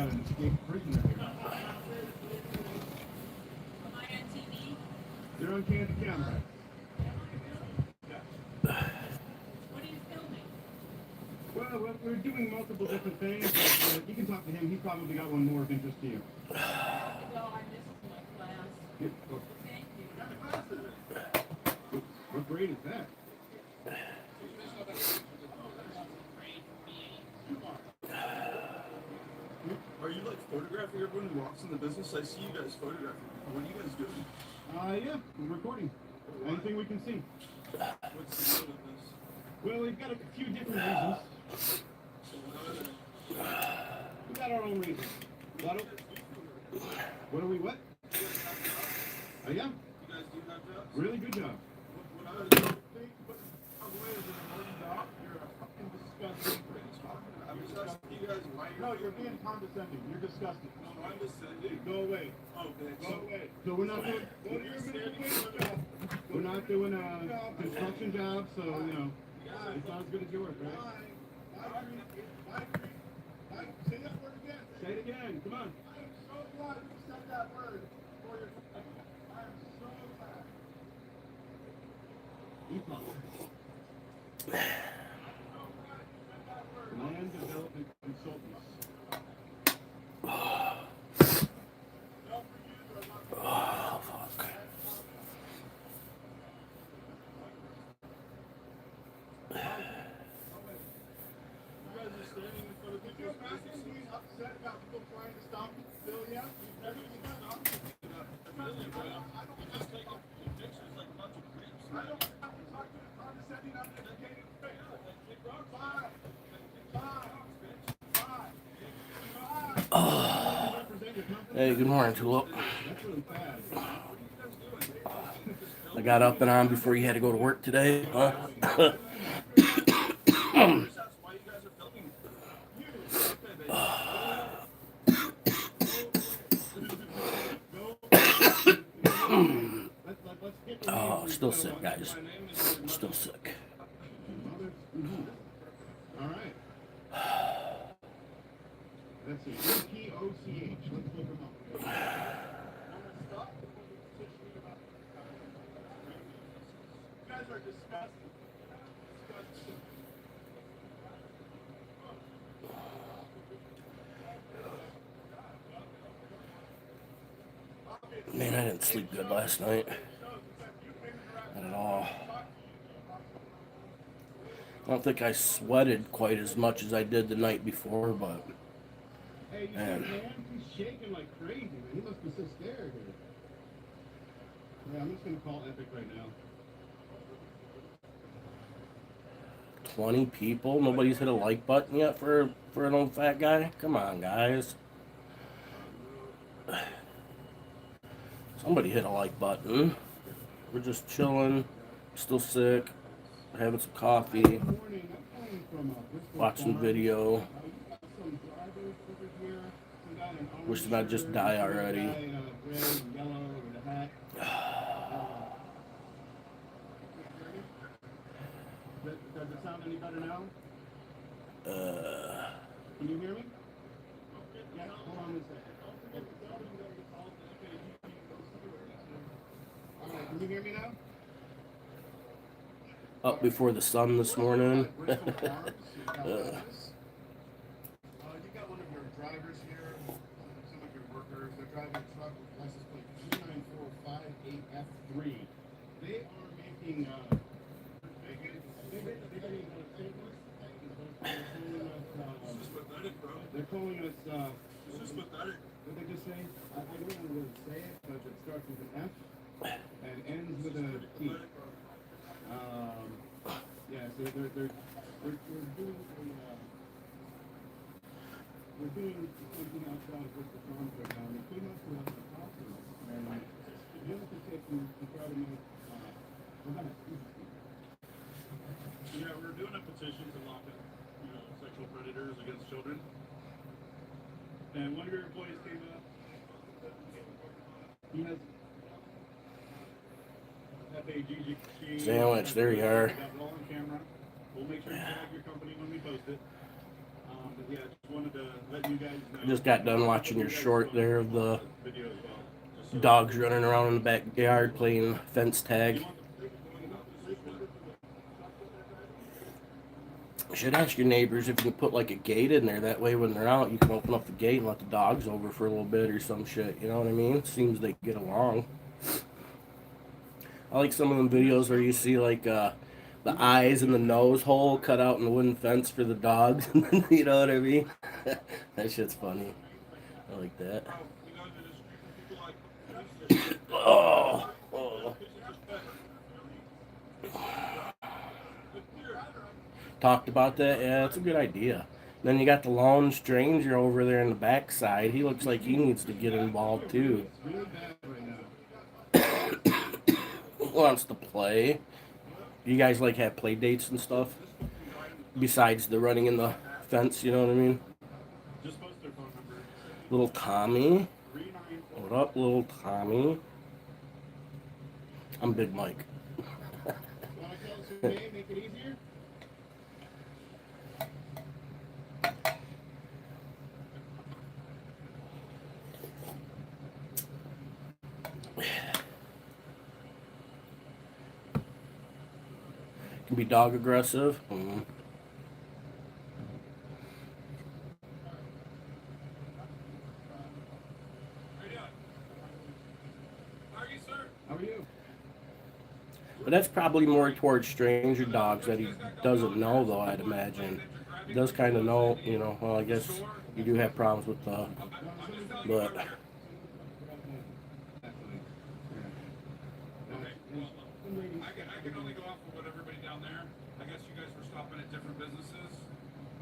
got an escaped prisoner here. Am I on TV? They're on candid camera. What are you filming? Well, we're doing multiple different things. But, you can talk to him. He's probably got one more of interest to you. No, I missed my class. Thank you. What grade is that? Are you like photographing everyone who walks in the business? I see you guys photographing. What are you guys doing? Yeah, we're recording. Anything we can see. What's the deal with this? Well, we've got a few different reasons. We got our own reasons. What are we, what? Oh, yeah? You guys do have jobs? Really good job. What I was thinking, what way is it a morning job? You're a fucking disgusting prick. I'm just asking you guys why you're... No, you're being condescending. You're disgusting. No, I'm descending. Go away. Okay, Go away. So we're not doing... We're not doing a construction job, so, you know, it's not as good as yours, right? Say that word again. Say it again. Come on. I am so glad you said that word. I am so glad. Land Development Consultants. Oh, fuck. You guys are standing in front of people's businesses. Being upset about people trying to stop Bill yet? You've never even done nothing. I don't just take up pictures like a bunch of creeps. I don't have to talk to the condescending, uneducated face. Bye. Hey, good morning, Tulip. That's really bad. I got up and on before you had to go to work today. Huh? That's why you guys are filming. Oh, still sick, guys. Still sick. All right. Let's see. EPOCH. Let's look them up. You guys are disgusting. Man, I didn't sleep good last night. Not at all. I don't think I sweated quite as much as I did the night before, but Hey, you man. see, man, he's shaking like crazy, man. He must be so scared here. Yeah, I'm just gonna call Epic right now. 20 people? Nobody's hit a like button yet for an old fat guy? Come on, guys. Somebody hit a like button. We're just chilling, still sick, having some coffee, Good morning. I'm calling from Bristol watching Farms. video. You got some drivers over here. Some guy in an orange Wishing I'd just shirt, die some already. guy in a red and yellow with a hat. Does it sound any better now? Can you hear me? Yeah, hold on a second. All right, can you hear me now? Up before the sun this morning. Bristol Farms, you got lettuce. You got one of your drivers here, some of your workers. They're driving a truck with license plate G9458F3. They are making they're calling us It's just pathetic. what they just say? I don't want to really say it, but it starts with an F and ends with a T. Yeah, so we're doing something outside of Bristol Farms right now. They came up to us to talk to us, and the other thing to try to make Yeah, we're doing a petition to lock up, sexual predators against children. And one of your employees came up. he has FAGG. Sandwich, there you are. Got it all on camera. We'll make sure you tag your company when we post it. But yeah, just wanted to let you guys I just got done watching your short there of the video as well. Just so dogs running around in the backyard playing fence tag. You should ask your neighbors if you can put like a gate in there. That way, when they're out, you can open up the gate and let the dogs over for a little bit or some shit. You know what I mean? Seems they get along. I like some of them videos where you see like the eyes and the nose hole cut out in the wooden fence for the dogs. You know what I mean? That shit's funny. I like that. Oh, oh. Talked about that. Yeah, that's a good idea. Then you got the lone stranger over there in the backside. He looks like he needs to get involved too. It's really bad right now. Wants to play. You guys like have play dates and stuff? Besides the running in the fence, you know what I mean? Just post their phone number. Little Tommy. 394. What up, little Tommy? I'm Big Mike. Want to tell us your name, make it easier? Can be dog aggressive. Mm. How are you? But that's probably more towards stranger dogs that he doesn't know, though, I'd imagine. He does kind of know, you know, well, I guess you do have problems with but I can only go off of what everybody down there. I guess you guys were stopping at different businesses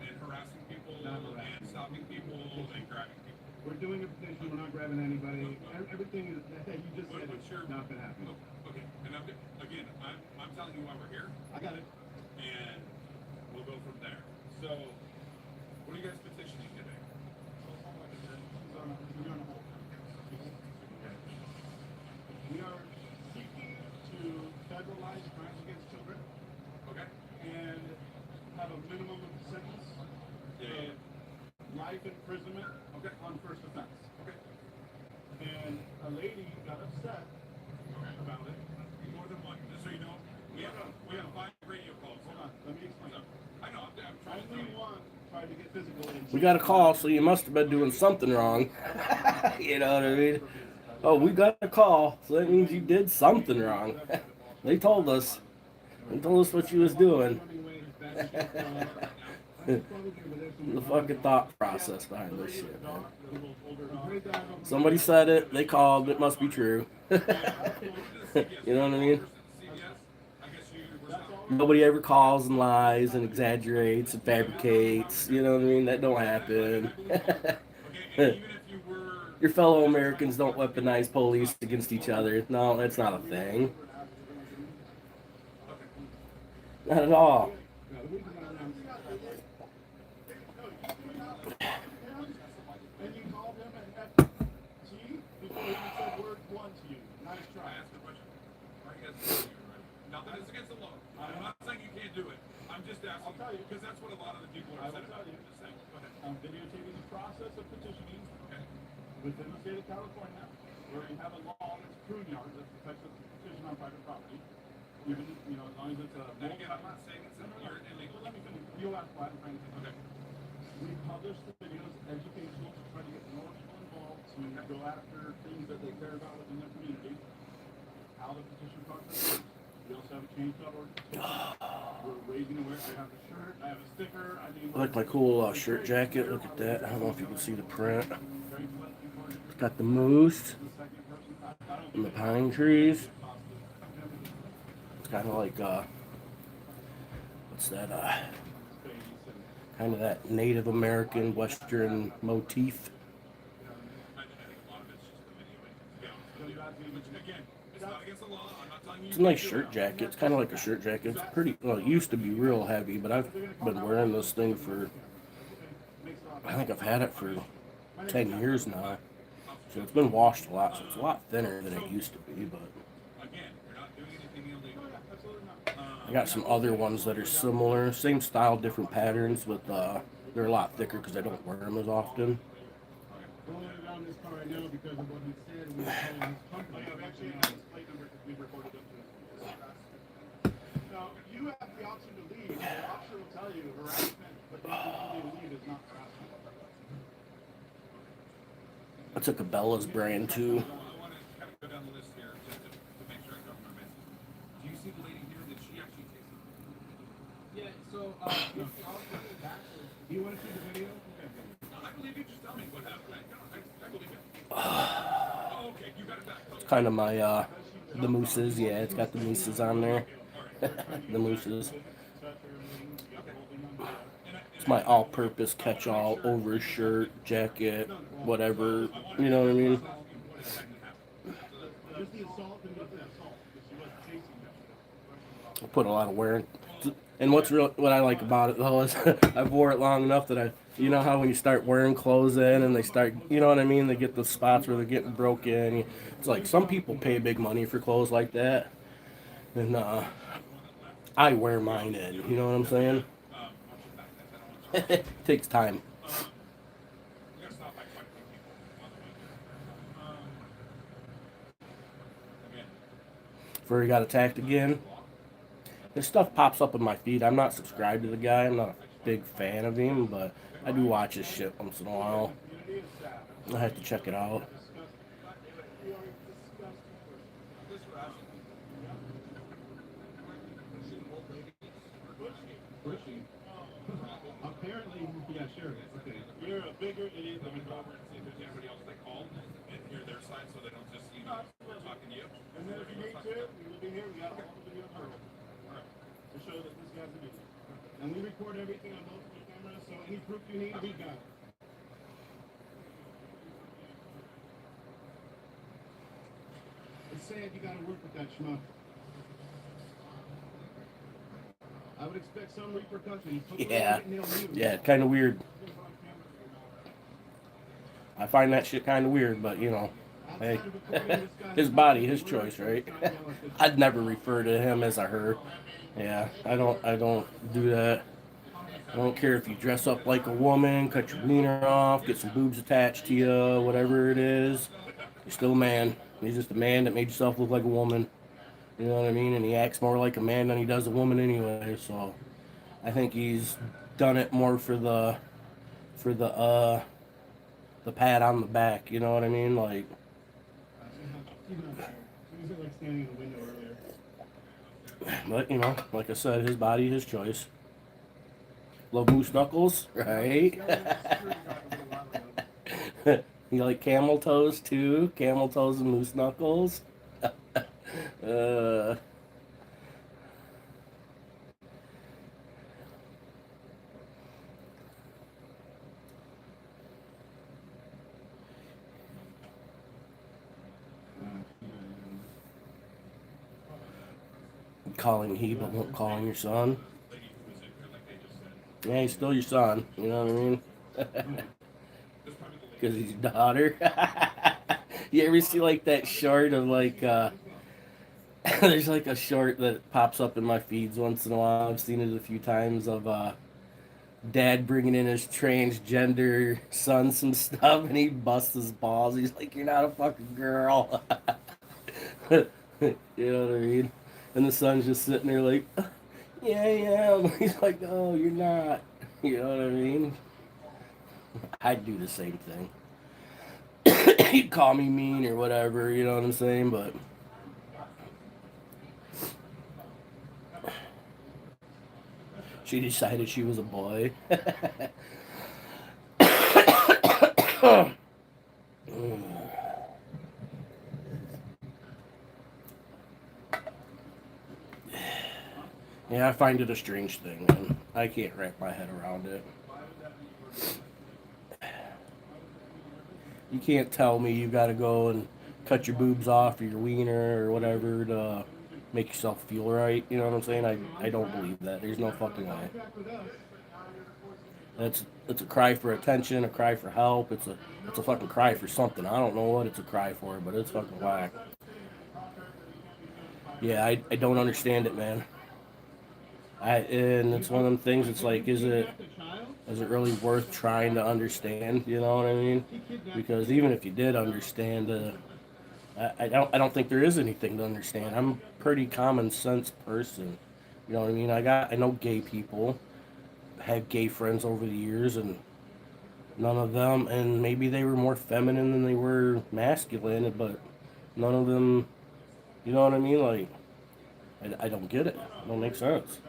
and harassing people and stopping people and grabbing people. We're doing a petition, we're not grabbing anybody. Everything that you just said What's your is not gonna happen. Okay, and again, I'm telling you why we're here, I got it. and we'll go from there. So, what are you guys petitioning today? We are seeking to federalize crimes against children Okay. and have a minimum sentence. Yeah. Life imprisonment Okay. on first offense. Okay. And a lady got upset about it. More than one. Just so you know, we have 5 radio calls. Hold on, let me explain. I know. I'm trying to tell Only you. one tried to get physical. And we got a call, so you must have been doing something wrong. You know what I mean? Oh, we got a call, so that means you did something wrong. They told us. They told us what you was doing. The fucking thought process behind this shit, man. Somebody said it, they called, it must be true. You know what I mean? Nobody ever calls and lies and exaggerates and fabricates. You know what I mean? That don't happen. Your fellow Americans don't weaponize police against each other. No, that's not a thing. Not at all. And you called him an FG before he said word one to you. Nice I try. asked a question. Why are you guys doing it, right? Nothing is against the law. I'm not saying you can't do it. I'm just asking. I'll tell you. Because that's what a lot of the people I are will saying. tell you. I'm just saying. Go ahead. I'm videotaping the process of petitioning Okay. within the state of California, where we have a law that's prune yard that protects a petition on private property. Even, you know, as long as it's a. And again, I'm not saying it's you're illegal. Let me finish. You'll ask why I'm trying to finish. Okay. We publish the videos educational to try to get more people involved to go after things that they care about within their community. How the petition process works. We also have a change.org petition. We're raising awareness. I have a shirt. I have a sticker. I mean, I like my cool shirt jacket. Look at that. I don't know if you can see the print. Got the moose and the pine trees. It's kind of like what's that? Kind of that Native American Western motif. I think a lot of it's just the video, to be honest with you. Which, again, it's not against the law. I'm not telling you. It's a nice shirt jacket. It's kind of like a shirt jacket. It's pretty. Well, it used to be real heavy, but I've been wearing this thing for. I think I've had it for 10 years now. So it's been washed a lot. So it's a lot thinner than it used to be. But Again, you're not doing anything illegal. I got some other ones that are similar, same style, different patterns, but they're a lot thicker because I don't wear them as often. rolling around this car right now because of what he said when he was calling his company. Oh, yeah, we actually have his plate number because we recorded it too. Now, you have the option to leave. The officer will tell you harassment, but the ability to leave is not harassment. I took a Bella's brand too. I want to kind of go down the list here just to make sure I cover my bases. Do you see the lady here that she actually takes it? Yeah, so, do you want to see the video? No, I believe you. Just tell me what happened. I believe it. Oh, okay, you got it back. It's kind of my the mooses. Yeah, it's got the mooses on there. The mooses. It's my all-purpose catch-all over shirt, jacket, whatever. You know what I mean? Just the assault and just the assault. Because she wasn't chasing you. I put a lot of wear. And what I like about it though is I've wore it long enough that you know how when you start wearing clothes in and they start, you know what I mean? They get the spots where they're getting broken. It's like some people pay big money for clothes like that, and I wear mine in. You know what I'm saying? It takes time. Before he got attacked again. This stuff pops up in my feed. I'm not subscribed to the guy. I'm not a big fan of him, but I do watch his shit once in a while. I have to check it out. Apparently, yeah, sure. Okay. You're a bigger idiot than Let me go over and see if there's anybody else they called and hear their side so they don't just see me talking to you. And then if you need to, we will be here. We got all the video to show that this guy's an idiot. And we record everything on multiple cameras, so any proof you need, we got it. It's sad you gotta work with that schmuck. I would expect some repercussions. Yeah, kind of weird. I find that shit kind of weird, but you know, hey, his body, his choice, right? I'd never refer to him as a her. Yeah, I don't do that. I don't care if you dress up like a woman, cut your wiener off, get some boobs attached to you, whatever it is. You're still a man. He's just a man that made himself look like a woman. You know what I mean? And he acts more like a man than he does a woman anyway. So I think he's done it more for the pat on the back. You know what I mean? Like. He was like standing in the window earlier. But you know, like I said, his body, his choice. Love moose knuckles, right? You like camel toes too? Camel toes and moose knuckles. Calling he, but won't call him your son. Yeah, he's still your son. You know what I mean? Because he's your daughter. You ever see like that short of like there's like a short that pops up in my feeds once in a while. I've seen it a few times of dad bringing in his transgender son some stuff and he busts his balls. He's like, "You're not a fucking girl." You know what I mean? And the son's just sitting there like, "Yeah, I am." He's like, "Oh, you're not." You know what I mean? I'd do the same thing. He'd call me mean or whatever, you know what I'm saying? But she decided she was a boy. Yeah, I find it a strange thing, man. I can't wrap my head around it. You can't tell me you gotta go and cut your boobs off or your wiener or whatever to make yourself feel right. You know what I'm saying? I don't believe that. There's no fucking way. It's a cry for attention, a cry for help. It's a fucking cry for something. I don't know what it's a cry for, but it's fucking whack. Yeah, I don't understand it, man. And it's one of them things. It's like, is it is it really worth trying to understand? You know what I mean? Because even if you did understand, I don't think there is anything to understand. I'm a pretty common sense person. You know what I mean? I know gay people, had gay friends over the years, and none of them, and maybe they were more feminine than they were masculine, but none of them, you know what I mean? Like, I don't get it. It don't make sense.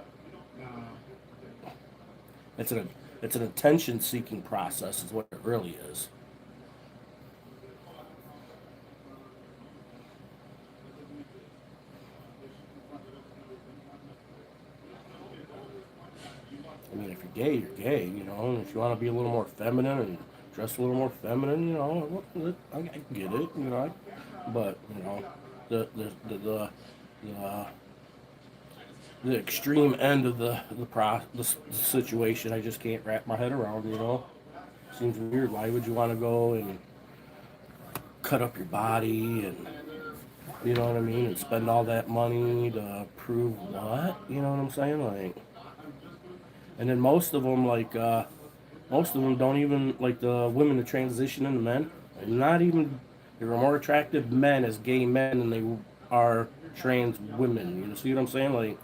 It's an it's an attention seeking process, is what it really is. I mean, if you're gay, you're gay, you know. And if you want to be a little more feminine and dress a little more feminine, you know, I get it, you know. But you know, the the extreme end of the situation, I just can't wrap my head around. You know, seems weird. Why would you want to go and cut up your body and you know what I mean, and spend all that money to prove what? You know what I'm saying? Like, and then most of them don't even like the women to transition into men. Not even there are more attractive men as gay men than they are trans women. You see what I'm saying? Like,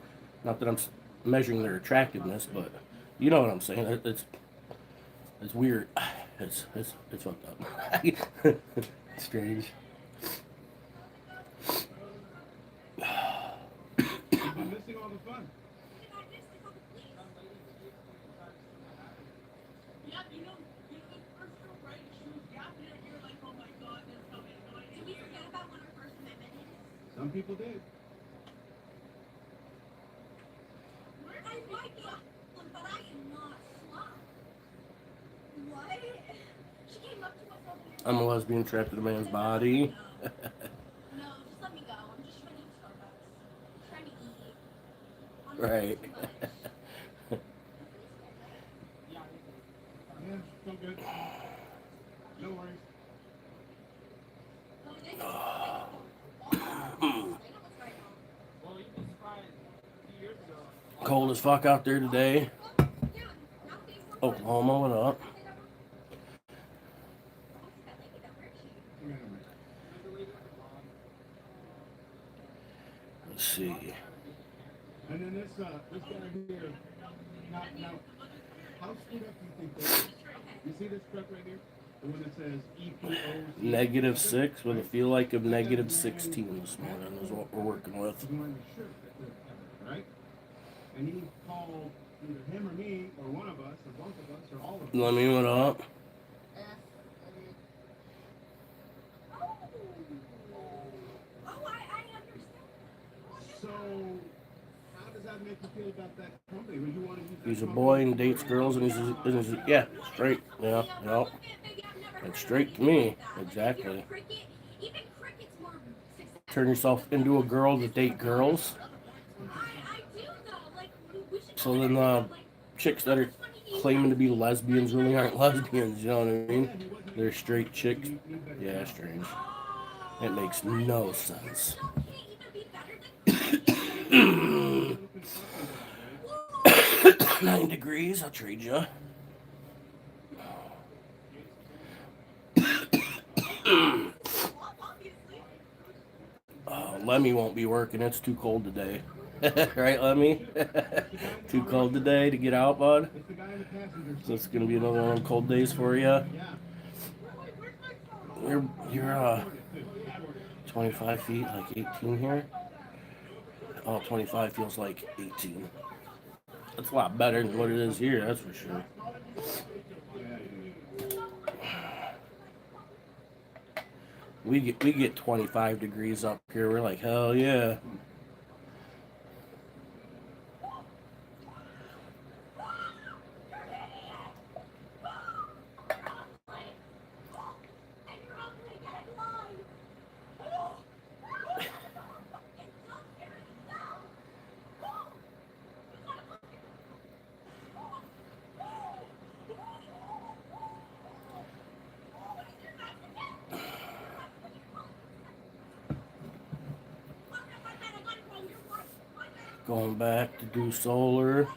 not that I'm measuring their attractiveness, but you know what I'm saying. It's weird. It's fucked up. Strange. I'm missing all the fun. Yeah, the first girl, right? She was gapping it, you're like, oh my god, that's so annoying. Did we forget about when our first met? Some people did. I might be a but I am not slow. What? She came up to us over here. I'm a lesbian trapped in a man's body. No, just let me go. I'm just trying to eat Starbucks. Trying to eat. Right. Yeah, so good. No worries. Cold as fuck out there today. Oklahoma, what up? Let's see. And then this guy here. Now, how screwed up do you think that is? You see this truck right here? The one that says EPO. -6 with a feel like of -16 this morning is what we're working with. He's wearing a shirt that says F, right? And he called either him or me, or one of us, or both of us, or all of us. Let me what up? I understand. So, how does that make you feel about that company? Would you want to use that He's a company? boy and dates girls, and he's yeah, straight. Yeah, yep. It's straight to me. Exactly. Even cricket's more successful. Turn yourself into a girl to date girls. I do though. Like we should. So then chicks that are claiming to be lesbians really aren't lesbians. You know what I mean? They're straight chicks. Yeah, strange. It makes no sense. 9 degrees. I'll trade you. Lemmy won't be working. It's too cold today. Right, Lemmy? Too cold today to get out, bud? It's the guy in the passenger seat. So it's going to be another one of them cold days for you? Yeah. You're 25 feet, like 18 here? Oh, 25 feels like 18. That's a lot better than what it is here, that's for sure. We get 25 degrees up here. We're like, hell yeah. Going back to do solar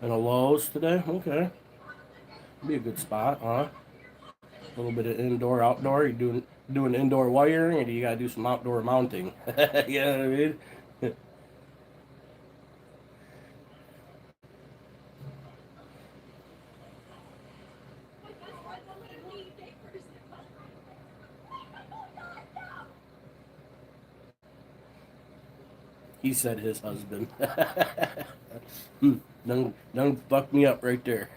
and a Lowe's today. Okay. Be a good spot, huh? A little bit of indoor, outdoor. You doing indoor wiring, or do you gotta do some outdoor mounting? You know what I mean? He said his husband. Don't fuck me up right there.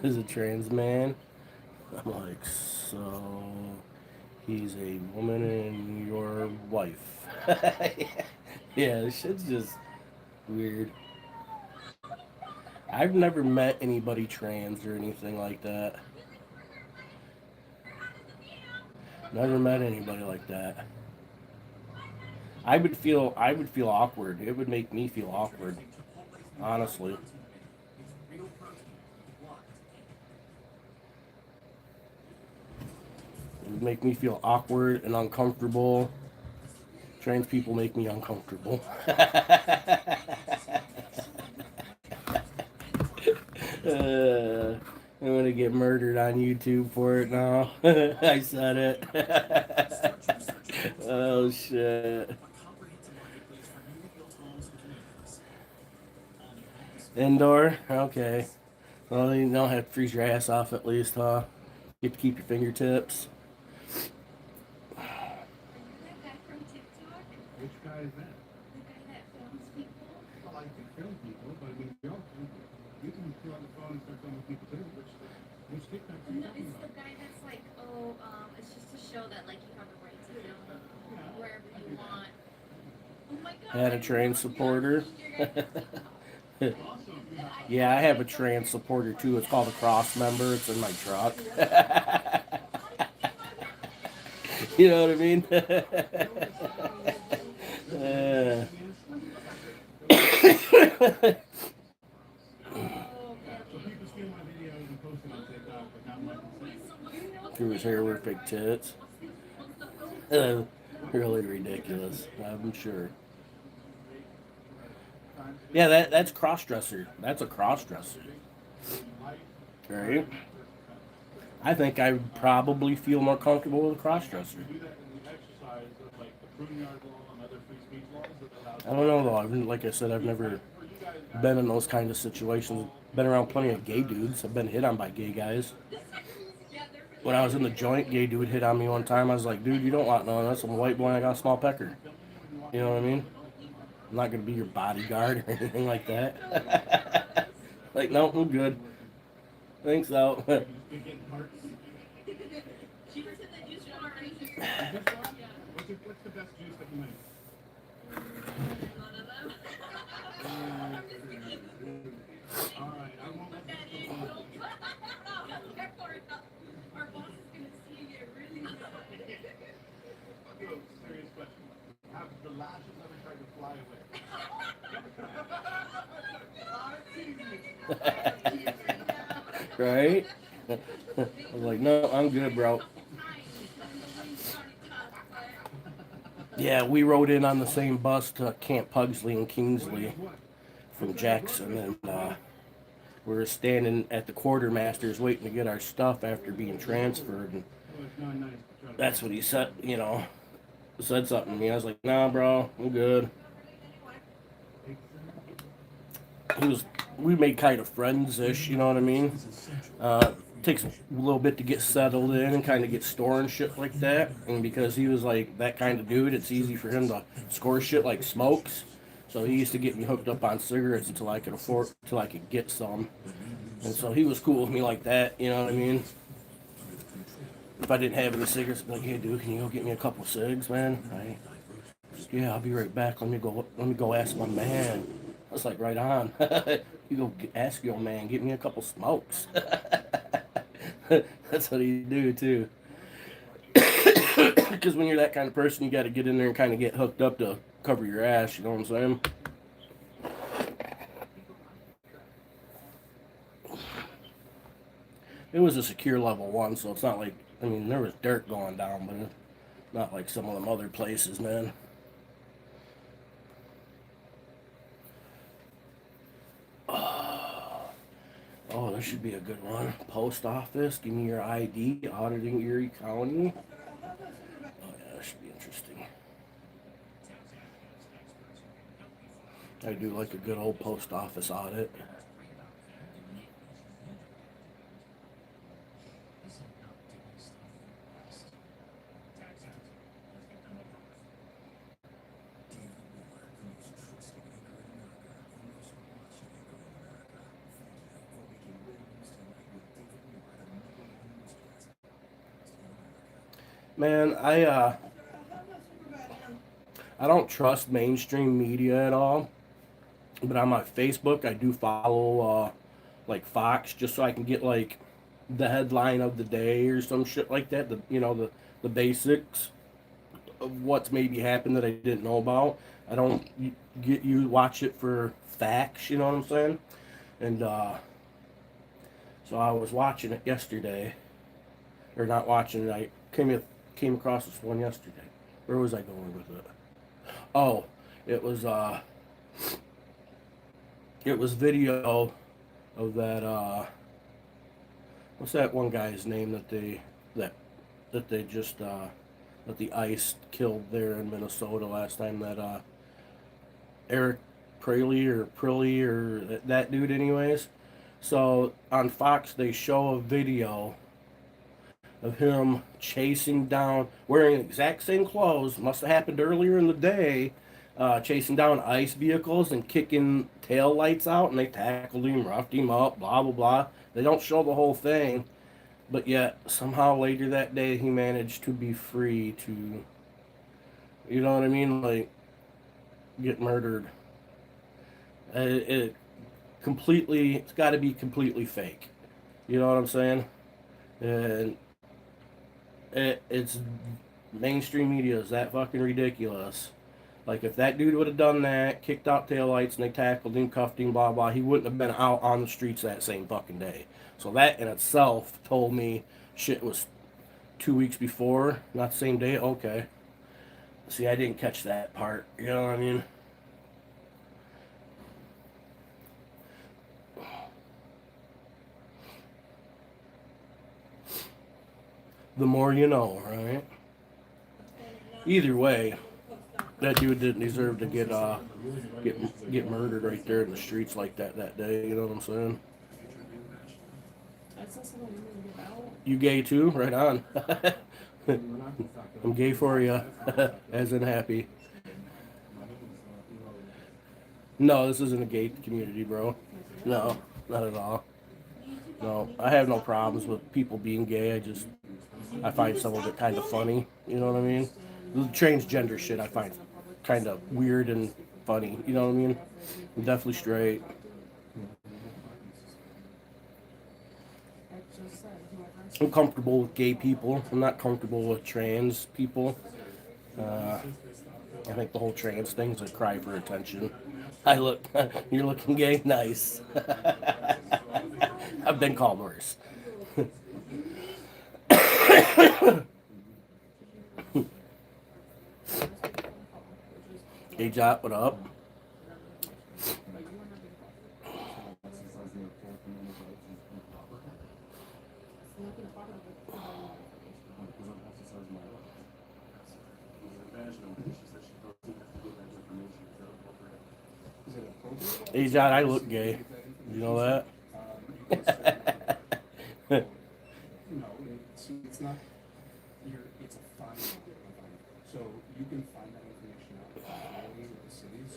Is a trans man. I'm like, so he's a woman and your wife. Yeah, this shit's just weird. I've never met anybody trans or anything like that. Never met anybody like that. I would feel awkward. It would make me feel awkward, honestly. It would make me feel awkward and uncomfortable. Trans people make me uncomfortable. I'm gonna get murdered on YouTube for it now. I said it. Oh shit. Indoor? Okay. Well, you don't have to freeze your ass off at least, huh? Get to keep your fingertips. Are you that guy from TikTok? Which guy is that? The guy that films people? Well, I can film people, but I mean, you can put on the phone and start filming people too. Which TikTok are you No, talking it's the about? guy that's like, oh, it's just to show that like you have the right to film wherever you want. Oh my god. Had a trans supporter. Awesome. Yeah, I have a trans supporter too. It's called a cross member. It's in my truck. You know what I mean? So people steal my videos and post it on TikTok, but not my consent. Through his hair with big tits. Really ridiculous, I'm sure. Yeah, that's cross dresser. That's a cross dresser. Right? I think I would probably feel more comfortable with a cross dresser. Do that in the exercise of like the prune yard law and other free speech laws that allow. I don't know though. Like I said, I've never been in those kind of situations. Been around plenty of gay dudes. I've been hit on by gay guys. When I was in the joint, gay dude hit on me one time. I was like, dude, you don't want none of this. I'm a white boy and I got a small pecker. You know what I mean? I'm not gonna be your bodyguard or anything like that. Like, no, I'm good. Thanks though. She pretended you should already. What's the best juice that you make? None of them. I'm just kidding. All right, I won't let That this is go so on. Our boss is gonna see you really mad. Okay, serious question. Have the lashes ever tried to fly away? Right? I was like, no, I'm good, bro. Yeah, we rode in on the same bus to Camp Pugsley and Kingsley from Jackson, and we were standing at the quartermaster's waiting to get our stuff after being transferred, and that's what he said, said something to me. I was like, nah, bro, I'm good. We made kind of friends-ish, you know what I mean? Takes a little bit to get settled in and kind of get storing shit like that. And because he was like that kind of dude, it's easy for him to score shit like smokes. So he used to get me hooked up on cigarettes until I could get some. And so he was cool with me like that, you know what I mean? If I didn't have any cigarettes, I'd be like, hey dude, can you go get me a couple cigs, man? Right? Yeah, I'll be right back. Let me go ask my man. I was like, right on. You go ask your man, get me a couple smokes. That's what he do too. Because when you're that kind of person, you got to get in there and kind of get hooked up to cover your ass. You know what I'm saying? It was a secure level 1, so it's not like, there was dirt going down, but not like some of them other places, man. Oh, there's should be a good one. Post office, give me your ID, auditing Erie County. Oh yeah, that should be interesting. I do like a good old post office audit. Man, I don't trust mainstream media at all. But on my Facebook, I do follow like Fox just so I can get like the headline of the day or some shit like that. The basics of what's maybe happened that I didn't know about. I don't get you watch it for facts. You know what I'm saying? And so I was watching it yesterday, or not watching it. I came across this one yesterday. Where was I going with it? Oh, it was video of that what's that one guy's name that they just that the ice killed there in Minnesota last time, that Eric Prilly or that dude anyways. So on Fox they show a video of him chasing down, wearing the exact same clothes, must have happened earlier in the day, chasing down ICE vehicles and kicking tail lights out, and they tackled him, roughed him up, blah, blah, blah. They don't show the whole thing, but yet somehow later that day he managed to be free to, you know what I mean, like, get murdered. It's got to be completely fake. You know what I'm saying? And it's mainstream media is that fucking ridiculous. Like, if that dude would have done that, kicked out taillights, and they tackled him, cuffed him, blah, blah, he wouldn't have been out on the streets that same fucking day. So that in itself told me shit was 2 weeks before, not the same day. Okay. See, I didn't catch that part. You know what I mean? The more you know, right? Either way, that dude didn't deserve to get murdered right there in the streets like that day. You know what I'm saying? You gay too? Right on. I'm gay for you, as in happy. No, this isn't a gay community, bro. No, not at all. No, I have no problems with people being gay. I find some of it kind of funny. You know what I mean? The transgender shit I find kind of weird and funny. You know what I mean? I'm definitely straight. I'm comfortable with gay people. I'm not comfortable with trans people. I think the whole trans thing's a cry for attention. You're looking gay? Nice. I've been called worse. Hey, Jot, what up? Hey, Jot, I look gay. You know that? No, it's not. It's a fine. So you can find that information out with the cities.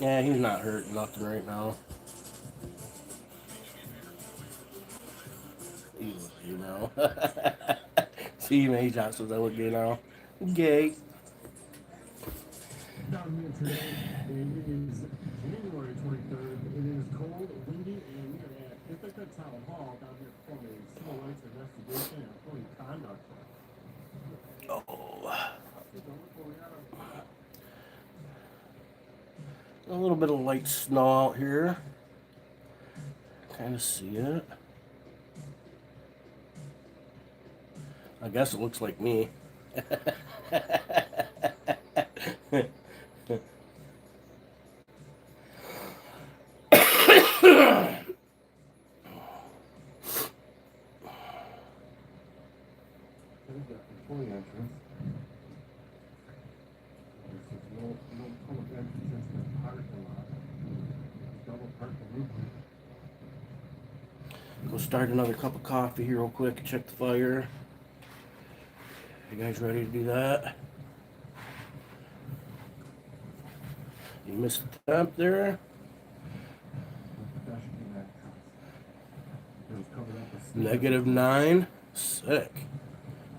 Yeah, he's not hurting nothing right now. You know. See, May Johnson, I look gay now. Gay. Down here today, it is January 23rd. It is cold, windy, and we are at Ithaca Town Hall down here for a civil rights investigation and employee conduct. Oh. A little bit of light snow out here. Kind of see it. I guess it looks like me. There's the employee entrance. There's no public entrance into the parking lot. Double parking roof. Go start another cup of coffee here real quick. Check the fire. You guys ready to do that? You missed the temp there. That should be that house. It was covered up with snow. -9. Sick.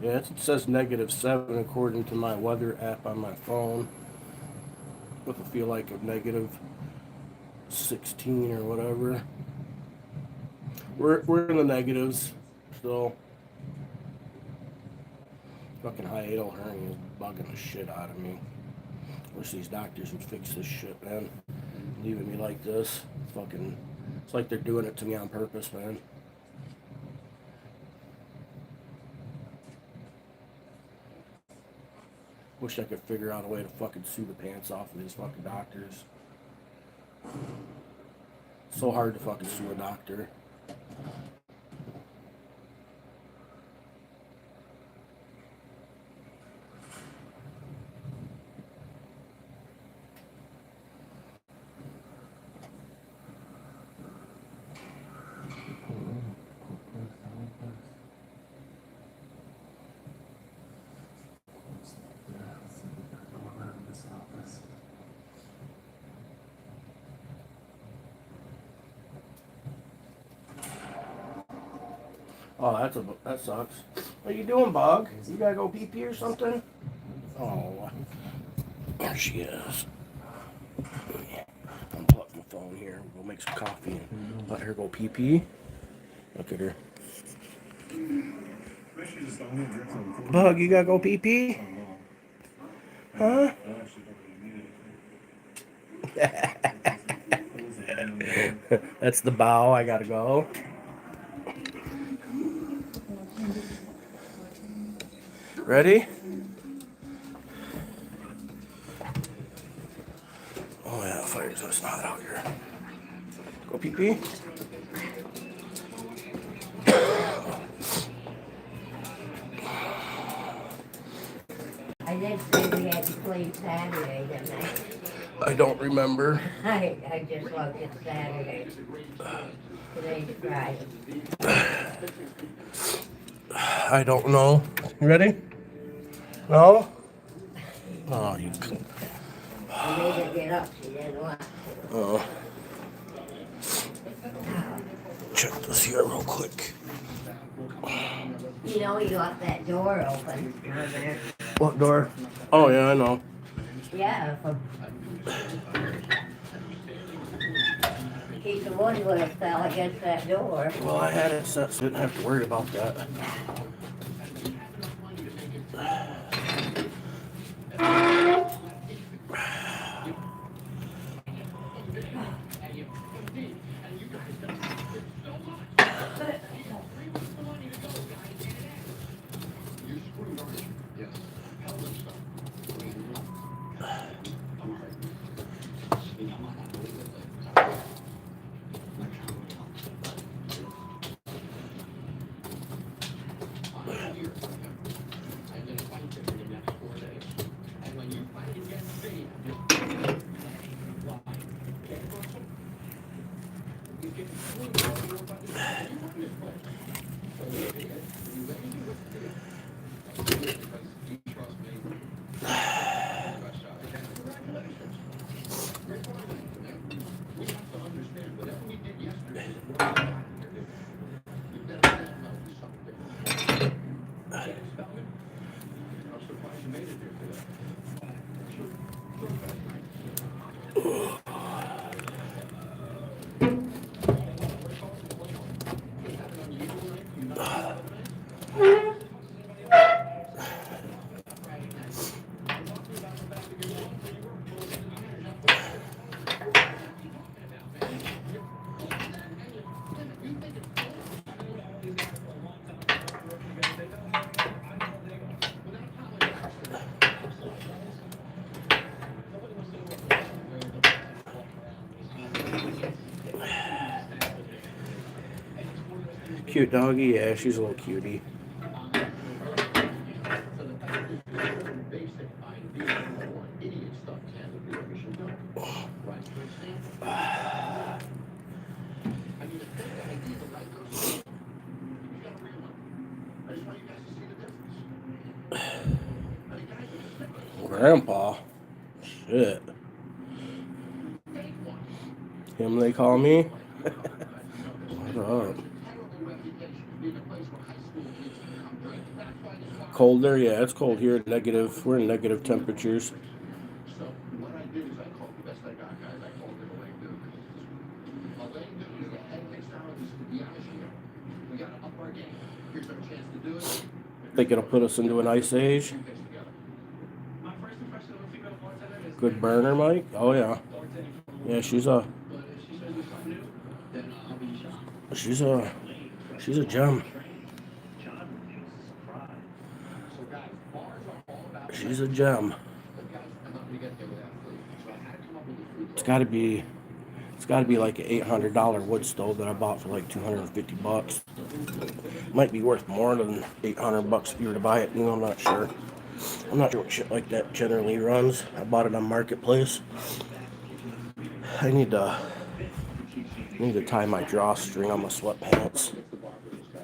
Yeah, it says -7 according to my weather app on my phone. With a feel like of -16 or whatever. We're in the negatives still. Fucking hiatal hernia is bugging the shit out of me. Wish these doctors would fix this shit, man. Leaving me like this. Fucking, it's like they're doing it to me on purpose, man. Wish I could figure out a way to fucking sue the pants off of these fucking doctors. So hard to fucking sue a doctor. Oh, that sucks. What are you doing, Bug? You gotta go pee pee or something? Oh, there she is. Unplug my phone here. We'll make some coffee and let her go pee pee. Look at her. Bug, you gotta go pee pee? Huh? That's the bow. I gotta go. Ready? Oh yeah, fire's so hot out here. Go pee pee. I did say we had to play Saturday, didn't I don't remember. I just looked at Saturday. Today's Friday. I don't know. You ready? No? Oh, you. I made her get up, she didn't want to. Oh. Check this here real quick. You know, you left that door open over there. What door? Oh yeah, I know. Yeah, from... Piece of wood would have fell against that door. Well, I had it set, so I didn't have to worry about that. cute doggy? Yeah, she's a little cutie. Grandpa. Shit. Him they call me? What up? Cold there? Yeah, it's cold here. Negative. We're in negative temperatures. So what I did is I called the best I got, guys. I called it a leg dude. A leg dude is the head next hour. This is the honest year. We got to up our game. Here's our chance to do it. Think it'll put us into an ice age? My first impression of a female bartender is Good burner, Mike? Oh, yeah. Yeah, she's a... but if she shows me something new, then I'll be shocked. She's a gem. So guys, bars are all about She's a gem. but guys, I'm not gonna get there without food. So I had to come up with a food. It's gotta be like an $800 wood stove that I bought for like $250. Might be worth more than $800 if you were to buy it new. I'm not sure. I'm not sure what shit like that generally runs. I bought it on Marketplace. I need to tie my drawstring on my sweatpants.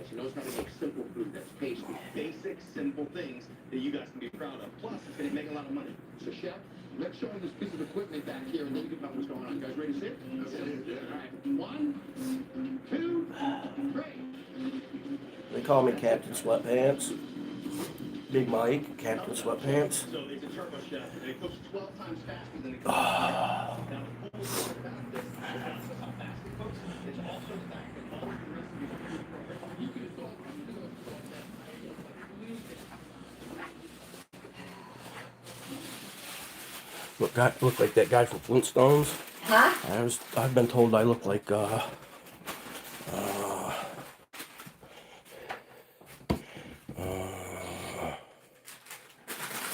She knows how to make simple food that's tasty. Basic, simple things that you guys can be proud of. Plus, it's going to make a lot of money. So, Chef, let's show them this piece of equipment back here, and then you can tell what's going on. You guys ready to see it? All right. 1, 2, 3. They call me Captain Sweatpants. Big Mike, Captain Sweatpants. So it's a turbo chef. It cooks 12 times faster than it cooks. Now, the cool part about this is how fast it cooks. It's also the fact that all the recipes are pre-programmed. You can install Look like that guy from Flintstones. Huh? I've been told I look like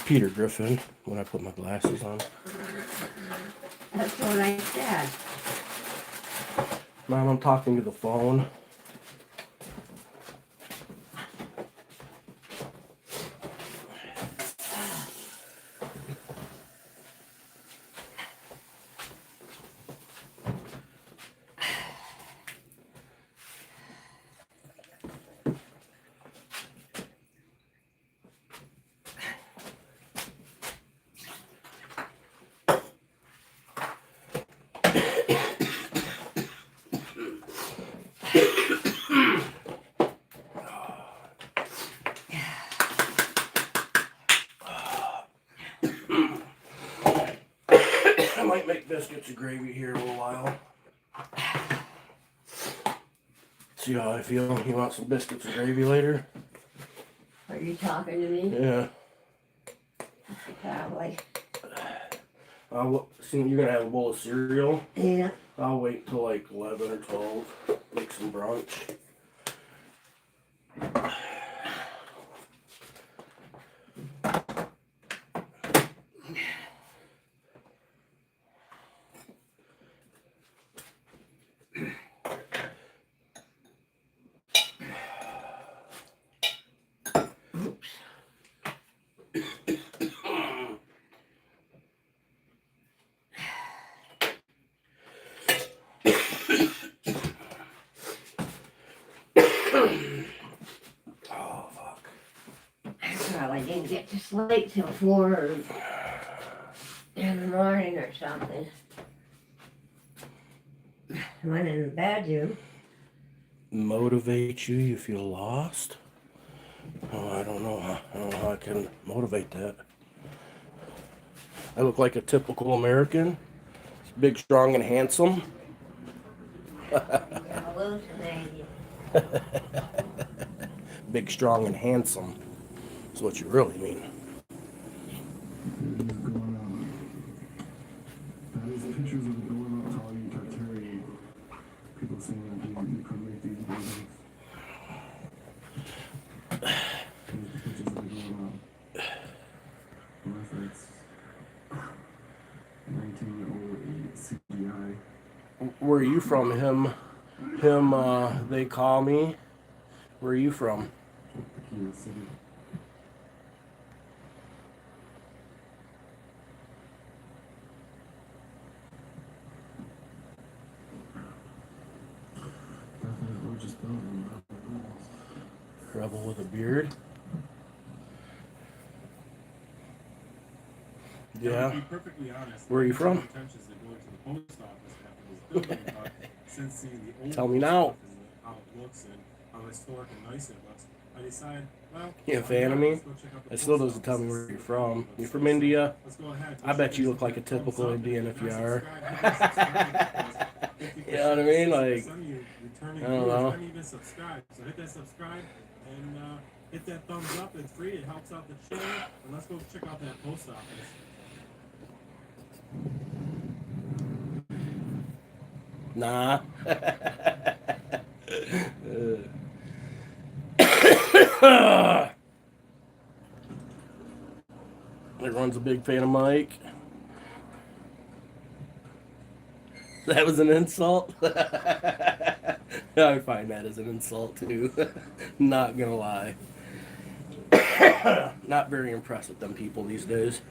Peter Griffin when I put my glasses on. That's what I said. Mom, I'm talking to the phone. I might make biscuits and gravy here in a little while. See how I feel? You want some biscuits and gravy later? Are you talking to me? Yeah. Probably. See, you're gonna have a bowl of cereal. Yeah. I'll wait till like 11 or 12. Make some brunch. Oh, fuck. I probably didn't get to sleep till 4 in the morning or something. Went in bed, you. Motivate you? You feel lost? Oh, I don't know how I can motivate that. I look like a typical American. Big, strong, and handsome. Hallucinating. Big, strong, and handsome is what you really mean. That is pictures of it going up to all you Tartarian people saying that you could make these buildings. There's the pictures of it going up. Reference 1908 CGI. Where are you from? Him, they call me. Where are you from? Kansas City. Definitely gorgeous building. Rebel with a beard. To Yeah. be perfectly honest, Where are you I had from? no intentions of going to the post office after this building, but since seeing the old Tell me post now. office and how it looks and how historic and nice it looks, I decided, well, You a why fan of not? me? Let's go check out the It still post doesn't tell office me and where see you're what from. it You looks from like. India? Let's go ahead. I bet you look like a typical Indian if you are. You know what I mean? Like, I don't know. Not even subscribe. So hit that subscribe and hit that thumbs up. It's free. It helps out the channel. And let's go check out that post office. Nah. Everyone's a big fan of Mike. That was an insult? I find that as an insult too. Not gonna lie. Not very impressed with them people these days.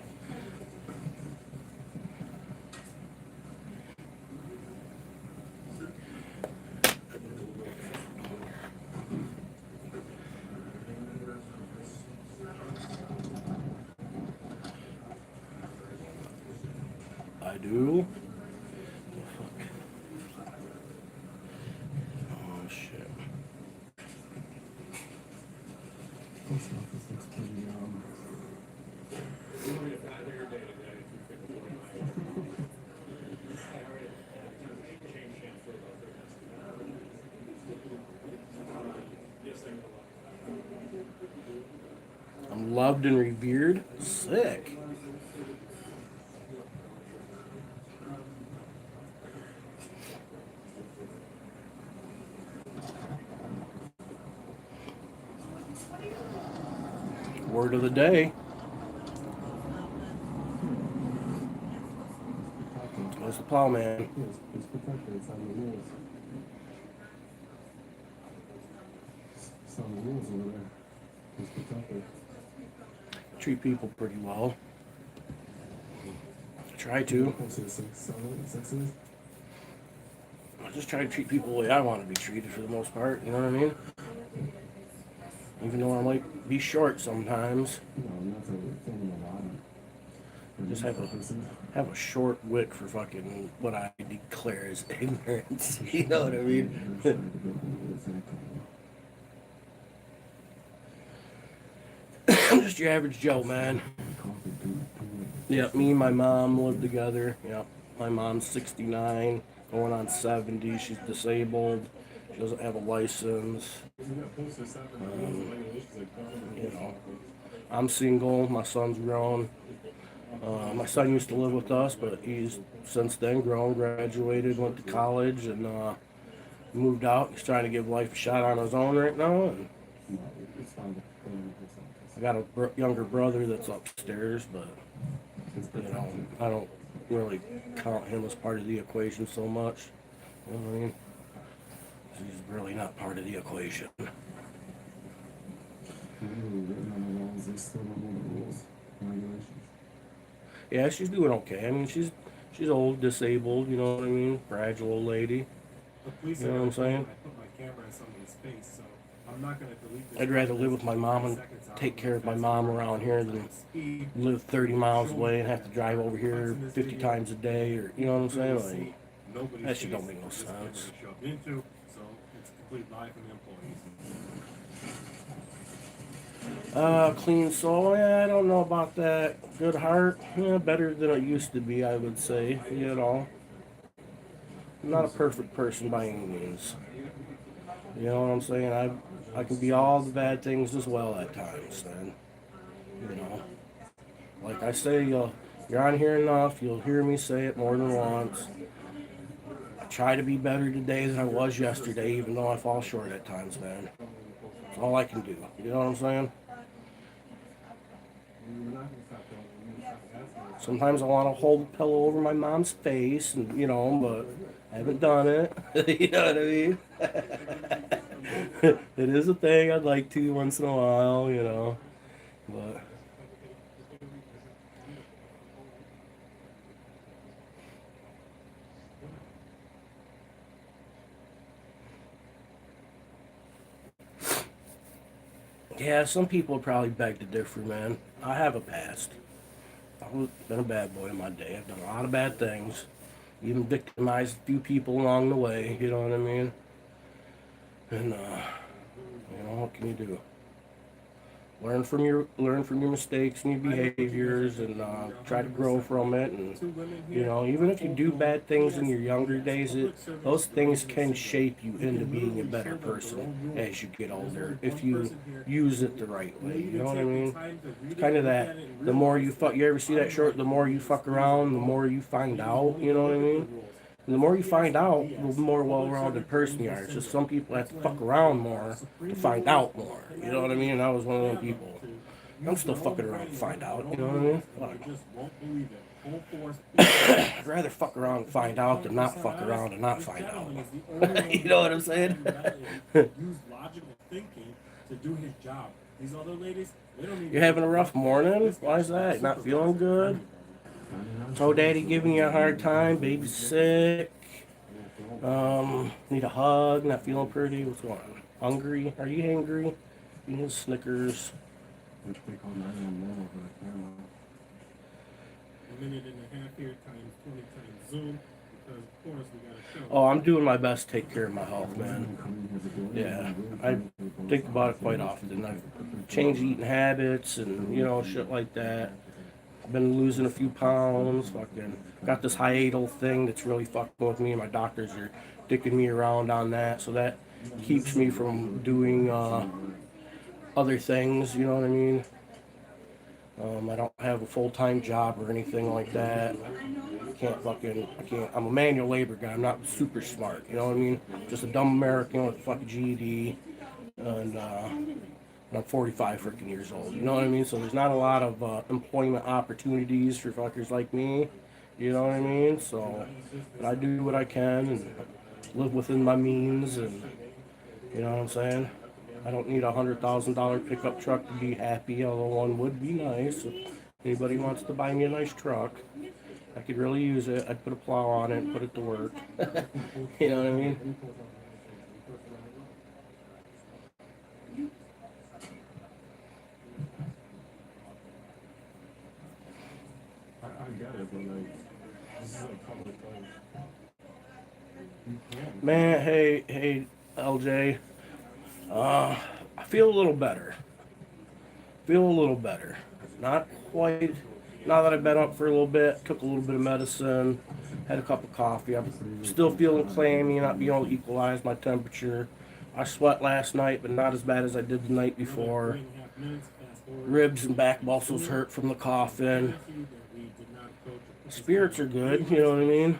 I do. Oh shit. Post office looks pretty I'm loved and revered. Sick. Word of the day. Where's the plowman? It's protected. It's on the rules. It's on the rules over there. It's protected. Treat people pretty well. Try to. Sixes. I just try to treat people the way I want to be treated for the most part. You know what I mean? Even though I might be short sometimes. No, not to film a lot. Just have a short wit for fucking what I declare as ignorance. You know what I mean? I'm just your average Joe, man. Yep, me and my mom live together. Yep, my mom's 69, going on 70. She's disabled. She doesn't have a license. You know, I'm single. My son's grown. My son used to live with us, but he's since then grown, graduated, went to college, and moved out. He's trying to give life a shot on his own right now. And I got a younger brother that's upstairs, but you know, I don't really count him as part of the equation so much. You know what I mean? He's really not part of the equation. Yeah, she's doing okay. I mean, she's old, disabled. You know what I mean? Fragile old lady. You know what I'm saying? I'd rather live with my mom and take care of my mom around here than live 30 miles away and have to drive over here 50 times a day, or you know what I'm saying? Like, that shit don't make no sense. Clean soul, yeah, I don't know about that. Good heart, yeah, better than it used to be, I would say. You know, I'm not a perfect person by any means. You know what I'm saying? I can be all the bad things as well at times, and you know, like I say, you're on here enough. You'll hear me say it more than once. I try to be better today than I was yesterday, even though I fall short at times, man. That's all I can do. You know what I'm saying? Sometimes I want to hold a pillow over my mom's face, and you know, but I haven't done it. You know what I mean? it is a thing I'd like to once in a while, you know. But yeah, some people probably beg to differ, man. I have a past. I've been a bad boy in my day. I've done a lot of bad things. Even victimized a few people along the way, you know what I mean? And you know, what can you do? Learn from your mistakes and your behaviors, and try to grow from it. And you know, even if you do bad things in your younger days, those things can shape you into being a better person as you get older if you use it the right way. You know what I mean? It's kind of that. The more you fuck, you ever see that short? The more you fuck around, the more you find out. You know what I mean? And the more you find out, the more well-rounded person you are. It's just some people have to fuck around more to find out more. You know what I mean? And I was one of those people. I'm still fucking around to find out. You know what I mean? I'd rather fuck around and find out than not fuck around and not find out. You know what I'm saying? Use logical thinking to do his job. These other ladies, they don't need. You're having a rough morning? Why is that? Not feeling good? So daddy giving you a hard time? Baby's sick? Need a hug? Not feeling pretty? What's going on? Hungry? Are you hungry? You need Snickers. A minute and a half here times 20 times Zoom, because of course we got a show. Oh, I'm doing my best to take care of my health, man. Yeah, I think about it quite often. I've changed eating habits and, you know, shit like that. I've been losing a few pounds. Fucking got this hiatal thing that's really fucking with me, and my doctors are dicking me around on that. So that keeps me from doing other things. You know what I mean? I don't have a full-time job or anything like that. I can't. I'm a manual labor guy. I'm not super smart. You know what I mean? Just a dumb American with a fucking GED, and I'm 45 freaking years old. You know what I mean? So there's not a lot of employment opportunities for fuckers like me. You know what I mean? So, but I do what I can and live within my means, and you know what I'm saying? I don't need a $100,000 pickup truck to be happy, although one would be nice. If anybody wants to buy me a nice truck, I could really use it. I'd put a plow on it and put it to work. You know what I mean? I get it, but like, this is a public place. Man, hey, LJ. I feel a little better. Not quite. Now that I've been up for a little bit, took a little bit of medicine, had a cup of coffee. I'm still feeling clammy, not being able to equalize my temperature. I sweat last night, but not as bad as I did the night before. Ribs and back muscles hurt from the coughing. Spirits are good, you know what I mean?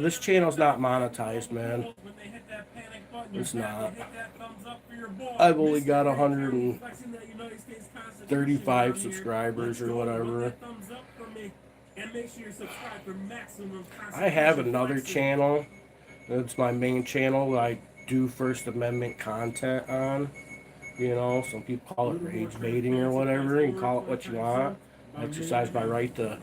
This channel's not monetized, man. It's not. I've only got 135 subscribers or whatever. I have another channel. It's my main channel that I do First Amendment content on. You know, some people call it rage baiting or whatever. You call it what you want. I exercise my right to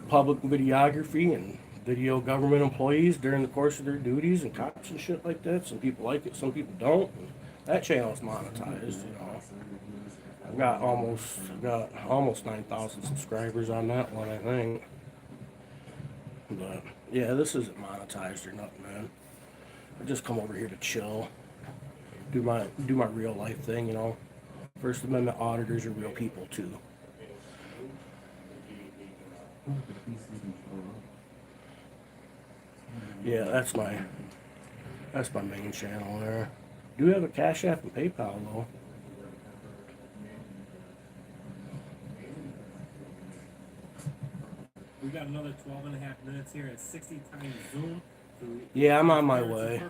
public videography and video government employees during the course of their duties and cops and shit like that. Some people like it, some people don't. That channel is monetized, you know. I've got almost 9,000 subscribers on that one, I think. But yeah, this isn't monetized or nothing, man. I just come over here to chill, do my real life thing, you know. First Amendment auditors are real people too. Yeah, that's my main channel there. Do have a Cash App and PayPal though. We got another 12 and a half minutes here at 60 times Zoom. Yeah, I'm on my way.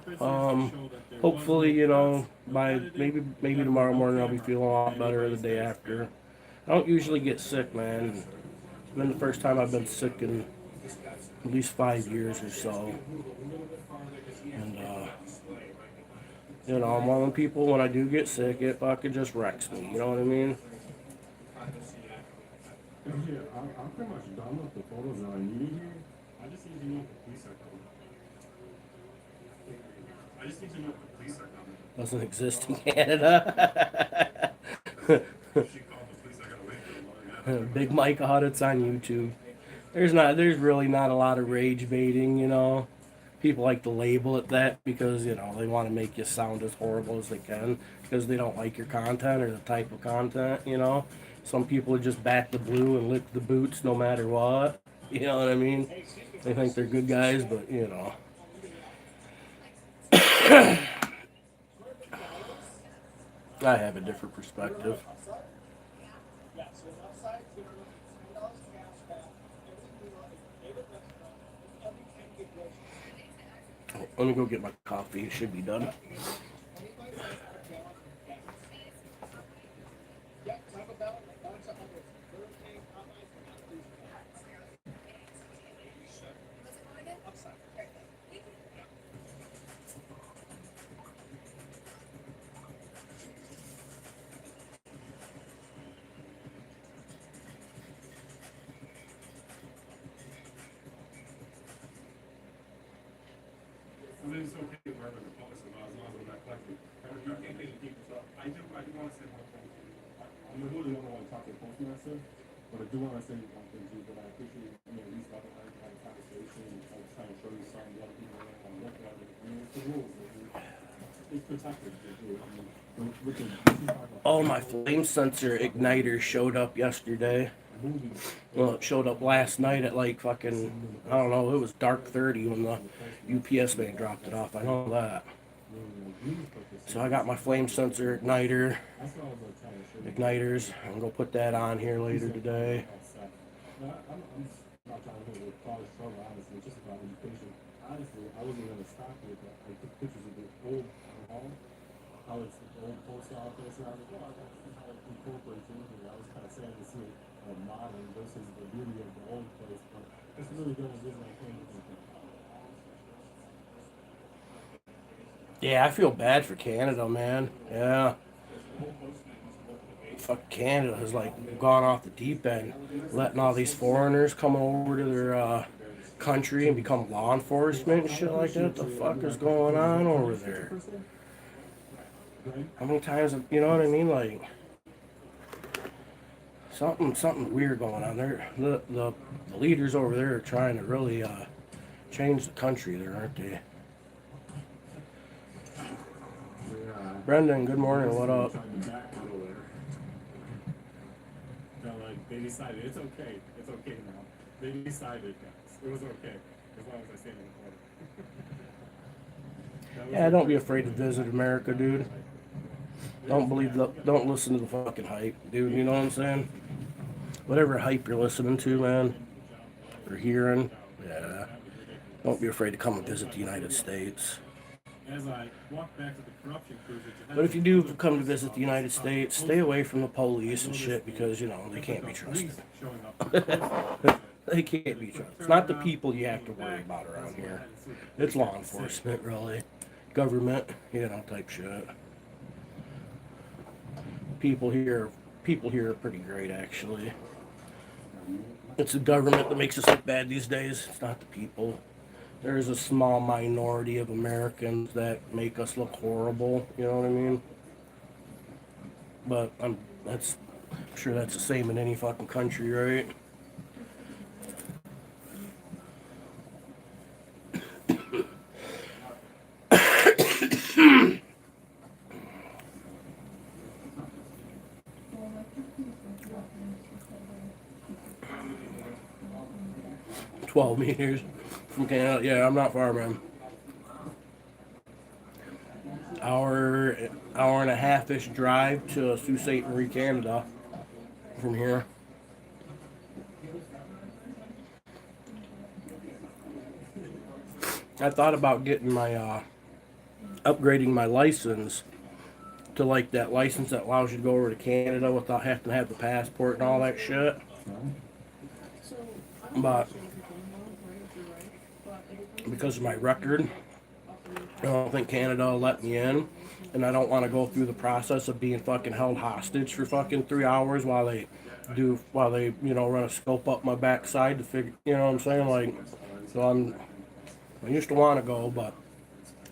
Hopefully, you know, by maybe tomorrow morning I'll be feeling a lot better, or the day after. I don't usually get sick, man. been the first time I've been sick in at least 5 years or so. And, you know, I'm one of the people, when I do get sick, it fucking just wrecks me. You know what I mean? Yeah, I'm pretty much done with the photos that I needed here. I just need to know if the police are coming. I just need to know if the police are coming. Doesn't exist in Canada. She called the police, I gotta wait for them. Big Mike audits on YouTube. There's really not a lot of rage baiting, you know. People like to label it that because, you know, they want to make you sound as horrible as they can because they don't like your content or the type of content, you know. Some people just back the blue and lick the boots no matter what. You know what I mean? They think they're good guys, but, you know. I have a different perspective. Let me go get my coffee. It should be done. I mean, it's okay wherever the public is, as long as we're not collecting. You can't pay the people, so I do want to say one thing to you. I'm really don't want to talk to the postmaster, but I do want to say one thing to you, that I appreciate, you know, at least having a conversation, and trying to show you something, let people know how to look at it. I mean, it's the rules, it's protected. Oh, my flame sensor igniter showed up yesterday. Well, it showed up last night at like fucking, I don't know, it was dark 30 when the UPS man dropped it off. I know that. So I got my flame sensor igniters. I'm gonna go put that on here later today. Honestly, I wasn't gonna stop it, but I took pictures of the old hall, how it's the old post office, and I was like, oh, I gotta see how it incorporates into it. I was kind of sad to see it modern versus the beauty of the old place, but it's really good as I came to think. Yeah, I feel bad for Canada, man. Yeah. Fuck, Canada has like gone off the deep end, letting all these foreigners come over to their country and become law enforcement and shit like that. What the fuck is going on over there? How many times, you know what I mean? Like, something weird going on there. The leaders over there are trying to really change the country there, aren't they? Brendan, good morning. What up? They decided it's okay. It's okay now. They decided, guys. It was okay as long as I stayed in the corner. Yeah, don't be afraid to visit America, dude. Don't listen to the fucking hype, dude. You know what I'm saying? Whatever hype you're listening to, man, or hearing, yeah. Don't be afraid to come and visit the United States. But if you do come to visit the United States, stay away from the police and shit because, you know, they can't be trusted. They can't be trusted. It's not the people you have to worry about around here. It's law enforcement, really. Government, you know, type shit. People here are pretty great, actually. It's the government that makes us look bad these days. It's not the people. There's a small minority of Americans that make us look horrible, you know what I mean? But I'm sure that's the same in any fucking country, right? $12 meters from Canada. Yeah, I'm not far, man. Hour and a half-ish drive to Sault Ste. Marie, Canada from here. I thought about getting my upgrading my license to like that license that allows you to go over to Canada without having to have the passport and all that shit. But because of my record, I don't think Canada will let me in, and I don't want to go through the process of being fucking held hostage for fucking 3 hours while they run a scope up my backside to figure, you know what I'm saying? Like, so I used to want to go, but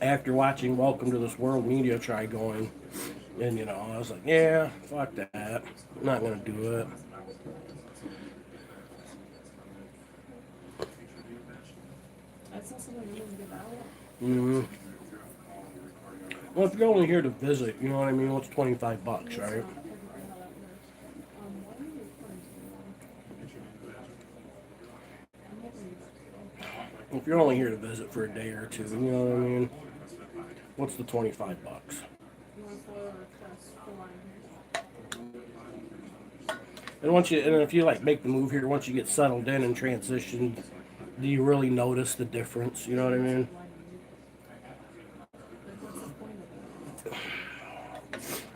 after watching Welcome to This World Media try going, and I was like, yeah, fuck that, I'm not gonna do it. Mm-hmm. Well, if you're only here to visit, you know what I mean? What's $25, right? If you're only here to visit for a day or two, you know what I mean? What's the $25? And if you like make the move here, once you get settled in and transitioned, do you really notice the difference? You know what I mean?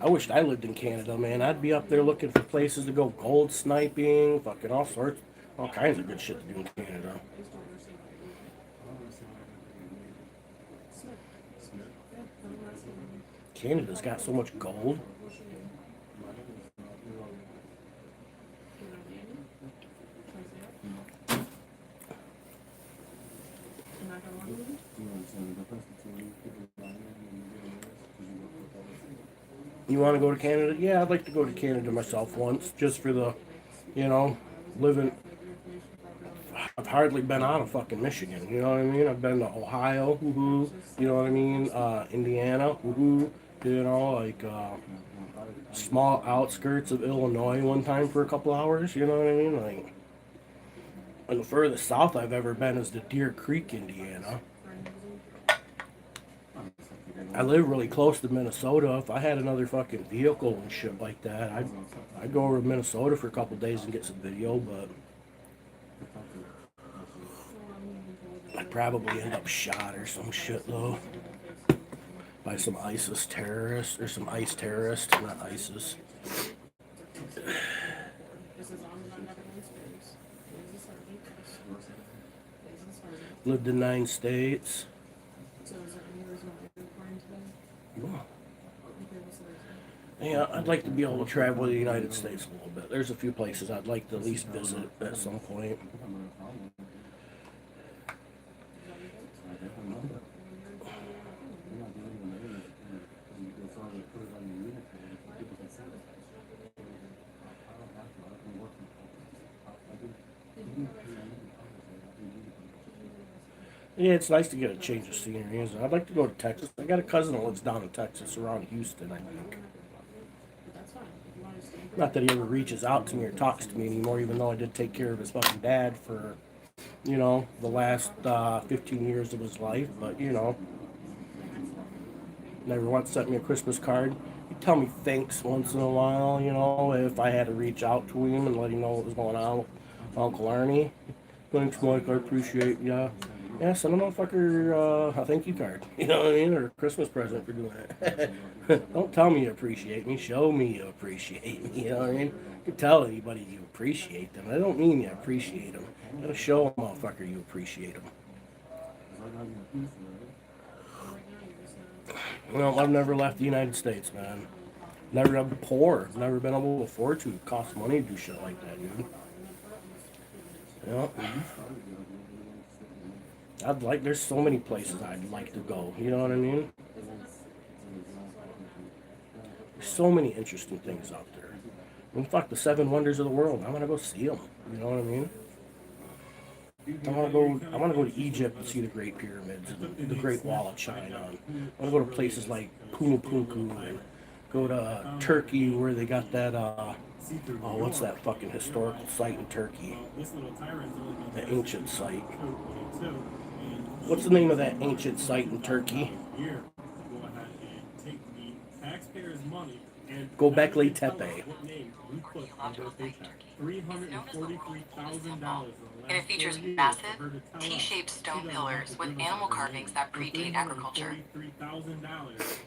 I wished I lived in Canada, man. I'd be up there looking for places to go gold sniping, fucking all kinds of good shit to do in Canada. Canada's got so much gold. You want to go to Canada? Yeah, I'd like to go to Canada myself once, just for the, living. I've hardly been out of fucking Michigan, you know what I mean? I've been to Ohio, woohoo, you know what I mean? Indiana, woohoo, small outskirts of Illinois one time for a couple hours, you know what I mean? Like, and the furthest south I've ever been is to Deer Creek, Indiana. I live really close to Minnesota. If I had another fucking vehicle and shit like that, I'd go over to Minnesota for a couple days and get some video, but I'd probably end up shot or some shit though. By some ISIS terrorist, or some ICE terrorist, not ISIS. Lived in 9 states. Yeah, I'd like to be able to travel the United States a little bit. There's a few places I'd like to at least visit at some point. Yeah, it's nice to get a change of scenery, isn't it? I'd like to go to Texas. I got a cousin that lives down in Texas, around Houston, I think. Not that he ever reaches out to me or talks to me anymore, even though I did take care of his fucking dad for, the last 15 years of his life. But, never once sent me a Christmas card. He'd tell me thanks once in a while, if I had to reach out to him and let him know what was going on with Uncle Arnie. Thanks, Mike, I appreciate ya. Yeah, send a motherfucker a thank you card, you know what I mean, or a Christmas present for doing it. Don't tell me you appreciate me, show me you appreciate me, you know what I mean? You can tell anybody you appreciate them. I don't mean you appreciate them. You gotta show a motherfucker you appreciate them. Well, I've never left the United States, man. Never, I'm poor. Never been able to afford to. It costs money to do shit like that, dude. Yeah. There's so many places I'd like to go, you know what I mean? There's so many interesting things out there. I mean, fuck, the 7 wonders of the world. I want to go see them, you know what I mean? I want to go to Egypt and see the Great Pyramids and the Great Wall of China. I want to go to places like Punupunku and go to Turkey where they got that, what's that fucking historical site in Turkey? The ancient site. What's the name of that ancient site in Turkey? Göbekli Tepe. And it features massive, T-shaped stone pillars with animal carvings that predate agriculture.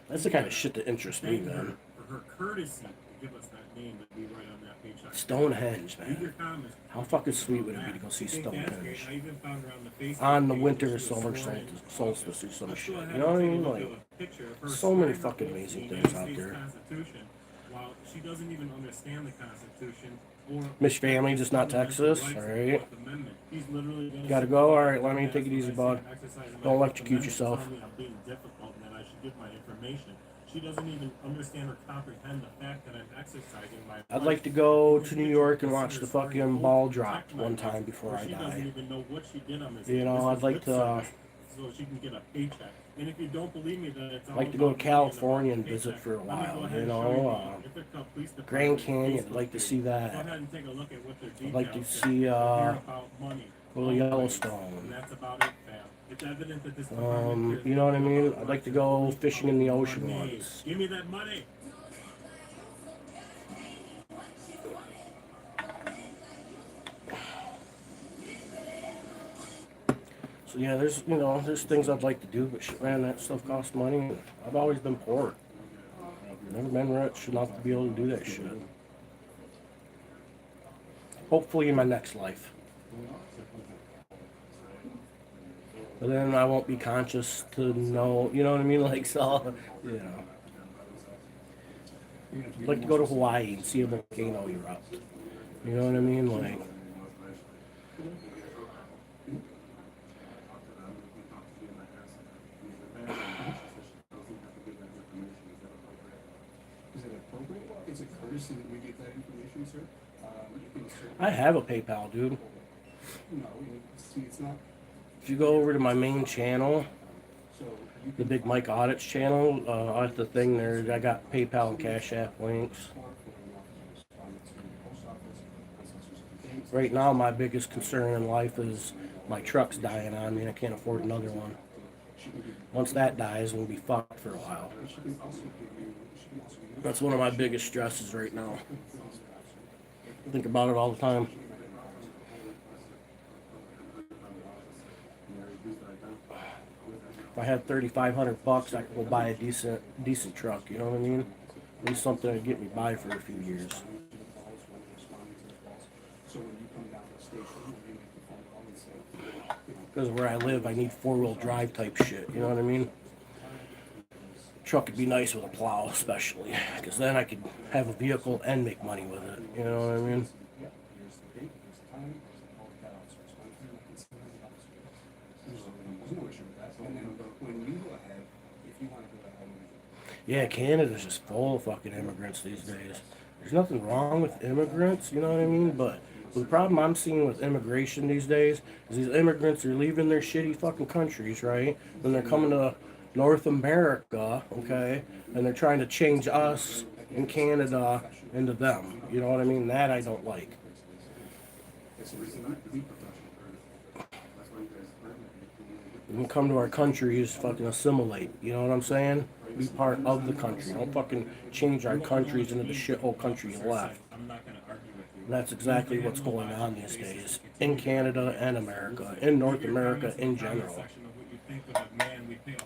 That's the kind of shit that interests me, man. Stonehenge, Leave your man. comments. How fucking sweet would it be to go see I think that's great. Stonehenge I even found her on the Facebook on the page winter where or she was summer sworn in. solstice or some Let's shit? go ahead You know what I and take mean? a look Like, at a picture of her so many signing fucking the amazing United things out States there. Constitution, while she doesn't even understand the Constitution or Miss Family does not text us. All right. Gotta go. All right, let me take it easy, bud. Don't electrocute yourself. I'm being difficult and that I should give my information. She doesn't even understand or comprehend the fact that I'm exercising my. I'd like to go to New York and watch the fucking ball drop one time before I She doesn't die. even know what she did on this. You know, I'd like to. So she can get a paycheck. And if you don't believe me that it's all Like to go to about money California and about visit paycheck, for a let me go while. ahead You and show know, the Ithaca Police Department Grand Canyon. Facebook I'd like to page. see Go that. ahead and take a look at what their I'd like to details say. see Hear about money, go to always. Yellowstone. And that's about it, fam. It's evident that this department cares You know what I nothing mean? about I'd like to money. go fishing in the ocean Money. once. Give me that money. So yeah, there's things I'd like to do, but shit, man, that stuff costs money. I've always been poor. Never been rich enough to be able to do that shit. Hopefully in my next life. But then I won't be conscious to know, you know what I mean? Like, so, you know. I'd like to go to Hawaii and see a volcano erupt. You know what I mean? Like, Is it appropriate? Is it courtesy that we get that information, sir? You can certainly. I have a PayPal, dude. No, see, it's not. If you go over to my main channel, So you the Big Mike Audits channel, at the thing there, I got PayPal and Cash App links. Right now, my biggest concern in life is my truck's dying on me and I can't afford another one. Once that dies, we'll be fucked for a while. That's one of my biggest stresses right now. I think about it all the time. If I had $3,500, I could go buy a decent truck. You know what I mean? At least something to get me by for a few years. Because where I live, I need four-wheel drive type shit. You know what I mean? Truck would be nice with a plow, especially, because then I could have a vehicle and make money with it. You know what I mean? Yeah, Canada's just full of fucking immigrants these days. There's nothing wrong with immigrants, you know what I mean? But the problem I'm seeing with immigration these days is these immigrants are leaving their shitty fucking countries, right? And they're coming to North America, okay? And they're trying to change us in Canada into them. You know what I mean? That I don't like. When you come to our country, is fucking assimilate. You know what I'm saying? Be part of the country. Don't fucking change our countries into the shithole country you left. I'm not gonna argue with you. And that's exactly what's going on these days in Canada and America, in North America in general. Section of what you think of a man, we pay $125,000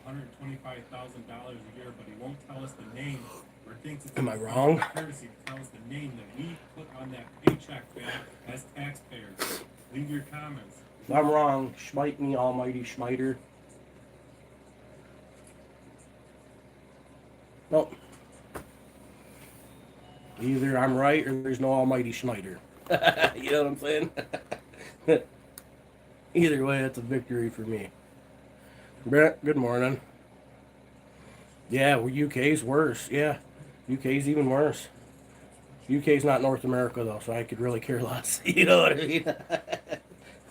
a year, but he won't tell us the name or thinks it's Am I wrong? courtesy to tell us the name that we put on that paycheck fam as taxpayers. Leave your comments. If I'm wrong, smite me, almighty smiter. Nope. Either I'm right or there's no almighty Schneider. You know what I'm saying? Either way, it's a victory for me. Brett, good morning. Yeah, well, UK's worse. Yeah, UK's even worse. UK's not North America, though, so I could really care less. You know what I mean?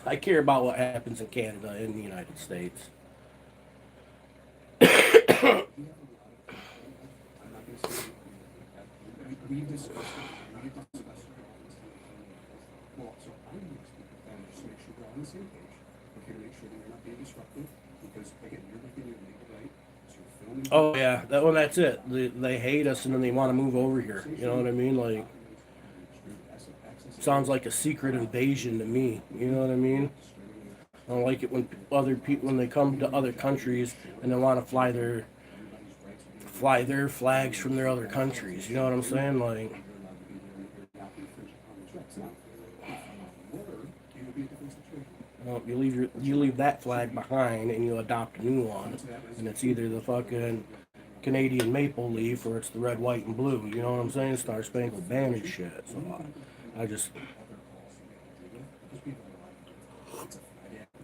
I care about what happens in Canada and the United States. We've discussed it. Well, so I'm going to speak with them just to make sure we're on the same page. We're here to make sure that you're not being disruptive because, again, you're within your legal right. So you're filming. Oh yeah, that's it. They hate us and then they want to move over here. You know what I mean? Like, sounds like a secret invasion to me. You know what I mean? I don't like it when other people, when they come to other countries and they want to fly their flags from their other countries. You know what I'm saying? Like, Well, you leave that flag behind and you adopt a new one, and it's either the fucking Canadian maple leaf or it's the red, white, and blue. You know what I'm saying? Star Spangled Banner shit. So I just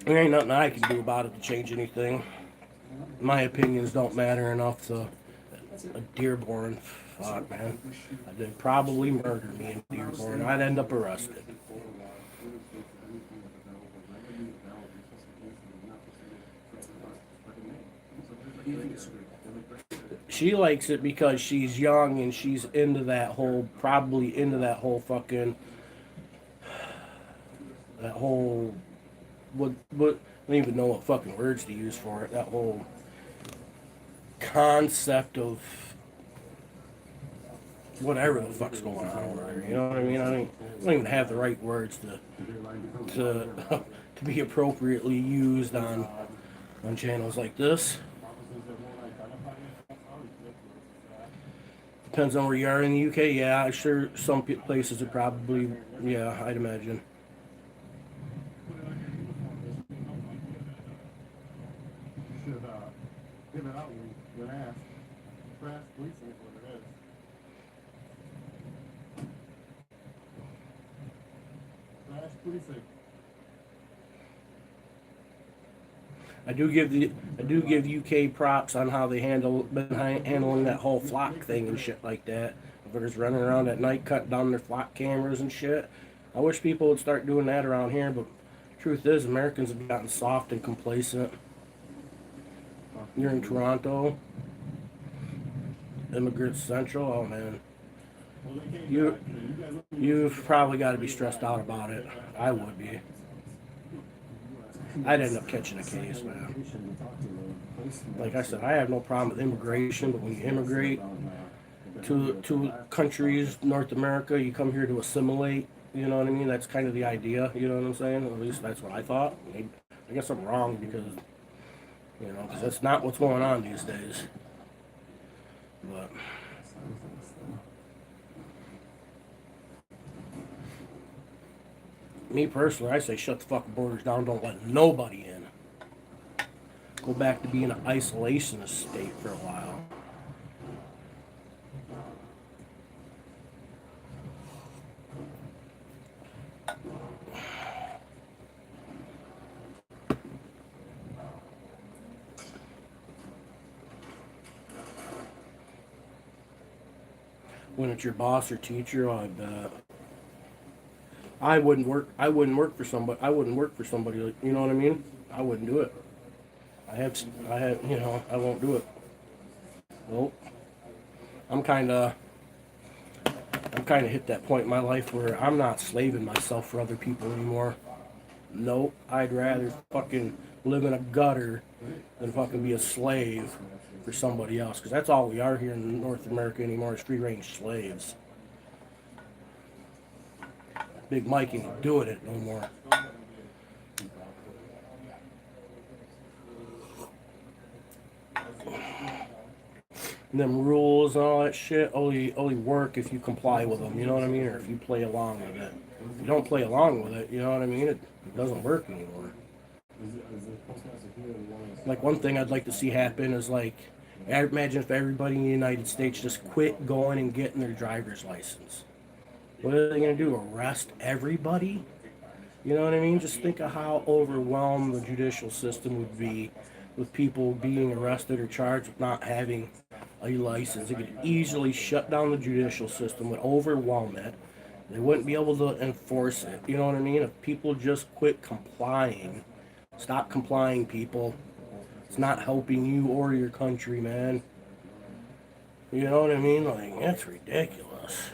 there ain't nothing I can do about it to change anything. My opinions don't matter enough to a Dearborn. Fuck, man. They'd probably murder me in Dearborn. I'd end up arrested. She likes it because she's young and she's into that whole, probably into that whole fucking, that whole, what, I don't even know what fucking words to use for it. That whole concept of whatever the fuck's going on over there. You know what I mean? I don't even have the right words to to be appropriately used on channels like this. Depends on where you are in the UK. Yeah, I'm sure some places are probably, yeah, I'd imagine. You should give it out when asked. Crash policing is what it is. Crash policing. I do give UK props on how they handling that whole flock thing and shit like that. They're just running around at night cutting down their flock cameras and shit. I wish people would start doing that around here, but truth is Americans have gotten soft and complacent. You're in Toronto, Immigrant Central, oh man. You've probably got to be stressed out about it. I would be. I'd end up catching a case, man. Like I said, I have no problem with immigration, but when you immigrate to countries, North America, you come here to assimilate. You know what I mean? That's kind of the idea. You know what I'm saying? At least that's what I thought. I guess I'm wrong because that's not what's going on these days. But me personally, I say shut the fucking borders down. Don't let nobody in. Go back to being an isolationist state for a while. When it's your boss or teacher, I bet. I wouldn't work for somebody. I wouldn't work for somebody like, you know what I mean? I wouldn't do it. I won't do it. Nope. I'm kind of hit that point in my life where I'm not slaving myself for other people anymore. Nope. I'd rather fucking live in a gutter than fucking be a slave for somebody else. Because that's all we are here in North America anymore is free-range slaves. Big Mike ain't doing it no more. And them rules and all that shit only work if you comply with them, you know what I mean? Or if you play along with it. If you don't play along with it, you know what I mean? It doesn't work anymore. Like one thing I'd like to see happen is like, imagine if everybody in the United States just quit going and getting their driver's license. What are they going to do? Arrest everybody? You know what I mean? Just think of how overwhelmed the judicial system would be with people being arrested or charged with not having a license. It could easily shut down the judicial system, would overwhelm it. They wouldn't be able to enforce it. You know what I mean? If people just quit complying, stop complying, people. It's not helping you or your country, man. You know what I mean? Like, that's ridiculous.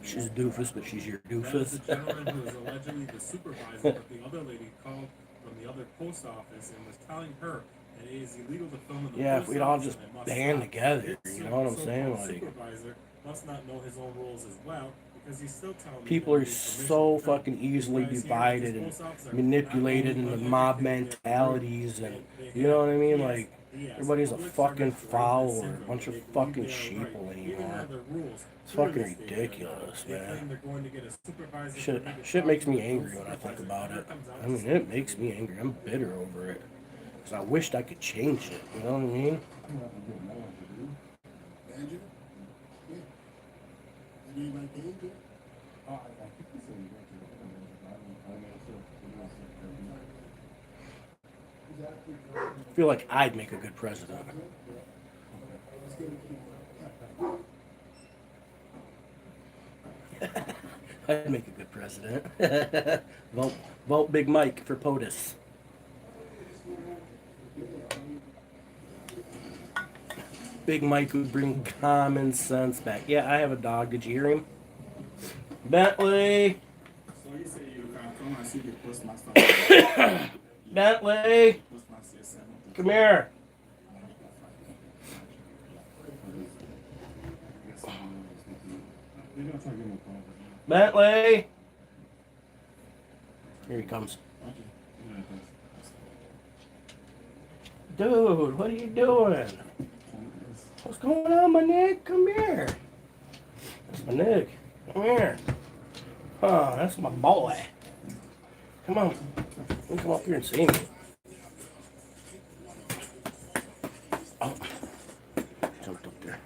She's a doofus, but she's your doofus. The gentleman who was allegedly the supervisor of the other lady called from the other post office and was telling her that it is illegal to film in the Yeah, post if we'd all office just and it must band stop. together, you know what I'm saying? So-called Like, supervisor must not know his own rules as well, because people are so fucking easily divided and manipulated into mob mentalities, and you know what I mean? Like, everybody's a fucking follower, a bunch of fucking sheeple anymore. It's fucking ridiculous, man. Shit makes me angry when I think about it. I mean, it makes me angry. I'm bitter over it. Because I wished I could change it, you know what I mean? I feel like I'd make a good president. I'd make a good president. vote Big Mike for POTUS. Big Mike would bring common sense back. Yeah, I have a dog. Did you hear him? Bentley! So you say you come and see the post my stuff. Bentley! Come here. Bentley! Here he comes. Dude, what are you doing? What's going on, my Nick? Come here. That's my Nick. Come here. Oh, that's my boy. Come on. You come up here and see me. Oh. Jumped up there.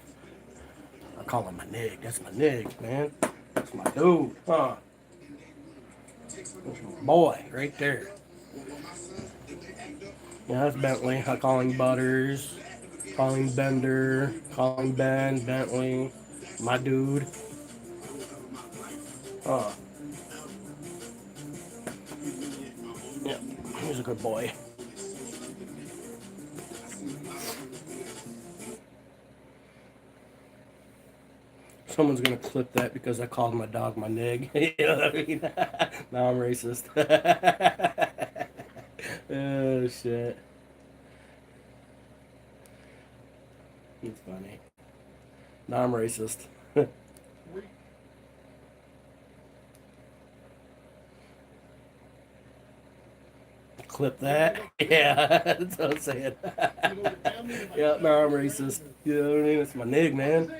I call him my Nick. That's my Nick, man. That's my dude. Huh. That's my boy right there. Yeah, that's Bentley. I call him Butters. Call him Bender. Call him Ben. Bentley. My dude. Huh. Yeah, he's a good boy. Someone's gonna clip that because I called my dog my nig. You know what I mean? Now I'm racist. Oh shit. It's funny. Now I'm racist. Clip that. Yeah, that's what I'm saying. Yeah, now I'm racist. You know what I mean? It's my nig, man.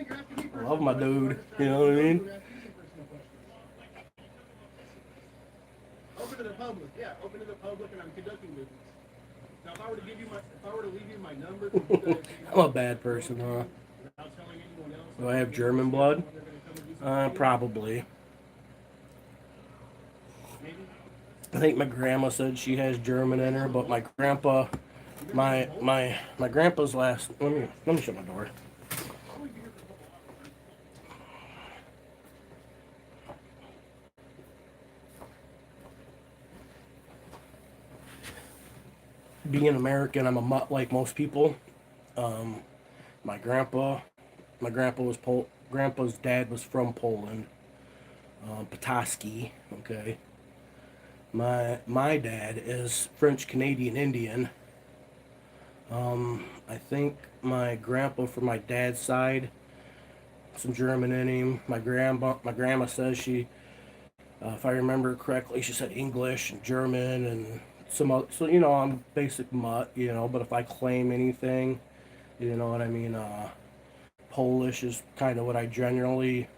I love my dude. You know what I mean? Open to the public, yeah, open to the public, and I'm conducting business. Now, if I were to leave you my number, I'm a bad person, huh? without telling anyone else, Do I have German blood? Probably. I think my grandma said she has German in her, but my grandpa, my grandpa's last. Let me shut my door. Being American, I'm a mutt like most people. My grandpa's dad was from Poland, Petoskey. Okay. My dad is French Canadian Indian. I think my grandpa from my dad's side, some German in him. My grandma says she, if I remember correctly, she said English and German and some other, so you know I'm basic mutt, you know. But if I claim anything, you know what I mean. Polish is kind of what I generally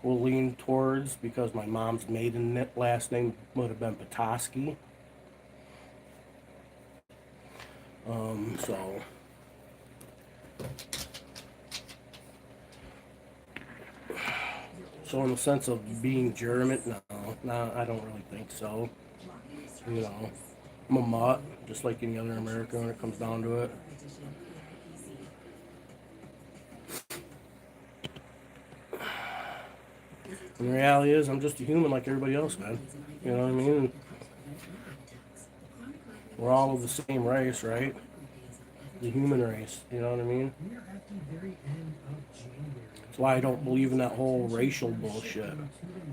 will lean towards because my mom's maiden last name would have been Petoskey. So in the sense of being German, no, I don't really think so. You know, I'm a mutt, just like any other American when it comes down to it. And the reality is, I'm just a human like everybody else, man. You know what I mean? We're all of the same race, right? The human race, you know what I mean? That's why I don't believe in that whole racial bullshit.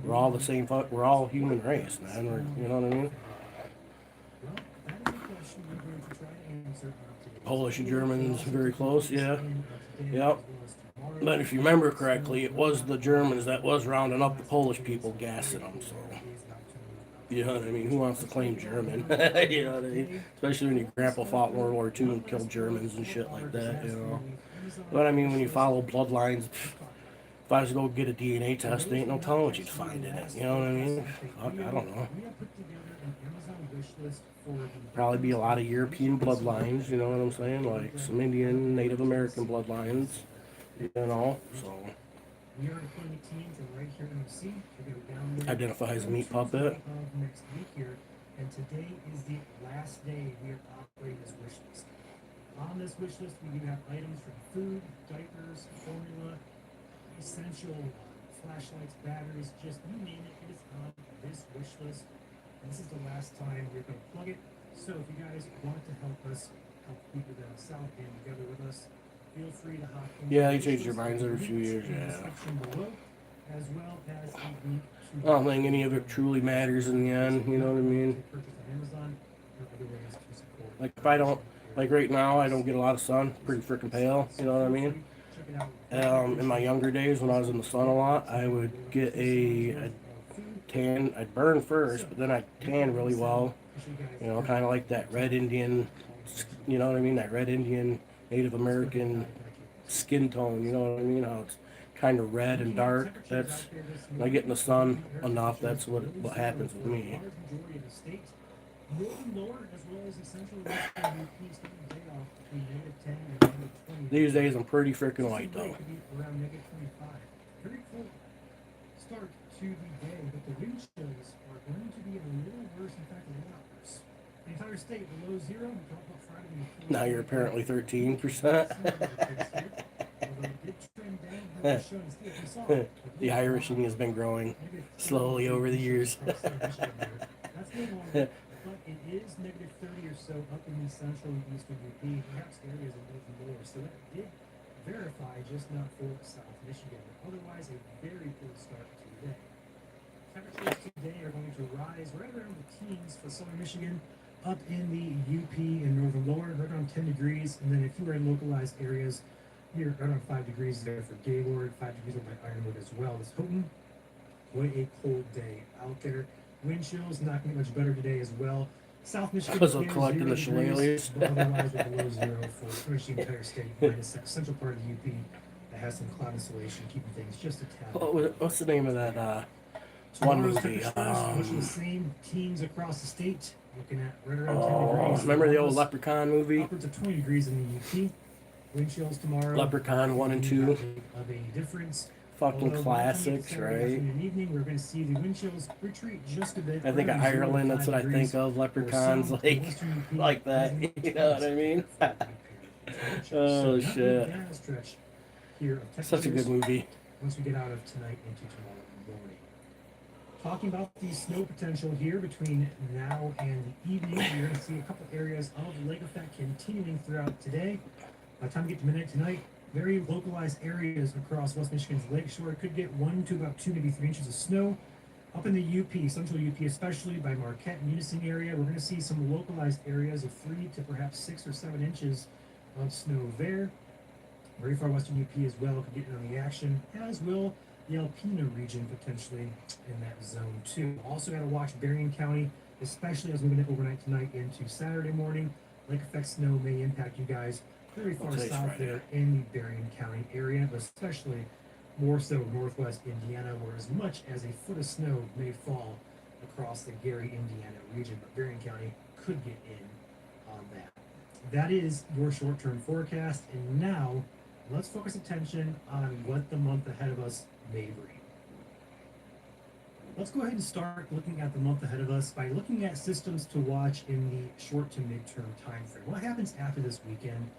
We're all the same we're all human race, man. You know what I mean? Polish and Germans very close, yeah. Yep. But if you remember correctly, it was the Germans that was rounding up the Polish people, gassing them. So, you know what I mean? Who wants to claim German? You know what I mean? Especially when your grandpa fought in World War II and killed Germans and shit like that, you know? But I mean, when you follow bloodlines, if I was to go get a DNA test, there ain't no telling what you'd find in it. You know what I mean? Fuck, I don't know. Probably be a lot of European bloodlines, you know what I'm saying? Like some Indian, Native American bloodlines, you know, so. Identify as a meat puppet. And today is the last day we are operating this wish list. On this wish list, we do have items from food, diapers, formula, essential flashlights, batteries, just you name it, it is on this wish list. And this is the last time we're going to plug it. So if you guys want to help us help people down south and together with us, feel free to hop in. Yeah, you change your minds every few years, yeah. Below, as well as a link I don't think any of it truly matters in the end, you know what I mean? Like if I don't, like right now, I don't get a lot of sun, pretty freaking pale, you know what I mean? In my younger days when I was in the sun a lot, I would get a tan, I'd burn first, but then I'd tan really well, you know, kind of like that red Indian, you know what I mean? That red Indian Native American skin tone, you know what I mean? How it's kind of red and dark. That's when I get in the sun enough. That's what happens with me. These days I'm pretty freaking white though. Start to the day, but the wind chills are going to be a little worse. In fact, a lot worse. The entire state below zero. We talked about Friday. Now you're apparently 13%. The Irishing has been growing slowly over the years. But it is negative 30 or so up in the central and eastern UP, perhaps areas a little more. So that did verify, just not for South Michigan. But otherwise, a very good start to the day. Temperatures today are going to rise right around the teens for southern Michigan, up in the UP and northern lower, right around 10 degrees. And then if you are in localized areas, you're right around 5 degrees there for Gaylord, 5 degrees over by Ironwood as well as Houghton. What a cold day out there. Wind chills not going to get much better today as well. South Michigan Because of collecting the shillelaghs. Otherwise, we're below zero for pretty much the entire state, minus that central part of the UP that has some cloud insulation, keeping things just a tad. What's the name of that one movie? Which are the same teens across the state, looking at right around 10 degrees. Remember the old Leprechaun movie? Upwards of 20 degrees in the UP. Wind chills tomorrow. Leprechaun 1 and 2. Of a difference. Fucking classics, right? In the evening, we're going to see the wind chills retreat just a bit. I think of Ireland, that's what I think of. Leprechauns like that. You know what I mean? Oh, shit. Such a good movie. Once we get out of tonight into tomorrow morning. Talking about the snow potential here between now and the evening, you're going to see a couple areas of lake effect continuing throughout today. By the time we get to midnight tonight, very localized areas across West Michigan's lakeshore could get 1 to about 2, maybe 3 inches of snow. Up in the UP, central UP especially, by Marquette and Munising area, we're going to see some localized areas of 3 to perhaps 6 or 7 inches of snow there. Very far western UP as well could get in on the action, as will the Alpena region potentially in that zone too. Also got to watch Berrien County, especially as we move overnight tonight into Saturday morning. Lake effect snow may impact you guys very far south there in the Berrien County area, but especially more so northwest Indiana, where as much as a foot of snow may fall across the Gary, Indiana region, but Berrien County could get in on that. That is your short-term forecast, and now let's focus attention on what the month ahead of us may bring. Let's go ahead and start looking at the month ahead of us by looking at systems to watch in the short to midterm time frame. What happens after this weekend?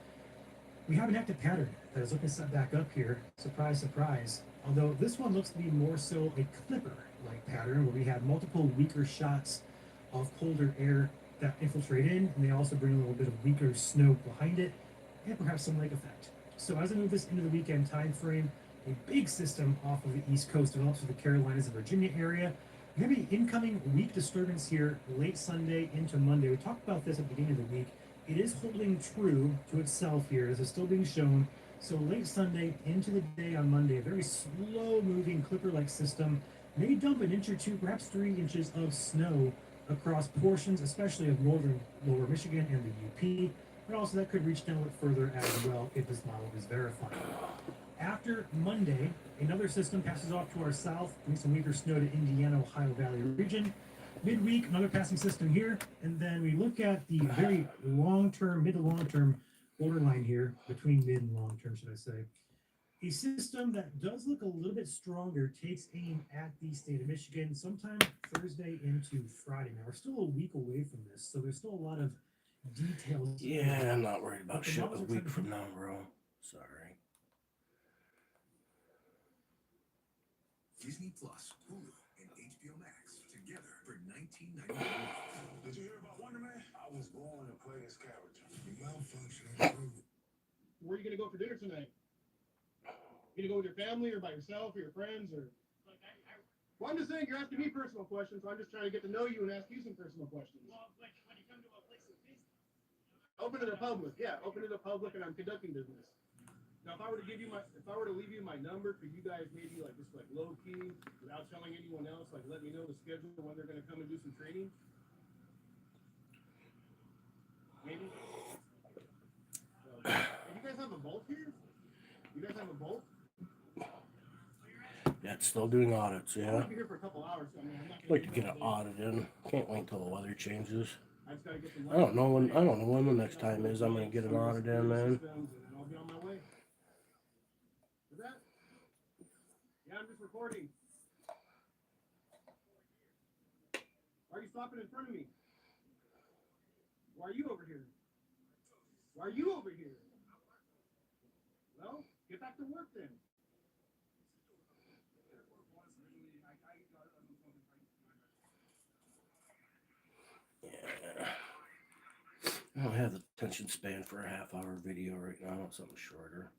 We have an active pattern that is looking set back up here. Surprise, surprise. Although this one looks to be more so a clipper-like pattern where we have multiple weaker shots of colder air that infiltrate in, and they also bring a little bit of weaker snow behind it, and perhaps some lake effect. So as I move this into the weekend time frame, a big system off of the East Coast develops through the Carolinas and Virginia area. We're going to be incoming weak disturbance here late Sunday into Monday. We talked about this at the beginning of the week. It is holding true to itself here as it's still being shown So late Sunday into the day on Monday, a very slow moving clipper like system may dump an inch or two, perhaps 3 inches of snow across portions, especially of northern lower Michigan and the UP, but also that could reach down a little further as well if this model is verified. After Monday, another system passes off to our south, bringing some weaker snow to Indiana, Ohio Valley region. Midweek, another passing system here, and then we look at the very long-term, mid to long-term borderline here, between mid and long-term, should I say. A system that does look a little bit stronger takes aim at the state of Michigan sometime Thursday into Friday. Now, we're still a week away from this, so there's still a lot of details. Yeah, I'm not worried about shit a week from now, bro. Sorry. Disney Plus, Hulu, and HBO Max together for $19.99. Did you hear about Wonder Man? I was born to play his character. You malfunctioning. Where are you gonna go for dinner tonight? You gonna go with your family or by yourself or your friends or? Well, I'm just saying you're asking me personal questions, so I'm just trying to get to know you and ask you some personal questions. Well, like when you come to a place of business. Open to the public, yeah, open to the public, and I'm conducting business. Now, if I were to leave you my number for you guys, maybe like just like low key, without telling anyone else, like let me know the schedule when they're gonna come and do some training. Maybe. You guys have a Bolt here? You guys have a Bolt? Yeah, it's still doing audits, yeah. I'll be here for a couple hours. So, I mean, I'm not I'd like to get an audit in. Can't wait till the weather changes. I don't know when the next time is I'm gonna get an audit in, man. I'll be on my way. Is that? Yeah, I'm just recording. Why are you stopping in front of me? Why are you over here? Why are you over here? Well, get back to work then. Yeah. I don't have the attention span for a half-hour video right now. I want something shorter.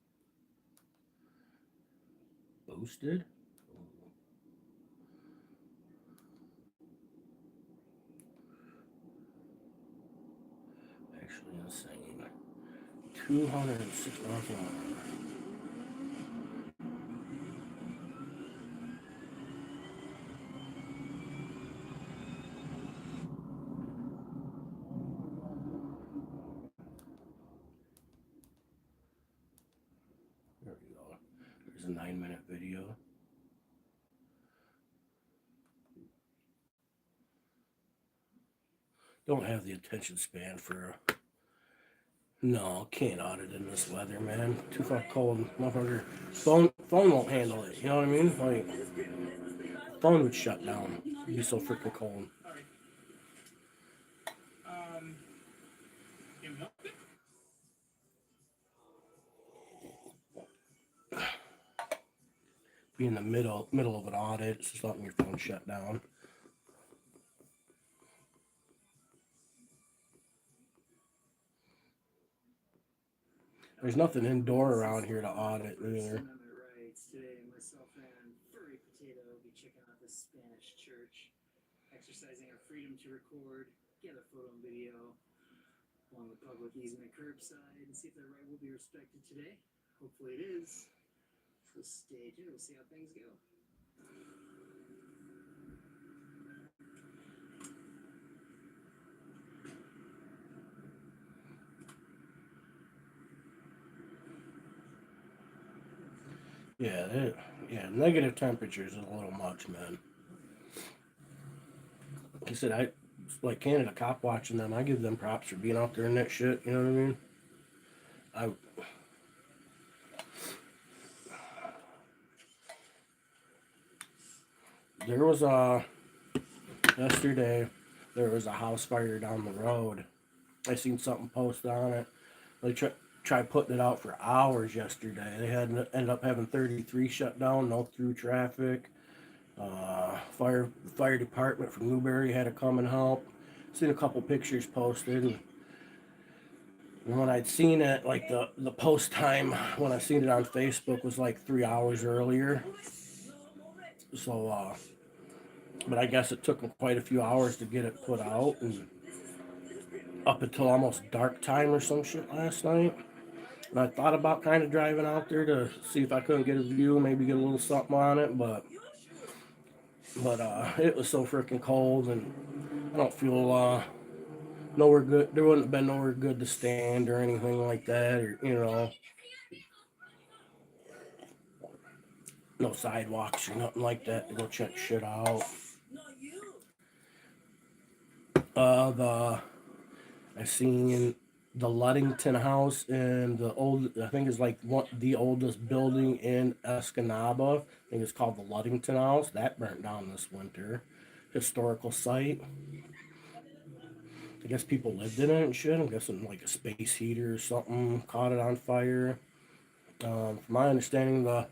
Boosted? Actually insane. 206,000. There we go. There's a 9-minute video. Don't have the attention span for no, can't audit in this weather, man. Too fucking cold, motherfucker. Phone won't handle it. You know what I mean? Like, phone would shut down. It'd be so freaking cold. Be in the middle of an audit, it's just letting your phone shut down. There's nothing indoor around here to audit either. Today, myself and Furry Potato will be checking out this Spanish church, exercising our freedom to record, get a photo and video along the public easement curbside, and see if that right will be respected today. Hopefully it is. So stay tuned, we'll see how things go. Yeah, negative temperatures is a little much, man. Like I said, I like Canada Cop watching them. I give them props for being out there in that shit. You know what I mean? There was yesterday. There was a house fire down the road. I seen something posted on it. They tried putting it out for hours yesterday. They ended up having 33 shut down, no through traffic. Fire department from Newberry had to come and help. Seen a couple pictures posted, and when I'd seen it, like the post time when I seen it on Facebook was like 3 hours earlier. So, but I guess it took them quite a few hours to get it put out, and up until almost dark time or some shit last night. And I thought about kind of driving out there to see if I couldn't get a view, maybe get a little something on it, but it was so freaking cold, and I don't feel nowhere good. There wouldn't have been nowhere good to stand or anything like that, or no sidewalks or nothing like that to go check shit out. I seen the Luddington House and I think it's like the oldest building in Escanaba. I think it's called the Luddington House. That burnt down this winter. Historical site. I guess people lived in it and shit. I'm guessing like a space heater or something caught it on fire. From my understanding, the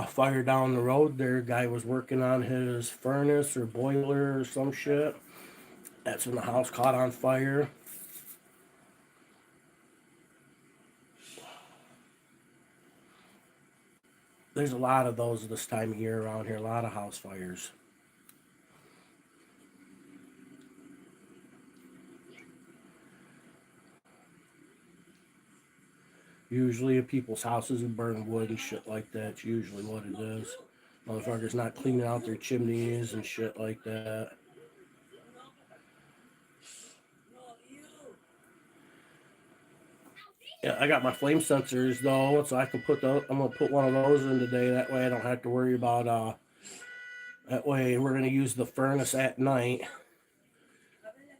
fire down the road there, guy was working on his furnace or boiler or some shit. That's when the house caught on fire. There's a lot of those this time of year around here, a lot of house fires. Usually if people's houses would burn wood and shit like that. It's usually what it is. Motherfuckers not cleaning out their chimneys and shit like that. Yeah, I got my flame sensors though, so I can put those. I'm gonna put one of those in today. That way I don't have to worry about. That way we're gonna use the furnace at night,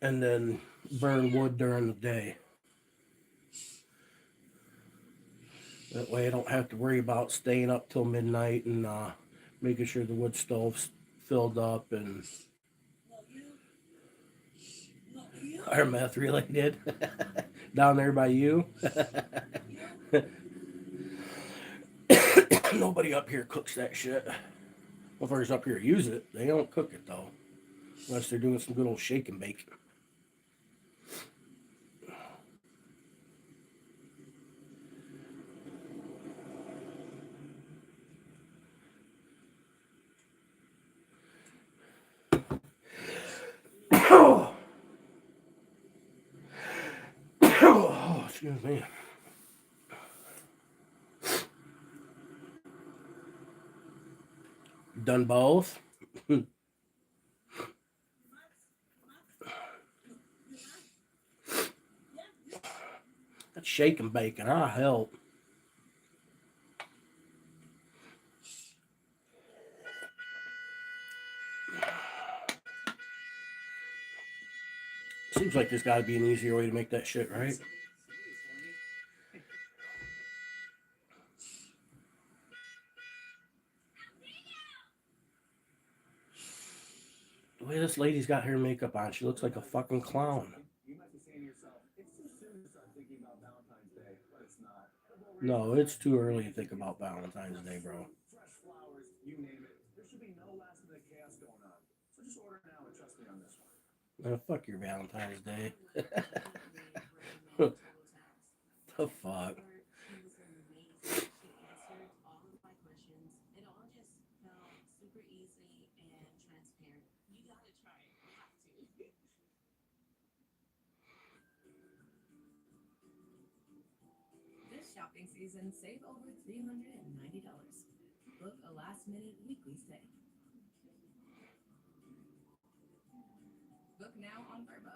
and then burn wood during the day. That way I don't have to worry about staying up till midnight and making sure the wood stove's filled up and our meth related down there by you. Nobody up here cooks that shit. Motherfuckers up here use it. They don't cook it though, unless they're doing some good old shake and bake. Oh, excuse me. Done both. That's shake and bake, and I help. Seems like there's got to be an easier way to make that shit, right? The way this lady's got her makeup on, she looks like a fucking clown. You might be saying to yourself, it's too soon to start thinking about Valentine's Day, but it's not. No, it's too early to think about Valentine's Day, bro. Fresh flowers, you name it. There should be no last minute chaos going on. So just order now and trust me on this one. Fuck your Valentine's Day. The fuck? This shopping season, save over $390. Book a last-minute weekly stay. Book now on Vrbo.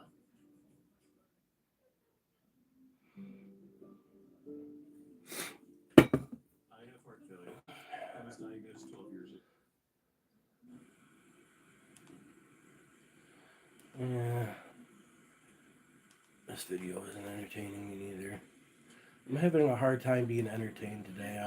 I have heart failure. I was diagnosed 12 years ago. Yeah. This video isn't entertaining me neither. I'm having a hard time being entertained today.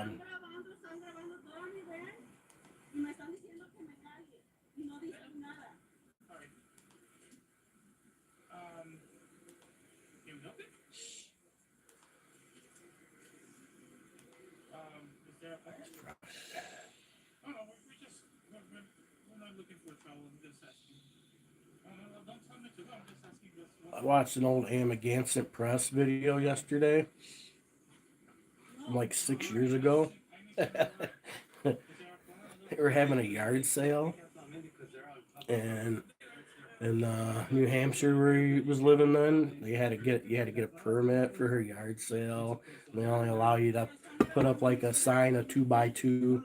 I watched an old Amagansett Press video yesterday, from like 6 years ago. They were having a yard sale, and in New Hampshire where he was living then. You had to get a permit for her yard sale. And they only allow you to put up like a sign, a 2 by 2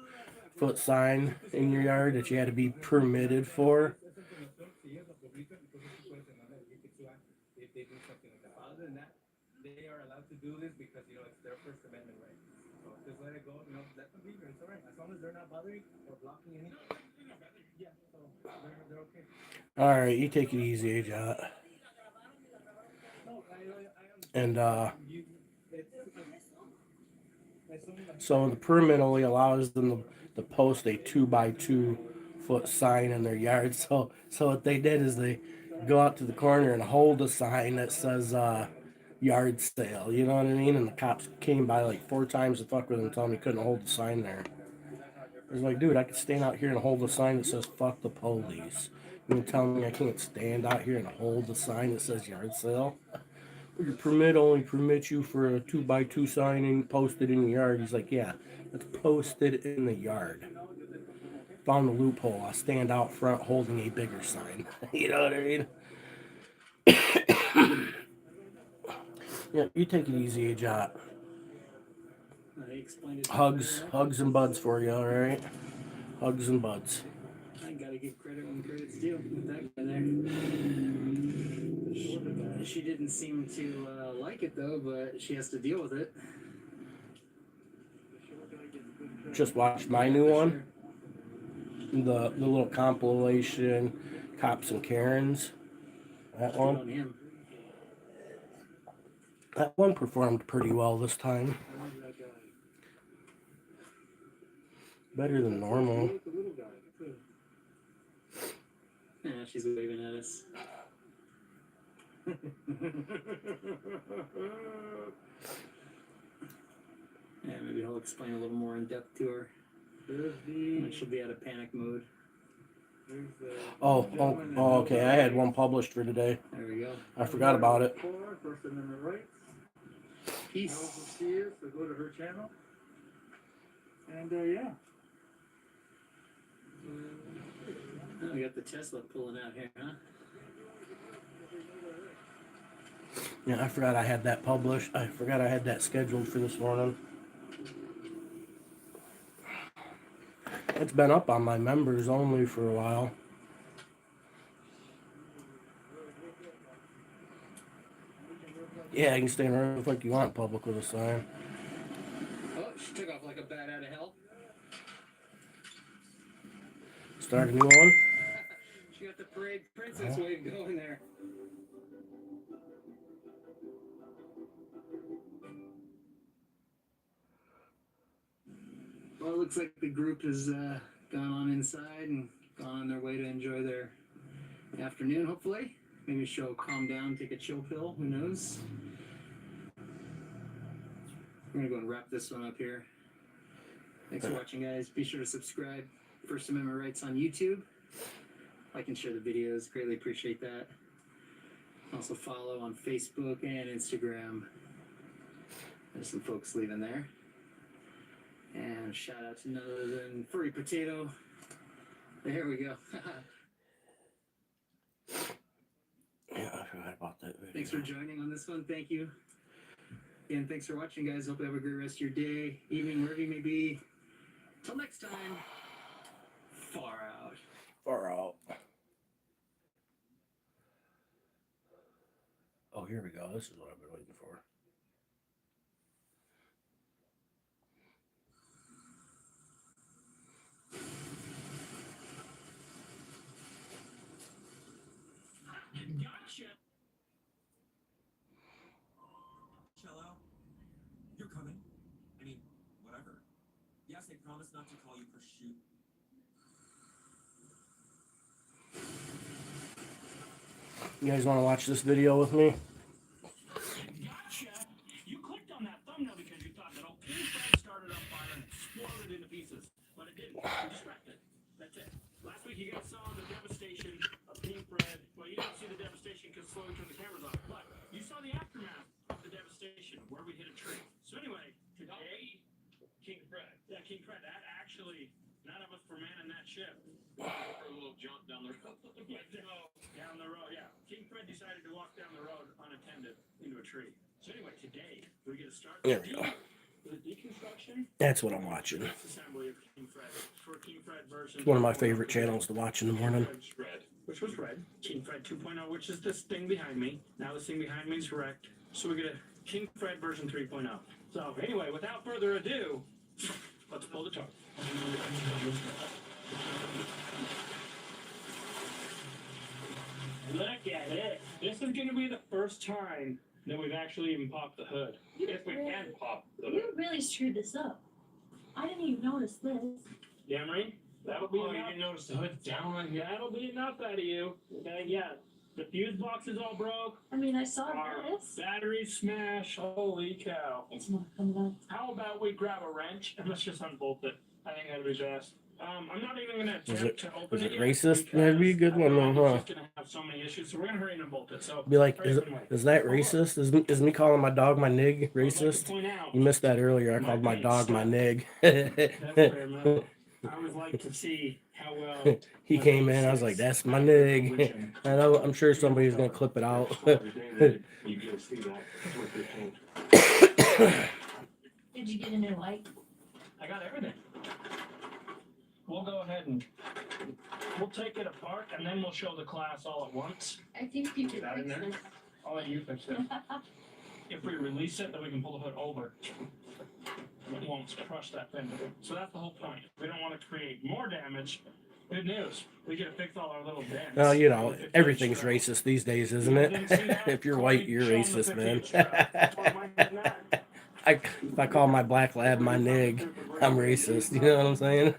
foot sign in your yard that you had to be permitted for. Other than that, they are allowed to do this because it's their First Amendment right. So just let it go. Let them be. It's all right. As long as they're not bothering or blocking anything. Yeah. So they're okay. All right, you take it easy, Ajot. No, I And it's only like so the permit only allows them to post a 2 by 2 foot sign in their yard. So what they did is they go out to the corner and hold a sign that says yard sale. You know what I mean? And the cops came by like 4 times to fuck with him, telling him he couldn't hold the sign there. I was like, dude, I could stand out here and hold a sign that says "fuck the police." You mean tell me I can't stand out here and hold the sign that says yard sale? Your permit only permits you for a 2 by 2 sign and posted in the yard. He's like, yeah, it's posted in the yard. Found the loophole. I stand out front holding a bigger sign. You know what I mean? Yeah, you take it easy, Jot. I explained it. Hugs and buds for you, all right? Hugs and buds. I gotta give credit when credit's due with that guy there. She didn't seem to like it though, but she has to deal with it. Just watched my new one. The little compilation, Cops and Karens. That On one. him. That one performed pretty well this time. Better than normal. Yeah, she's waving at us. Yeah, maybe he'll explain a little more in depth to her. And she'll be out of panic mode. Oh, okay. I had one published for today. There we go. I forgot about it. First Amendment rights. Peace. So go to her channel. And yeah. Oh, we got the Tesla pulling out here, huh? Yeah, I forgot I had that published. I forgot I had that scheduled for this morning. It's been up on my members only for a while. Yeah, you can stay in the like you want public with a sign. Oh, she took off like a bat out of hell. Start a new one. She got the parade princess wave going there. Well, it looks like the group has gone on inside and gone on their way to enjoy their afternoon, hopefully. Maybe she'll calm down, take a chill pill, who knows? We're gonna go and wrap this one up here. Thanks for watching, guys. Be sure to subscribe. First Amendment Rights on YouTube. Like and share the videos. Greatly appreciate that. Also follow on Facebook and Instagram. There's some folks leaving there. And shout out to none other than Furry Potato. There we go. Yeah, I forgot about that video. Thanks for joining on this one. Thank you. And thanks for watching, guys. Hope you have a great rest of your day, evening, wherever you may be. Till next time. Far out. Far out. Oh, here we go. This is what I've been waiting for. Gotcha. Cello, you're coming. I mean, whatever. Yes, I promise not to call you prosciutto. You guys want to watch this video with me? Gotcha. You clicked on that thumbnail because you thought that old King Fred started up fire and exploded into pieces, but it didn't. You're distracted. That's it. Last week you guys saw the devastation of King Fred. Well, you didn't see the devastation because slowly turned the cameras off, but you saw the aftermath of the devastation where we hit a tree. So anyway, today, King Fred. Yeah, King Fred. That actually, none of us were manning that ship. For a little jump down the road. Down the start. There we go. The deconstruction. That's what I'm watching. Disassembly of King Fred. For King Fred version. It's one of my favorite channels to watch in the morning. Red, which was red. King Fred 2.0, which is this thing behind me. Now this thing behind me is wrecked. So we get a King Fred version 3.0. So anyway, without further ado, let's pull the tarp. Look at it. This is going to be the first time that we've actually even popped the hood. If we can pop the hood. You really screwed this up. I didn't even notice this. Yeah, Marine? That'll be enough. You didn't notice the hood down like that? That'll be enough out of you. Okay, yeah. The fuse box is all broke. I mean, I saw Our this. batteries smash. Holy cow. It's not coming out. How about we grab a wrench and let's just unbolt it? I think that'd be best. I'm not even going to attempt to open Is it it yet racist? because That'd be a good one though, I'm huh? just going to have so many issues, so we're going to hurry and unbolt it. So Be like, hurry up and wait. is that racist? Is me calling my dog my nig I'd like to racist? point out, You missed that earlier. I called my dog my nig. that's fair enough. I always like to see how well He came in. I was like, "That's my nig." I know. I'm sure somebody's gonna clip it out. Did you get a new light? I got everything. We'll go ahead and we'll take it apart and then we'll show the class all at once. I think you could That in fix there? this. I'll let you fix it. If we release it, then we can pull the hood over. It won't crush that fender. So that's the whole point. We don't want to create more damage. Good news. We get to fix all our little dents. Well, you know, If everything's they racist these days, isn't it? If you're white, you're racist, man. If I call my black lab my nig, I'm racist. You know what I'm saying?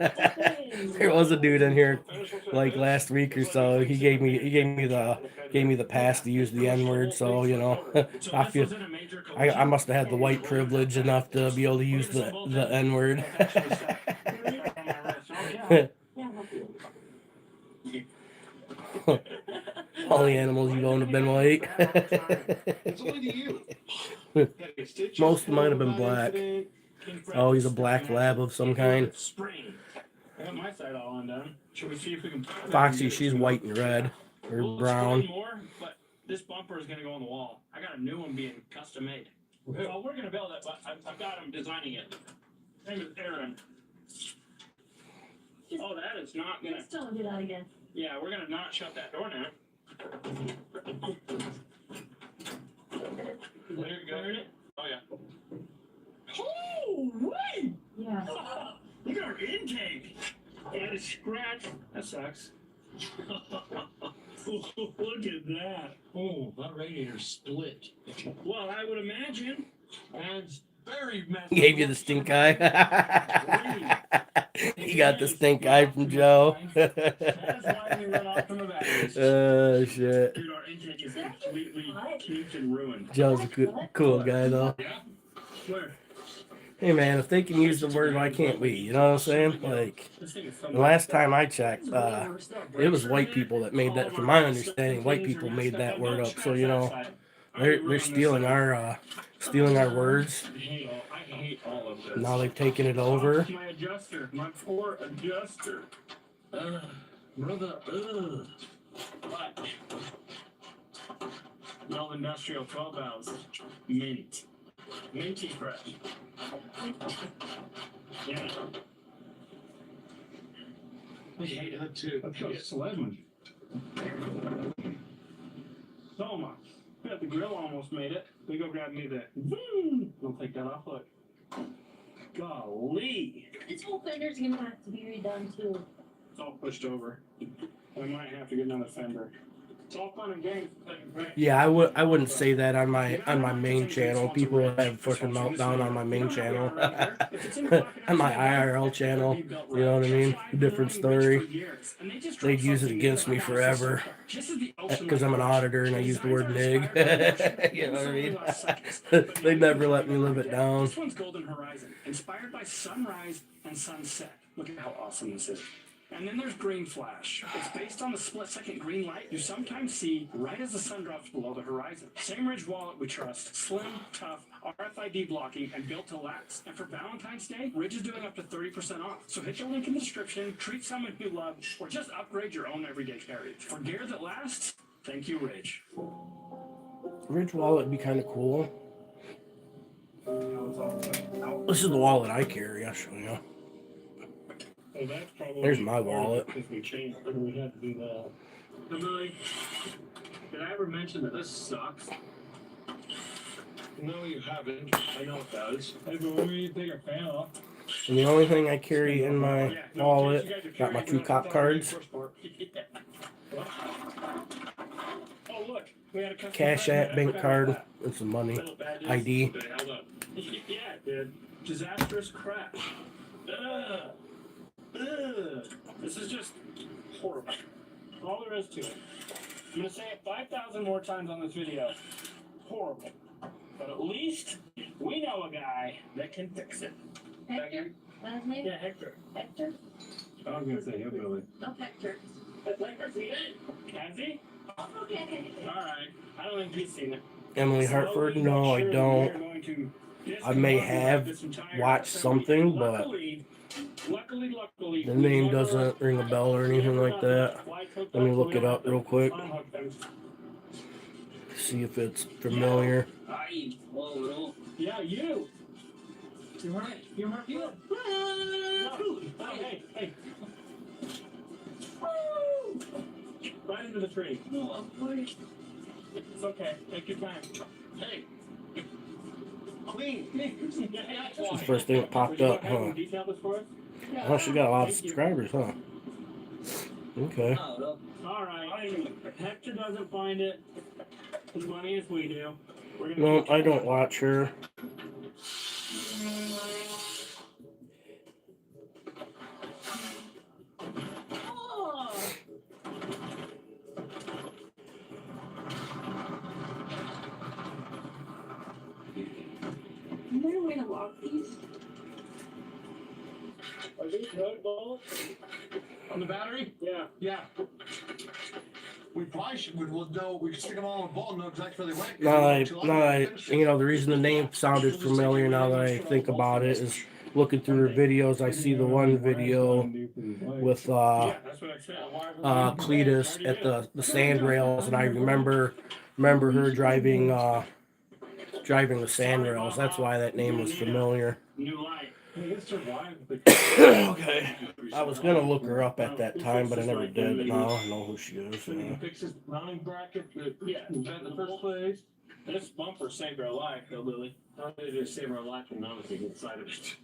There was a dude in here like last week or so. He gave me the pass to use the N word. So you know, I feel I must have had the white privilege enough to be able to use the N word. All the animals you've owned have been white. It's only to you. Most might have been black. Oh, he's a black lab of some kind. Spring. I got my side all undone. Should we see if we can? Foxy, she's white and red or We'll brown. explain more, but this bumper is going to go on the wall. I got a new one being custom made. Well, we're going to build it, but I've got him designing it. His name is Aaron. Oh, that is not going to. Just don't do that again. Yeah, we're going to not shut that door now. There you go. Oh, yeah. Oh, wait! Yeah. Look at our intake. That is scratch. That sucks. Look at that. Oh, that radiator's split. Well, I would imagine. That's very messy. He gave you the stink eye. He got the stink eye from Joe. That is why we run off from the batteries. Oh shit. Dude, our intake is completely kinked and ruined. Joe's a cool guy though. Yeah? Where? Hey man, if they can use the word, why can't we? You know what I'm saying? Like, This thing is so the last time I checked, it was white people that made that. From my understanding, white people made that word up. So you know, they're stealing our words. I hate all of this. Now they've taken it over. My adjuster, my poor adjuster. Brother, But, no industrial 12 ounce mint. Minty fresh. Yeah. I hate hood too. Let's go sledding. So much. Yeah, the grill almost made it. We go grab me the. I'll take that off. Look. Golly. This whole fender's gonna have to be redone too. It's all pushed over. I might have to get another fender. It's all fun and games. Yeah, I wouldn't say that on my main channel. People have fucking meltdown on my main channel. On my IRL channel, you know what I mean? Different story. They'd use it against me forever because I'm an auditor and I use the word nig. You know what I mean? They never let me live it down. This one's Golden Horizon, inspired by sunrise and sunset. Look at how awesome this is. And then there's Green Flash. It's based on the split-second green light you sometimes see right as the sun drops below the horizon. Same Ridge wallet we trust. Slim, tough, RFID blocking, and built to last. And for Valentine's Day, Ridge is doing up to 30% off. So hit the link in the description, treat someone you love, or just upgrade your own everyday carry. For gear that lasts, thank you, Ridge. Ridge wallet would be kind of cool. This is the wallet I carry. I'll show you. Well, that's probably Here's my part of it, wallet. because we changed, we had to do that. Hey, Billy, did I ever mention that this sucks? No, you haven't. I know it does. Hey, but when you take a fan off, And the only thing I carry in my wallet, got my 2 cop cards, Oh, look, we had a customer Cash friend App, that bank I card, forgot and some money. about. Little badges. ID. They held up. Yeah, it did. Disastrous crash. Ugh. Ugh. This is just horrible. All there is to it. I'm gonna say it 5,000 more times on this video. Horrible. But at least we know a guy that can fix it. Hector? What's his name? Yeah, Hector. Hector? I was gonna say hillbilly. No, Hector. Has Hector seen it? Has he? Okay. Alright. I don't think he's seen it. Emily Hartford? No, I don't. I may have watched something, but Luckily, the name doesn't ring a bell or anything like that. Let me look it up real quick. See if it's familiar. Yeah, you. You're right. You're right. You. Hey, hey. Right into the tree. No, of course. It's okay. Take your time. Hey. Clean. This is the first thing that popped up, huh? Oh, she got a lot of subscribers, huh? Okay. Alright. Hector doesn't find it as funny as we do. No, I don't watch her. Is there a way to lock these? Are these road balls? On the battery? Yeah. Yeah. We probably should, we'll know, we can stick them all on a ball and know exactly where they went. You know, the reason the name sounded familiar now that I think about it is looking through her videos, I see the one video with Cletus at the sand rails, and I remember her driving the sand rails. That's why that name was familiar. New light. Okay. I was gonna look her up at that time, but I never did. Now I know who she is. Yeah. Fix this mounting bracket. Yeah, in the first place. This bumper saved our life, Hillbilly. How did it save our life and none of us inside of it?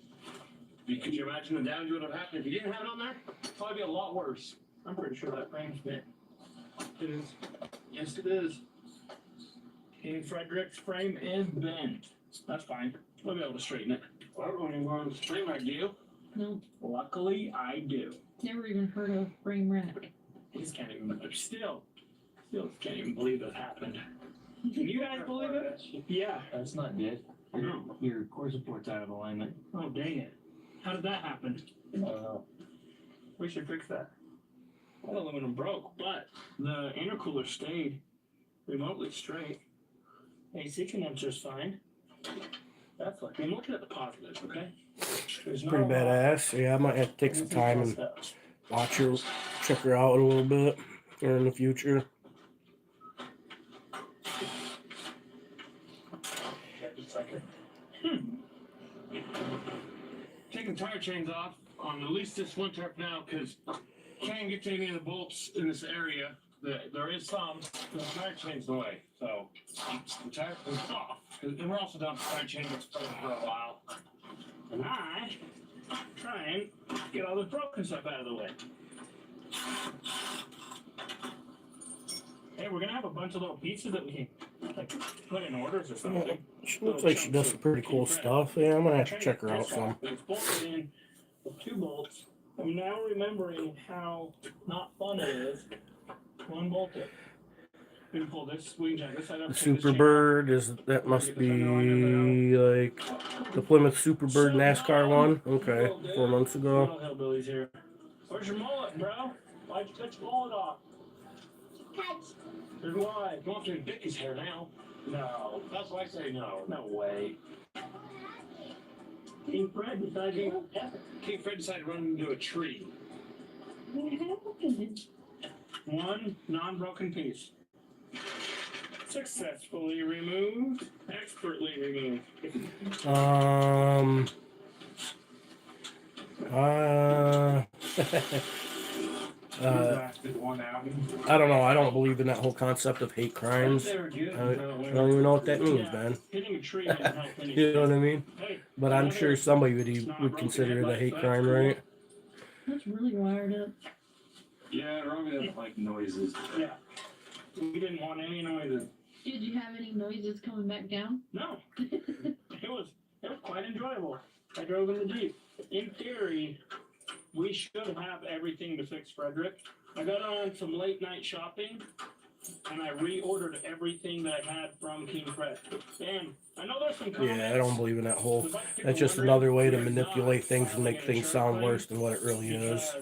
Could you imagine the damage would have happened if you didn't have it on there? Probably be a lot worse. I'm pretty sure that frame's bent. It is. Yes, it is. King Frederick's frame is bent. That's fine. We'll be able to straighten it. I don't know anywhere on the frame, I do. No, Luckily, I do. never even heard of frame rack. Just can't even. Still can't even believe that happened. Can you guys believe it? Yeah. That's not good. Your core support's out of alignment. Oh, dang it. How did that happen? I don't know. We should fix that. That aluminum broke, but the intercooler stayed remotely straight. AC condenser's fine. That's like, I'm looking at the positives, okay? There's Pretty badass. Yeah, I might have to take some time and watch her, check her out a little bit here in the future. Taking tire chains off on at least this one truck now, because can't get to any of the bolts in this area. There is some, the tire chain's the way. So the tire is off. And we're also down to tire chain that's for a while. And I try and get all the broken stuff out of the way. Hey, we're gonna have a bunch of little pieces that we can like put in orders or something. She looks like she does some pretty cool stuff. Yeah, I'm gonna have to check her out some. It's bolted in with 2 bolts. I'm now remembering how not fun it is to unbolt it. We can pull this, we can jack this side up. The Superbird that must be like the Plymouth Superbird NASCAR one. Okay, 4 months ago. Hillbillies here. Where's your mullet, bro? Why'd you cut your mullet off? There's why. Go up there and pick his hair now. No, that's why I say no. No way. King Fred decided to run into a tree. One non-broken piece. Successfully removed. Expertly removed. I don't know. I don't believe in that whole concept of hate crimes. I don't even know what that means, man. Hitting a tree didn't help anything. You know what I mean? Hey, But I'm sure somebody would consider it a hate crime, right? That's really wired up. Yeah, Romy doesn't like noises. Yeah. We didn't want any noises. Did you have any noises coming back down? No. It was quite enjoyable. I drove in the Jeep. In theory, we should have everything to fix Frederick. I got on some late night shopping and I reordered everything that I had from King Fred. And I know there's some comments. Yeah, I don't believe in that whole. That's just another way to manipulate things and make things sound worse than what it really is.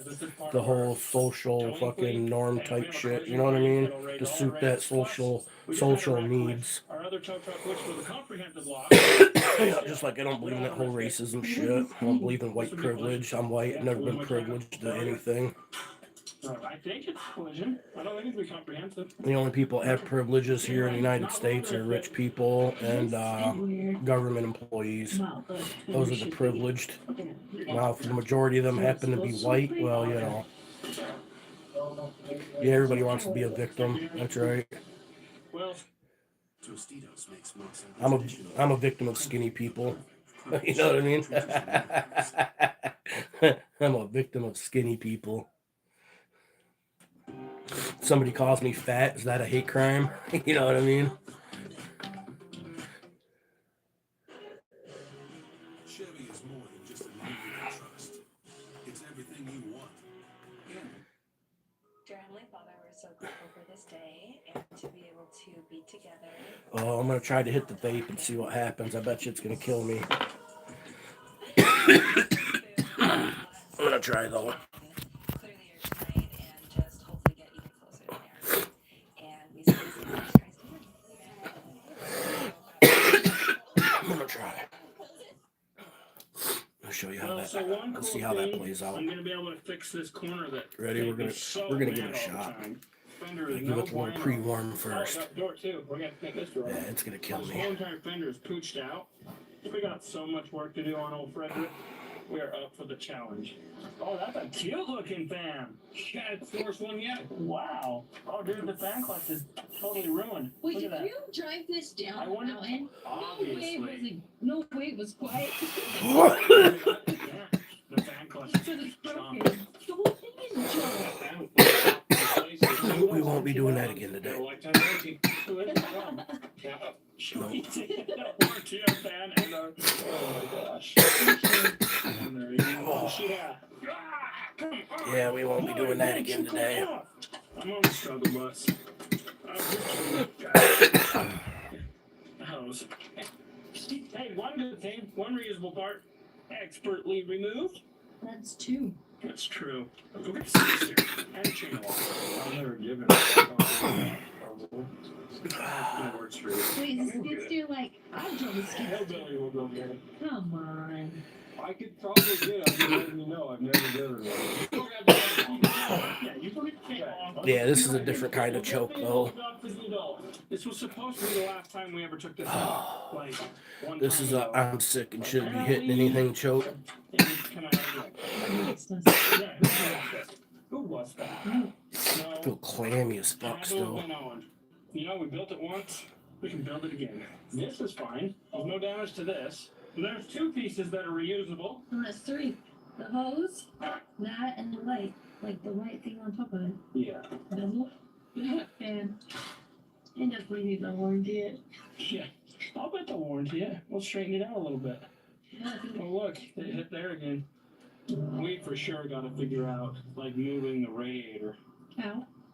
The whole social fucking norm type shit. You know what I mean? To suit that social needs. Our other tow truck, which was a comprehensive loss. Yeah, just like I don't believe in that whole racism shit. I don't believe in white privilege. I'm white. I've never been privileged to anything. I think it's collision. I don't think it's comprehensive. The only people that have privileges here in the United States are rich people and government employees. Those are the privileged. Now, if the majority of them happen to be white, well, you know. Yeah, everybody wants to be a victim. That's right. Well, I'm a victim of skinny people. You know what I mean? I'm a victim of skinny people. Somebody calls me fat, is that a hate crime? You know what I mean? Chevy is more than just a name you can trust. It's everything you want. Dear Heavenly Father, we're so grateful for this day and to be able to be together. Oh, I'm going to try to hit the vape and see what happens. I bet you it's going to kill me. I'm going to try though. I'm gonna try. I'll show you how that. Let's see how that plays out. I'm gonna be able to fix this corner that. Ready? We're gonna give it a shot. Give it a little pre-warm first. Door too. We're gonna take this door. Yeah, it's gonna kill me. The whole entire fender is pooched out. We got so much work to do on old Frederick. We are up for the challenge. Oh, that's a cute looking fan. Yeah, it's the worst one yet. Wow. Oh, dude, the fan clutch is totally ruined. Wait, Look did at that. you drive this down I the wonder- mountain? Obviously. No way it was quiet. Yeah, the fan clutch So it's is broken. junk. The whole thing is junk. We won't be doing that again today. Warranty on fan and oh my gosh. And there you go. Yeah, we won't be doing that again today. I'm on the struggle bus. Hey, one good thing, one reusable part, expertly removed. That's two. That's true. Go get six here. And a chain walk. I'll never give it. It works for you. Wait, is the skid steer like, I'll drive the skid steer. Hillbilly will go get it. Come on. I could probably get it. I'm just letting you know. I've never driven one. Yeah, you put it Yeah, this is a different kind of choke though. This was supposed to be the last time we ever took this out. Like, one This time is a ago. I'm sick and shouldn't be hitting anything choke. It needs to come out again. Yeah, who was that? No. Feel clammy as fuck still. You know, we built it once. We can build it again. This is fine. There's no damage to this. There's two pieces that are reusable. And that's three. The hose, that, and the light. Like the white thing on top of it. Yeah. Bezel. And definitely need the warranty it. Yeah. I'll bet they'll warranty it. We'll straighten it out a little bit. Oh, look. It hit there again. We for sure got to figure out, like, moving the radiator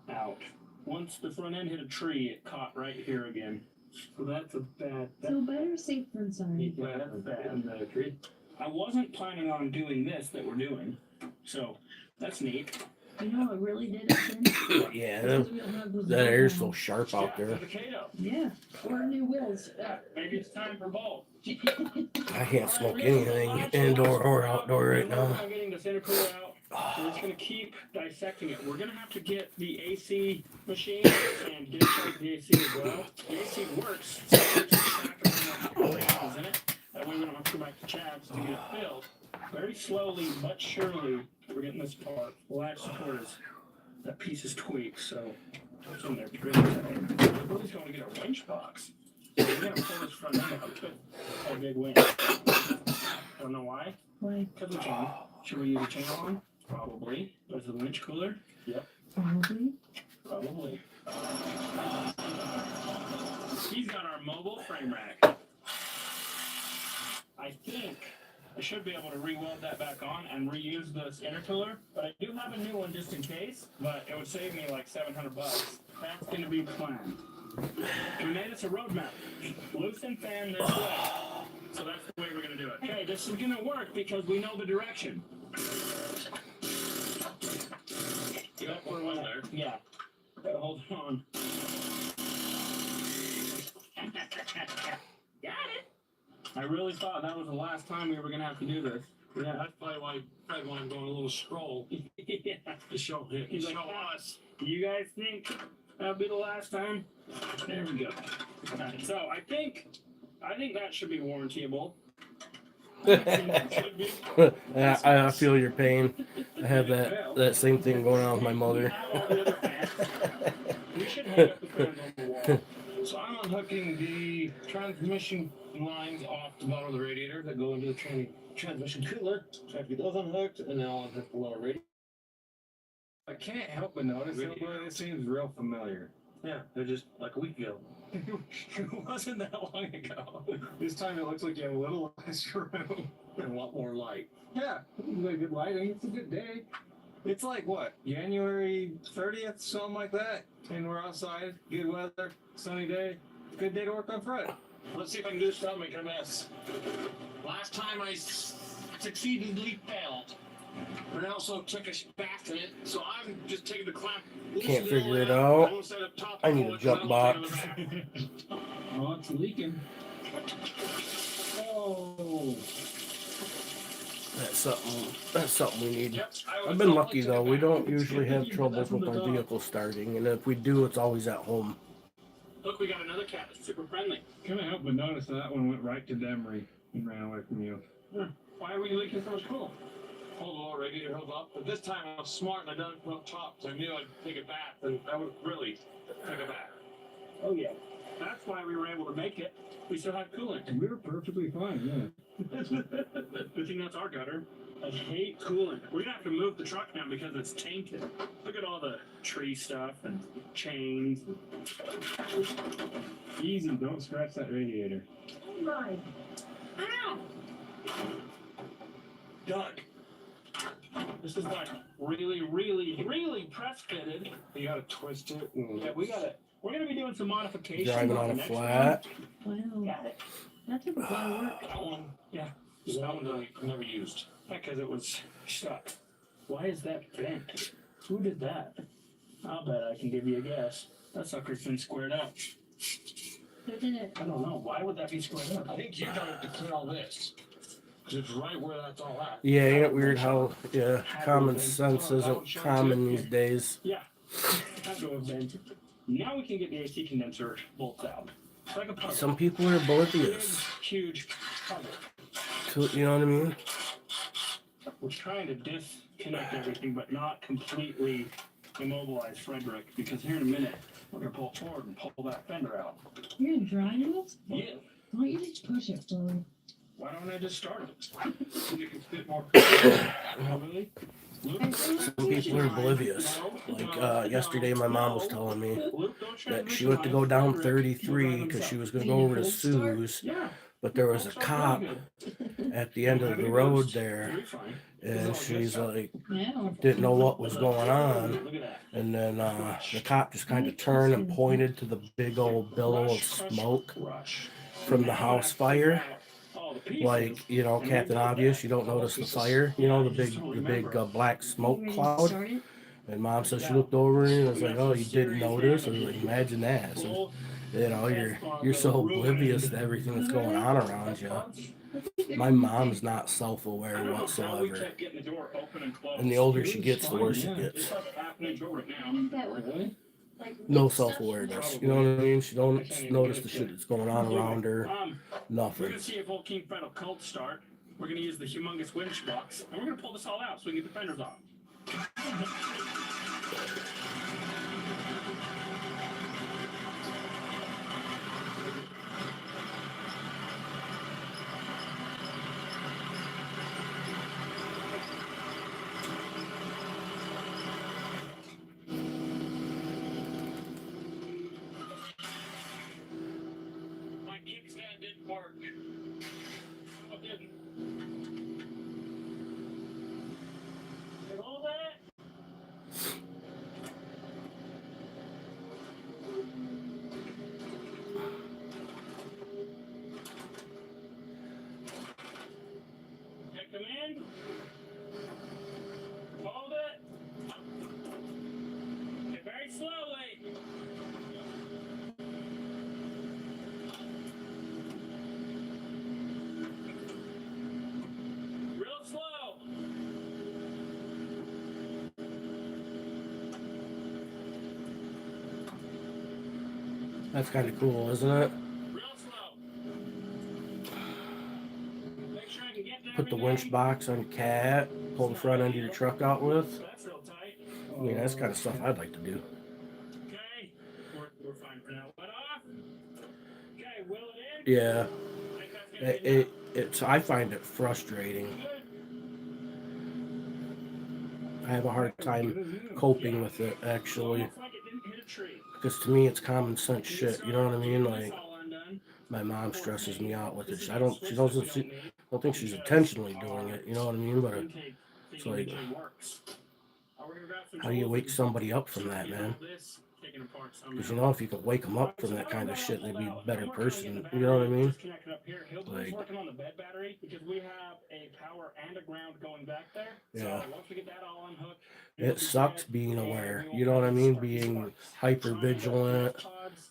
out. Once the front end hit a tree, it caught right here again. So that's a bad. So better safe than sorry. Yeah, that's bad. I wasn't planning on doing this that we're doing, so that's neat. You know what really did it? Yeah, that air's so sharp out there. Yeah, or new wheels. Maybe it's time for both. I can't smoke anything indoor or outdoor right now. I'm getting this intercooler out. we're just gonna keep dissecting it. We're gonna have to get the AC machine and discharge the AC as well. The AC works, so we just factor in what is in it. That way we don't have to go back to Chad's to get it filled. Very slowly but surely, we're getting this apart. The latch support is, that piece is tweaked, so it's in there pretty tight. We're just going to get a winch box. So we're gonna pull this front end out with a big winch. Don't know why. Why? Because we can. Should we use a chain on? Probably. Is the winch cooler? Yep. Probably. Probably. He's got our mobile frame rack. I think I should be able to re-weld that back on and reuse this intercooler, but I do have a new one just in case, but it would save me like $700. That's going to be the plan. We made us a roadmap. Loosen fan this way. So that's the way we're going to do it. Okay, this is going to work because we know the direction. Yep, we're in there. Yeah. Gotta hold on. Got it. I really thought that was the last time we were gonna have to do this. Yeah, that's probably why Fred wanted to go on a little stroll. Yeah. To show him. He's like, us. You guys think that'll be the last time? There we go. Right, so I think that should be warrantyable. I feel your pain. I have that same thing going on with my mother. We should hang up the fans on the wall. So I'm unhooking the transmission lines off the bottom of the radiator that go into the transmission cooler. So I have to get those unhooked, and then I'll unhook the lower radiator. I can't help but notice that it seems real familiar. Yeah, they're just like a week ago. It wasn't that long ago. This time it looks like you have a little less room and a lot more light. Yeah, it's like good lighting. It's a good day. It's like what, January 30th, something like that, and we're outside, good weather, sunny day, good day to work on Fred. Let's see if I can do this without making a mess. Last time I succeedingly failed. And I also took a bath in it, so I'm just taking the clamp. Can't figure it out. I need a jump box. Oh, it's leaking. Oh. That's something we need. I've been lucky though. We don't usually have troubles with our vehicle starting, and if we do, it's always at home. Look, we got another cat that's super friendly. Couldn't help but notice that one went right to Demery and ran away from you. Why are we leaking so much cool? Hold the lower radiator hose up, but this time I was smart and I done it from up top, so I knew I'd take a bath, and I would really take a bath. Oh yeah, that's why we were able to make it. We still had coolant. We were perfectly fine, yeah. Good thing that's our gutter. I hate coolant. We're gonna have to move the truck now because it's tainted. Look at all the tree stuff and chains. Easy, don't scratch that radiator. Oh my. Ow! Doug. This is like really press fitted. You gotta twist it. Yeah, we're gonna be doing some modifications. Driving on a flat. Wow. Got it. That took a lot of work. That one, yeah. That one I never used. Because it was stuck. Why is that bent? Who did that? I'll bet I can give you a guess. That sucker's been squared up. Who did it? I don't know. Why would that be squared up? I think you done it to clear all this. Because it's right where that's all at. Yeah, ain't it weird how common sense isn't common these days? Yeah. Had to have been. Now we can get the AC condenser bolts out. It's like a puzzle. Some people are oblivious. Huge puzzle. You know what I mean? We're trying to disconnect everything, but not completely immobilize Frederick, because here in a minute, we're going to pull forward and pull that fender out. You're gonna drive it? Yeah. Why don't you just push it forward? Why don't I just start it? So you can spit more. Really? Some people are oblivious. Like yesterday, my mom was telling me that she went to go down 33 because she was going to go over to Sue's, but there was a cop at the end of the road there, and she's like, didn't know what was going on, and then the cop just kind of turned and pointed to the big old billow of smoke from the house fire. Like, you know, Captain Obvious, you don't notice the fire, you know, the big black smoke cloud. And Mom said she looked over and was like, oh, you didn't notice? I was like, imagine that. So, you know, you're so oblivious to everything that's going on around you. My mom's not self-aware whatsoever. And the older she gets, the worse it gets. No self-awareness. You know what I mean? She don't notice the shit that's going on around her. We're Nothing. gonna see if old King Fred will cold start. We're gonna use the humongous winch box, and we're gonna pull this all out so we can get the fenders off. My kickstand didn't work. Oh, it didn't. And all that. Okay, come in. Hold it. Okay, very slowly. Real slow. That's kind of cool, isn't it? Real slow. Make sure I can get there. Put the winch box on your cat, pull the front end of your truck out with. That's real tight. I mean, that's kind of stuff I'd like to do. Okay, we're fine for now. Let off. Okay, will it in? Yeah. I think that's gonna be enough. It's I find it frustrating. I have a hard time coping with it, actually. Almost like it didn't hit a tree. Because to me, it's common sense shit. You know what I mean? This Like, all undone. my mom stresses me out with it. She don't think she's intentionally doing it. You know what I mean? But Intake it's like, works. We're gonna grab some how do you tools wake and somebody up from that, get man? all this taken apart somehow. Because you know, if you could wake them up from that kind of shit, they'd be a better person. You know what I mean? Just connect it up here. He's Like, working on the bed battery because we have a power and a ground going back there. yeah. So once we get that all unhooked, It sucks being aware. You know what I mean? Being hyper vigilant.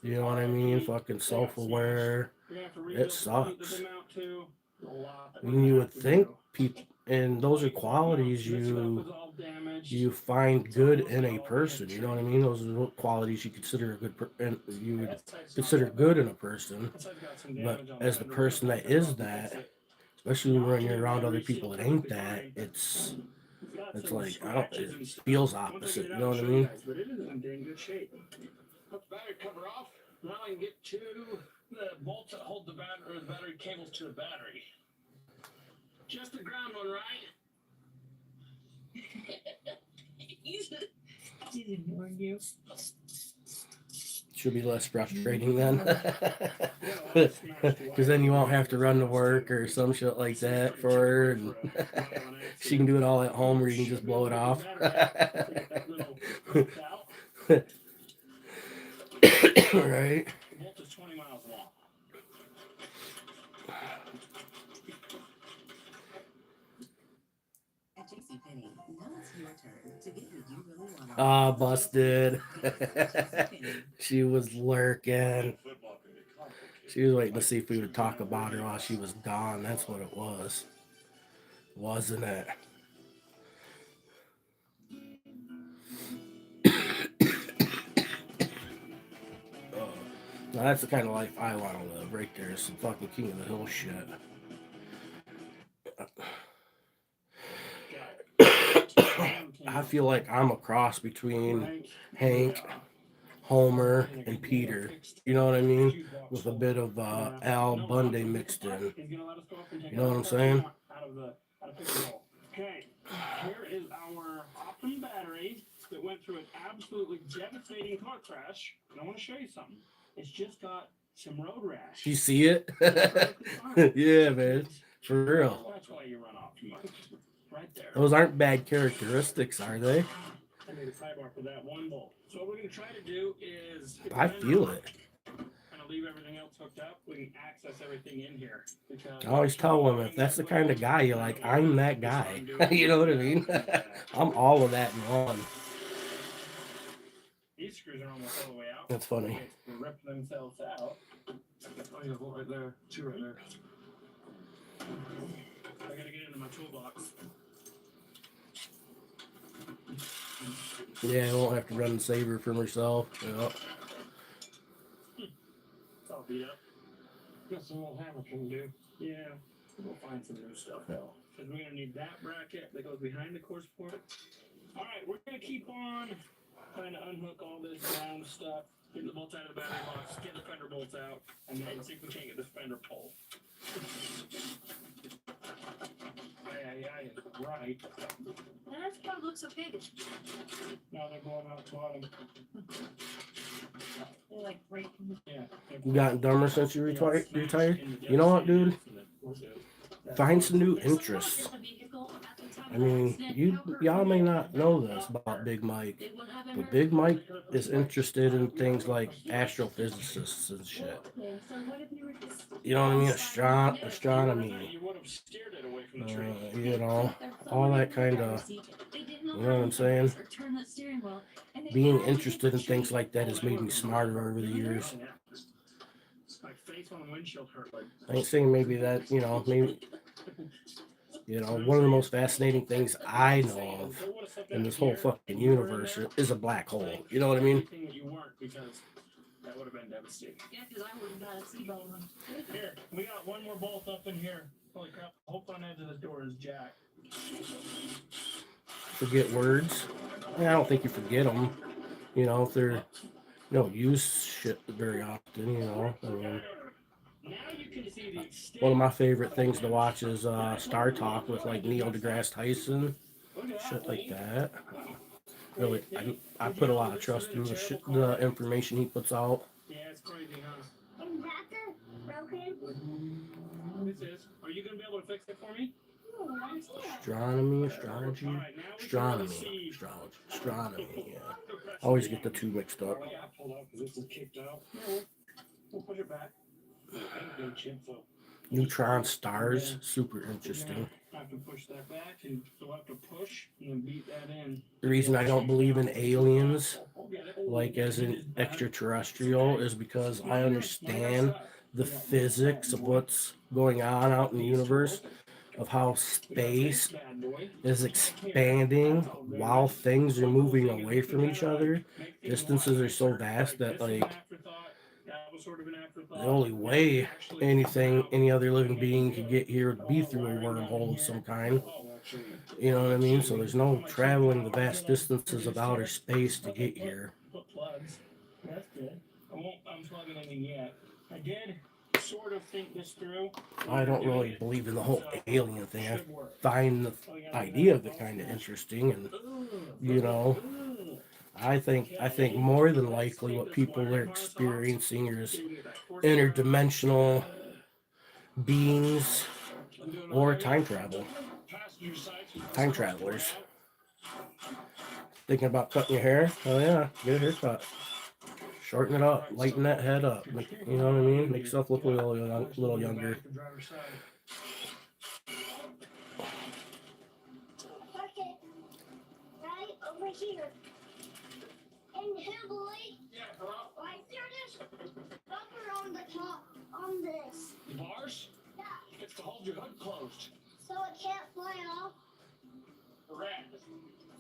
You know what I mean? Fucking self-aware. It sucks. I mean, you would think people, and those are qualities you find good in a person. You know what I mean? Those are qualities you consider a good, and you would consider good in a person. But as the person that is that, especially when you're around other people that ain't that, it's like it feels opposite. You know what I mean? But it is in dang good shape. Put the battery cover off. Now I can get to the bolts that hold the battery, or the battery cables to the battery. Just the ground one, right? He's ignoring you. Should be less frustrating then. Because then you won't have to run to work or some shit like that for her. And she can do it all at home where you can just blow it off. Right? The bolt is 20 miles long. At JCPenney, now it's your turn to get what you really want. Ah, busted. She was lurking. She was waiting to see if we would talk about her while she was gone. That's what it was. Wasn't it? Now that's the kind of life I want to live right there. Some fucking King of the Hill shit. I feel like I'm a cross between Hank, Homer, and Peter. You know what I mean? With a bit of Al Bundy mixed in. You know what I'm saying? Okay, here is our Optimum battery that went through an absolutely devastating car crash. And I want to show you something. It's just got some road rash. Do you see it? Yeah, man. For real. That's why you run off too much. Right there. Those aren't bad characteristics, are they? I made a sidebar for that one bolt. So what we're going to try to do is... I feel it. Kind of leave everything else hooked up. We can access everything in here. I always tell them, if that's the kind of guy you like, I'm that guy. You know what I mean? I'm all of that in one. These screws are almost all the way out. That's funny. They rip themselves out. Oh, you have one right there. Two right there. I gotta get into my toolbox. Yeah, I won't have to run the saver from herself. Yeah. It's all beat up. Got some old hammer can do. Yeah, we'll find some new stuff though. Because we're gonna need that bracket that goes behind the core support. All right, we're gonna keep on trying to unhook all this round stuff, get the bolts out of the battery box, get the fender bolts out, and then see if we can't get this fender pulled. Yeah, right. That part looks okay. Now they're going out the bottom. They're like breaking. Yeah. You gotten dumber since you retired? You know what, dude? Find some new interests. I mean, y'all may not know this about Big Mike, but Big Mike is interested in things like astrophysicists and shit. You know what I mean? Astronomy. You know, all that kind of. You know what I'm saying? Being interested in things like that has made me smarter over the years. My face on the windshield hurt like. I ain't saying maybe that, maybe. One of the most fascinating things I know of in this whole fucking universe is a black hole. You know what I mean? That would have been devastating. Yeah, because I would have got a seatbelt on. Here, we got one more bolt up in here. Holy crap, the whole front edge of this door is jacked. Forget words. I don't think you forget them. If they're, you don't use shit very often, I mean, one of my favorite things to watch is Star Talk with like Neil deGrasse Tyson, shit like that. Really, I put a lot of trust in the information he puts out. Yeah, it's crazy, huh? Is that the broken? This is. Are you going to be able to fix it for me? Astronomy, astrology, yeah. I always get the two mixed up. Oh, yeah, hold on, because this is kicked out. We'll push it back. Good chip, so. Neutron stars, super interesting. I have to push that back, and so I have to push and then beat that in. The reason I don't believe in aliens, like as an extraterrestrial, is because I understand the physics of what's going on out in the universe, of how space is expanding while things are moving away from each other. Distances are so vast that like the only way any other living being could get here would be through a wormhole of some kind. You know what I mean? So there's no traveling the vast distances of outer space to get here. That's good. I won't unplug anything yet. I did sort of think this through. I don't really believe in the whole alien thing. I find the idea of it kind of interesting, and I think more than likely what people are experiencing is interdimensional beings or time travel. Time travelers. Thinking about cutting your hair? Oh yeah, get a haircut. Shorten it up, lighten that head up. You know what I mean? Make yourself look a little younger. Okay, right over here. And here, boy. Yeah, hello? Right there, this bumper on the top, on this. The bars? Yeah, It's to hold your hood closed. so it can't fly off Correct.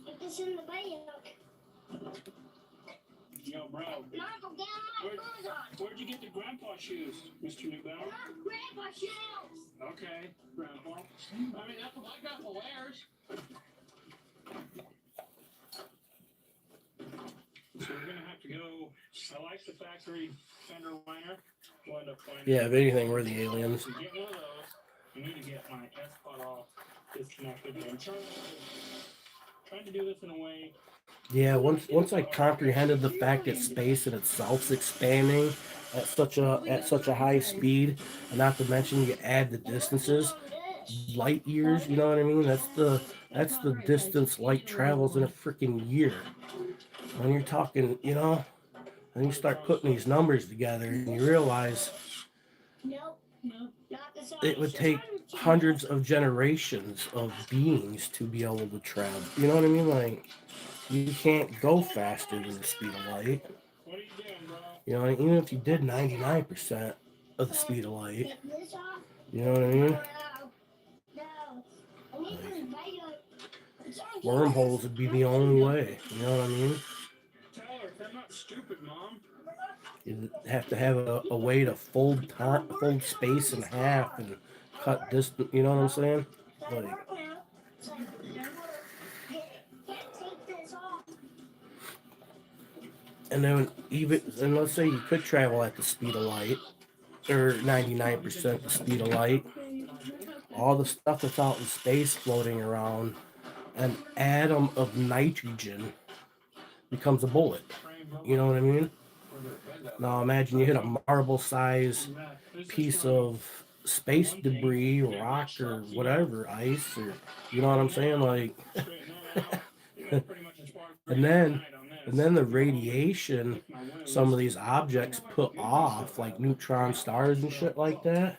if it's in the bag. Yo, bro. Michael, get my clothes on. Where'd you get the grandpa shoes, Mr. Newbell? Not grandpa shoes. Okay, grandpa. I mean, that's what my grandpa wears. So we're gonna have to go. I like the factory fender liner. We'll end up finding. Yeah, if anything, we're the aliens. To get one of those, I need to get my S pot off disconnected. I'm trying to do this in a way. Yeah, once I comprehended the fact that space in itself's expanding at such a high speed, and not to mention you add the distances, light years. You know what I mean? That's the distance light travels in a freaking year. When you're talking, and you start putting these numbers together, and you realize Nope. Not the size. it would take hundreds of generations of beings to be able to travel. You know what I mean? Like, you can't go faster than the speed of light. What are you doing, bro? Even if you did 99% of the speed of light, Get this off. you know what I mean? Wormholes would be the only way. You know what I mean? Tell her I'm not stupid, Mom. You have to have a way to fold space in half and cut distance. You know what I'm saying? Like, and then and let's say you could travel at the speed of light, or 99% the speed of light. All the stuff that's out in space floating around, an atom of nitrogen becomes a bullet. You know what I mean? Now imagine you hit a marble-sized piece of space debris, rock, or whatever, ice, or you know what I'm saying? Like, and then the radiation some of these objects put off, like neutron stars and shit like that.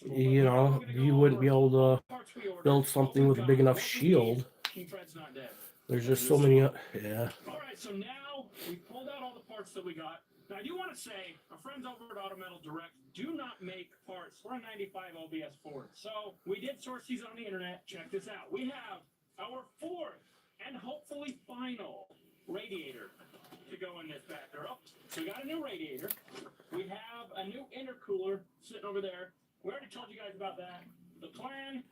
You know, you wouldn't be able to build something with a big enough shield. There's just so many. Yeah. All right, so now we pulled out all the parts that we got. Now, I do want to say, our friends over at Autometal Direct do not make parts for a 95 OBS Ford. So we did source these on the internet. Check this out. We have our fourth and hopefully final radiator to go in this bad girl. So we got a new radiator. We have a new intercooler sitting over there. We already told you guys about that. The plan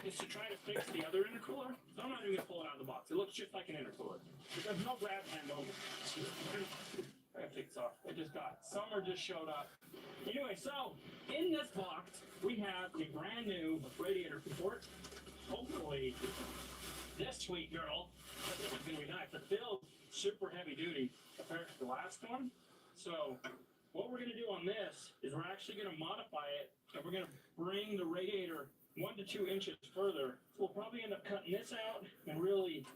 is to try to fix the other intercooler. So I'm not even going to pull it out of the box. It looks just like an intercooler. There's no grab handle. I gotta take this off. I just got summer just showed up. Anyway, so in this box we have a brand new radiator support. Hopefully this sweet girl is gonna be nice. The build super heavy duty compared to the last one. So what we're gonna do on this is we're actually gonna modify it and we're gonna bring the radiator 1 to 2 inches further. So we'll probably end up cutting this out and really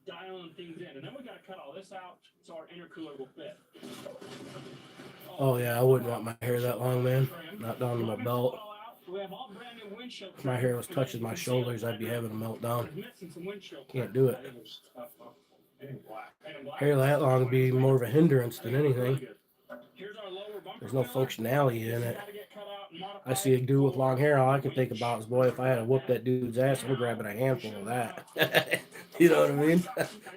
dialing things in, and then we got to cut all this out so our intercooler will fit. Oh yeah, I wouldn't want my hair that long, man. Not down to my belt. If my hair was touching my shoulders, I'd be having a meltdown. Can't do it. Hair that long would be more of a hindrance than anything. There's no functionality in it. I see a dude with long hair, all I can think about is, boy, if I had to whoop that dude's ass, I'm grabbing a handful of that. You know what I mean?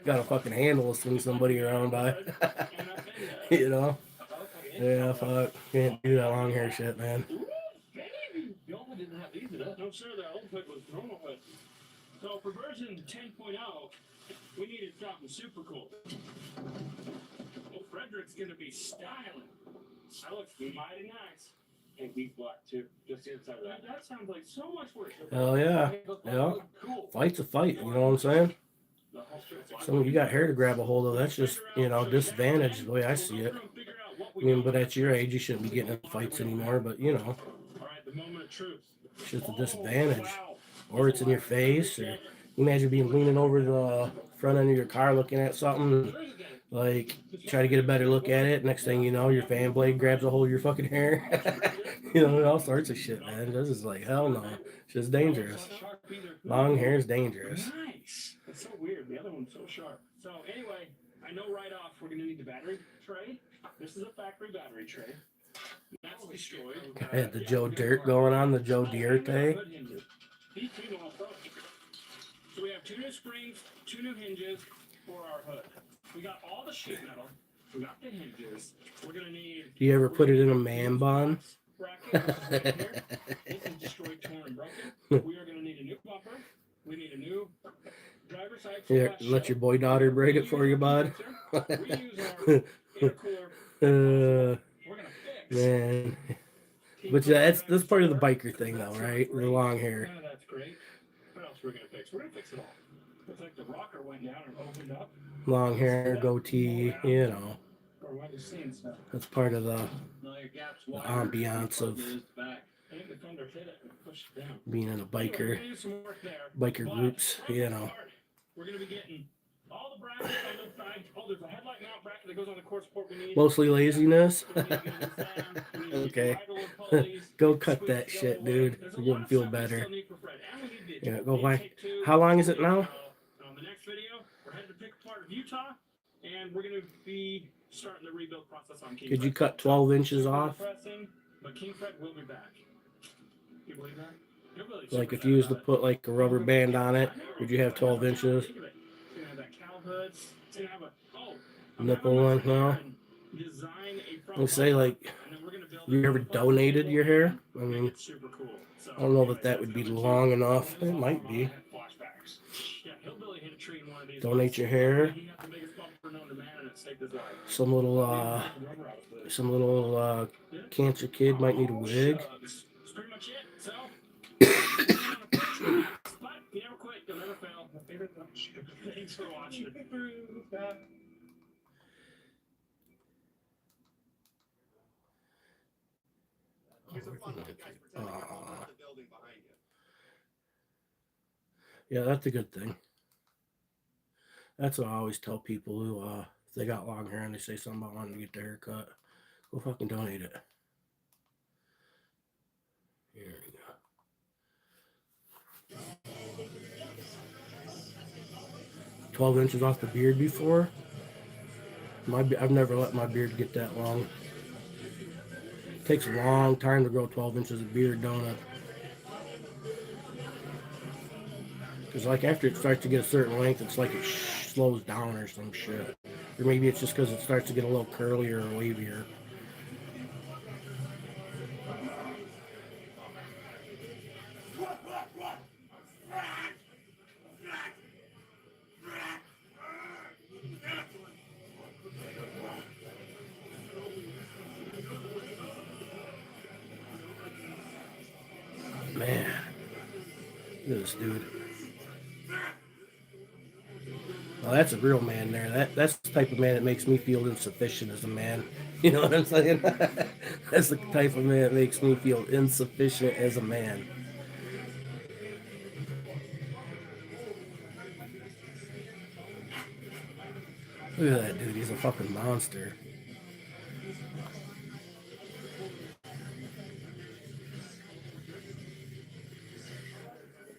Got a fucking handle to swing somebody around by. You know? Yeah, fuck. Can't do that long hair shit, man. No, sir, that old hood was normal hood. So for version 10.0, we needed something super cool. Well, Frederick's gonna be styling. That looks mighty nice. And beef black too, just inside of that. That sounds like so much work. Hell yeah. Yeah. Fight's a fight, you know what I'm saying? So you got hair to grab a hold of, that's just, you know, disadvantage the way I see it. I mean, but at your age, you shouldn't be getting in fights anymore, but you know. It's just a disadvantage. Or it's in your face, or imagine being leaning over the front end of your car looking at something, like, try to get a better look at it. Next thing you know, your fan blade grabs a hold of your fucking hair. You know, all sorts of shit, man. This is like, hell no. It's just dangerous. Long hair is dangerous. Nice. It's so weird. The other one's so sharp. So anyway, I know right off we're gonna need the battery tray. This is a factory battery tray. That's destroyed. I had the Joe Dirt going on, the Joe Dirt. So we have 2 new springs, 2 new hinges for our hood. We got all the sheet metal. We got the hinges. We're gonna need. Do you ever put it in a man bun? This is destroyed, torn, and broken. We are gonna need a new bumper. We need a new driver's side. Yeah, let your boy daughter braid it for you, bud. Man. But yeah, that's part of the biker thing, though, right? The long hair. That's great. What else we're gonna fix? We're gonna fix it all. Looks like the rocker went down and opened up. Long hair, goatee, you know. That's part of the ambiance of being in a biker groups, you know. We're gonna be getting all the brackets on the side. Oh, there's a headlight mount bracket that goes on the core support we need. Mostly laziness. Okay. Go cut that shit, dude. You're gonna feel better. Yeah, go why. How long is it now? The next video, we're headed to pick apart of Utah, and we're gonna be starting the rebuild process on King. Could you cut 12 inches off? But King Fred will be back. You believe that? Like if you used to put like a rubber band on it, would you have 12 inches? It's gonna have that cow hood. It's gonna have a Nipple length now. design a front Let's say like, and then we're gonna build you ever donated your hair? I mean, it's super cool. So I don't know that that would be long enough. It might be. flashbacks. Yeah, Hillbilly hit a tree in one of these. Donate your hair. He got the biggest bumper known to man and it saved his life. Some little cancer kid might need a wig. That's pretty much it. So but if you never quit, you'll never fail. My favorite lunch. Thanks for watching. Yeah, that's a good thing. That's what I always tell people who, if they got long hair and they say something about wanting to get their hair cut, go fucking donate it. Here we go. 12 inches off the beard before. I've never let my beard get that long. It takes a long time to grow 12 inches of beard, don't it? Because like after it starts to get a certain length, it's like it slows down or some shit. Or maybe it's just because it starts to get a little curlier or wavier. Man, look at this dude. Well, that's a real man there. That's the type of man that makes me feel insufficient as a man. You know what I'm saying? That's the type of man that makes me feel insufficient as a man. Look at that dude. He's a fucking monster.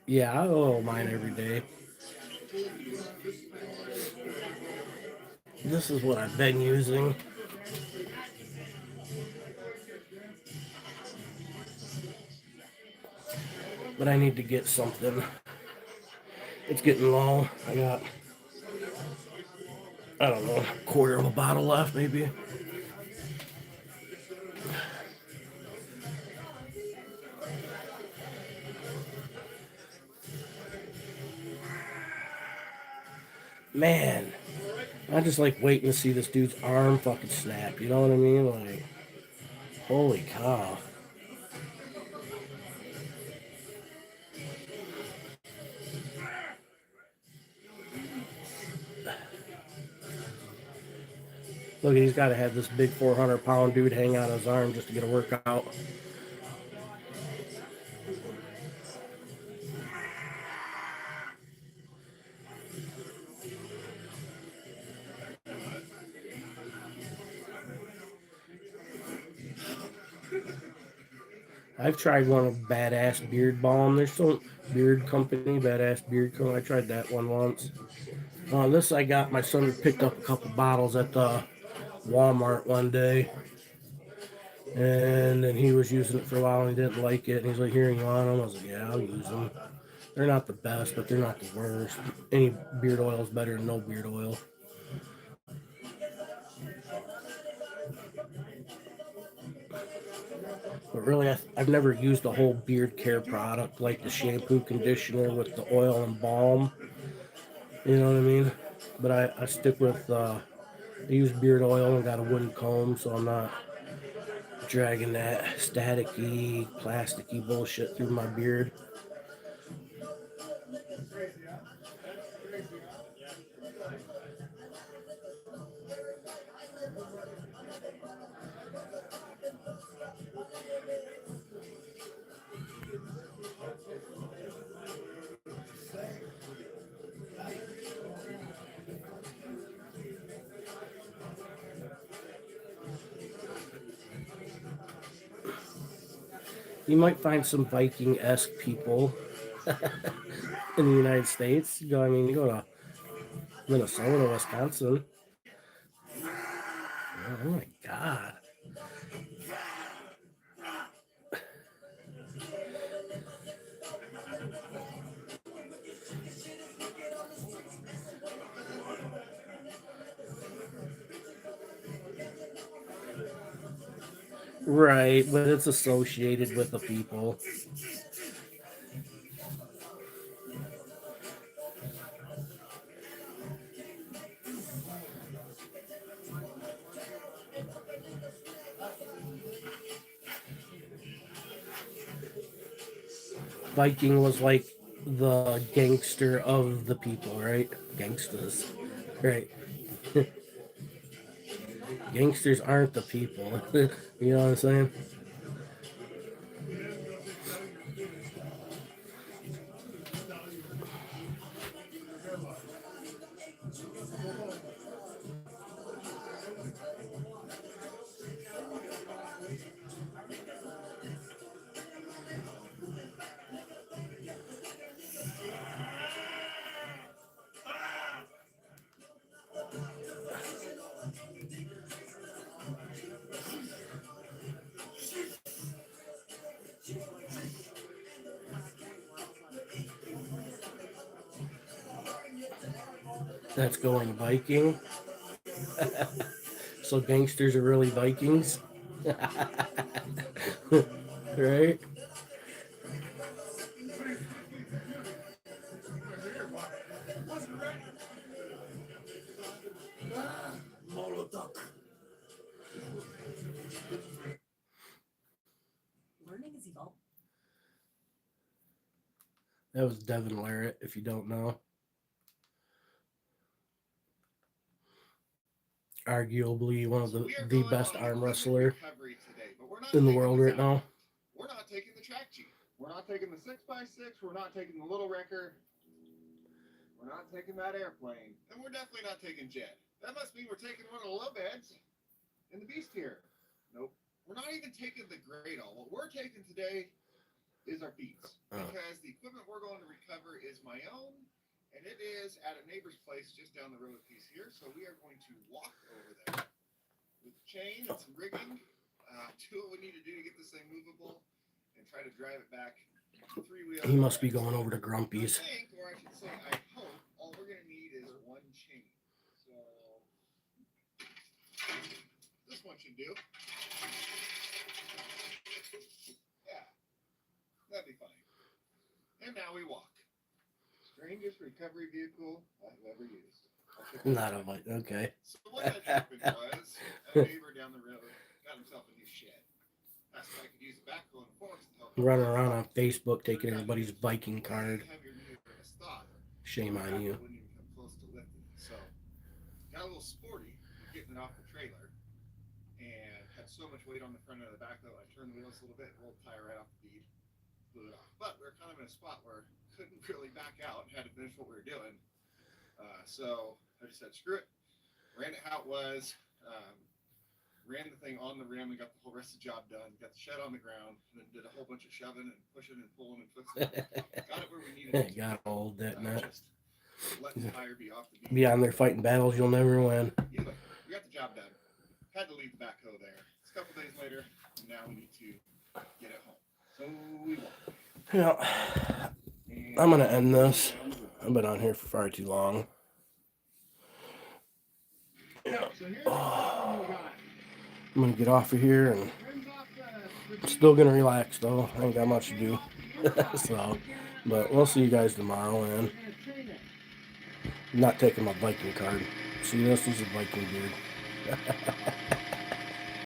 Yeah, I oil mine every day. This is what I've been using. But I need to get something. It's getting low. I got, I don't know, a quarter of a bottle left maybe. Man, I just like waiting to see this dude's arm fucking snap. You know what I mean? Like, holy cow. Look, he's got to have this big 400-pound dude hang out his arm just to get a workout. I've tried one of Badass Beard Balm. There's some beard company, Badass Beard Company. I tried that one once. This I got, my son picked up a couple bottles at the Walmart one day. And then he was using it for a while and he didn't like it. And he's like, here, you want them? I was like, yeah, I'll use them. They're not the best, but they're not the worst. Any beard oil is better than no beard oil. But really, I've never used a whole beard care product like the shampoo, conditioner with the oil and balm. You know what I mean? But I stick with, I use beard oil and got a wooden comb, so I'm not dragging that staticky, plasticky bullshit through my beard. You might find some Viking-esque people in the United States. You go to Minnesota, Wisconsin. Oh my God. Right, but it's associated with the people. Viking was like the gangster of the people, right? Gangsters. Right. Gangsters aren't the people. You know what I'm saying? That's going Viking. So gangsters are really Vikings. Right? Learning is evolving. That was Devin Larratt, if you don't know. Arguably one of the best arm wrestler in the world right now. We're not taking the track jeep. We're not taking the 6x6. We're not taking the little wrecker. We're not taking that airplane. And we're definitely not taking Jet. That must mean we're taking one of the low beds in the beast here. Nope. We're not even taking the Great All. What we're taking today is our beats. Because the equipment we're going to recover is my own. And it is at a neighbor's place just down the road a piece here. So we are going to walk over there with a chain and some rigging. Do what we need to do to get this thing movable and try to drive it back 3 wheels. He must be going over to Grumpy's. I think, or I should say, I hope all we're going to need is one chain. So this one should do. Yeah, that'd be fine. And now we walk. Strangest recovery vehicle I've ever used. Not a Viking. Okay. So what had happened was a neighbor down the road got himself a new shed. That's why I could use a backhoe and forks to help. Running around on Facebook taking everybody's Viking card. Shame on you. Wouldn't even come close to lifting it. So got a little sporty getting it off the trailer and had so much weight on the front of the backhoe. I turned the wheels a little bit, rolled the tire right off the bead, blew it off. But we were kind of in a spot where couldn't really back out and had to finish what we were doing. So I just said, screw it. Ran it how it was. Ran the thing on the rim and got the whole rest of the job done. Got the shed on the ground and then did a whole bunch of shoving and pushing and pulling and twisting. Got it where we needed it. Got old, didn't it? Just let the tire be off the bead. Be on there fighting battles you'll never win. Yeah, look, we got the job done. Had to leave the backhoe there. It's a couple days later, and now we need to get it home. So we walk. Yeah. I'm going to end this. I've been on here for far too long. I'm going to get off of here and I'm still going to relax though. I ain't got much to do. So, but we'll see you guys tomorrow, and I'm not taking my Viking card. See, this is a Viking beard.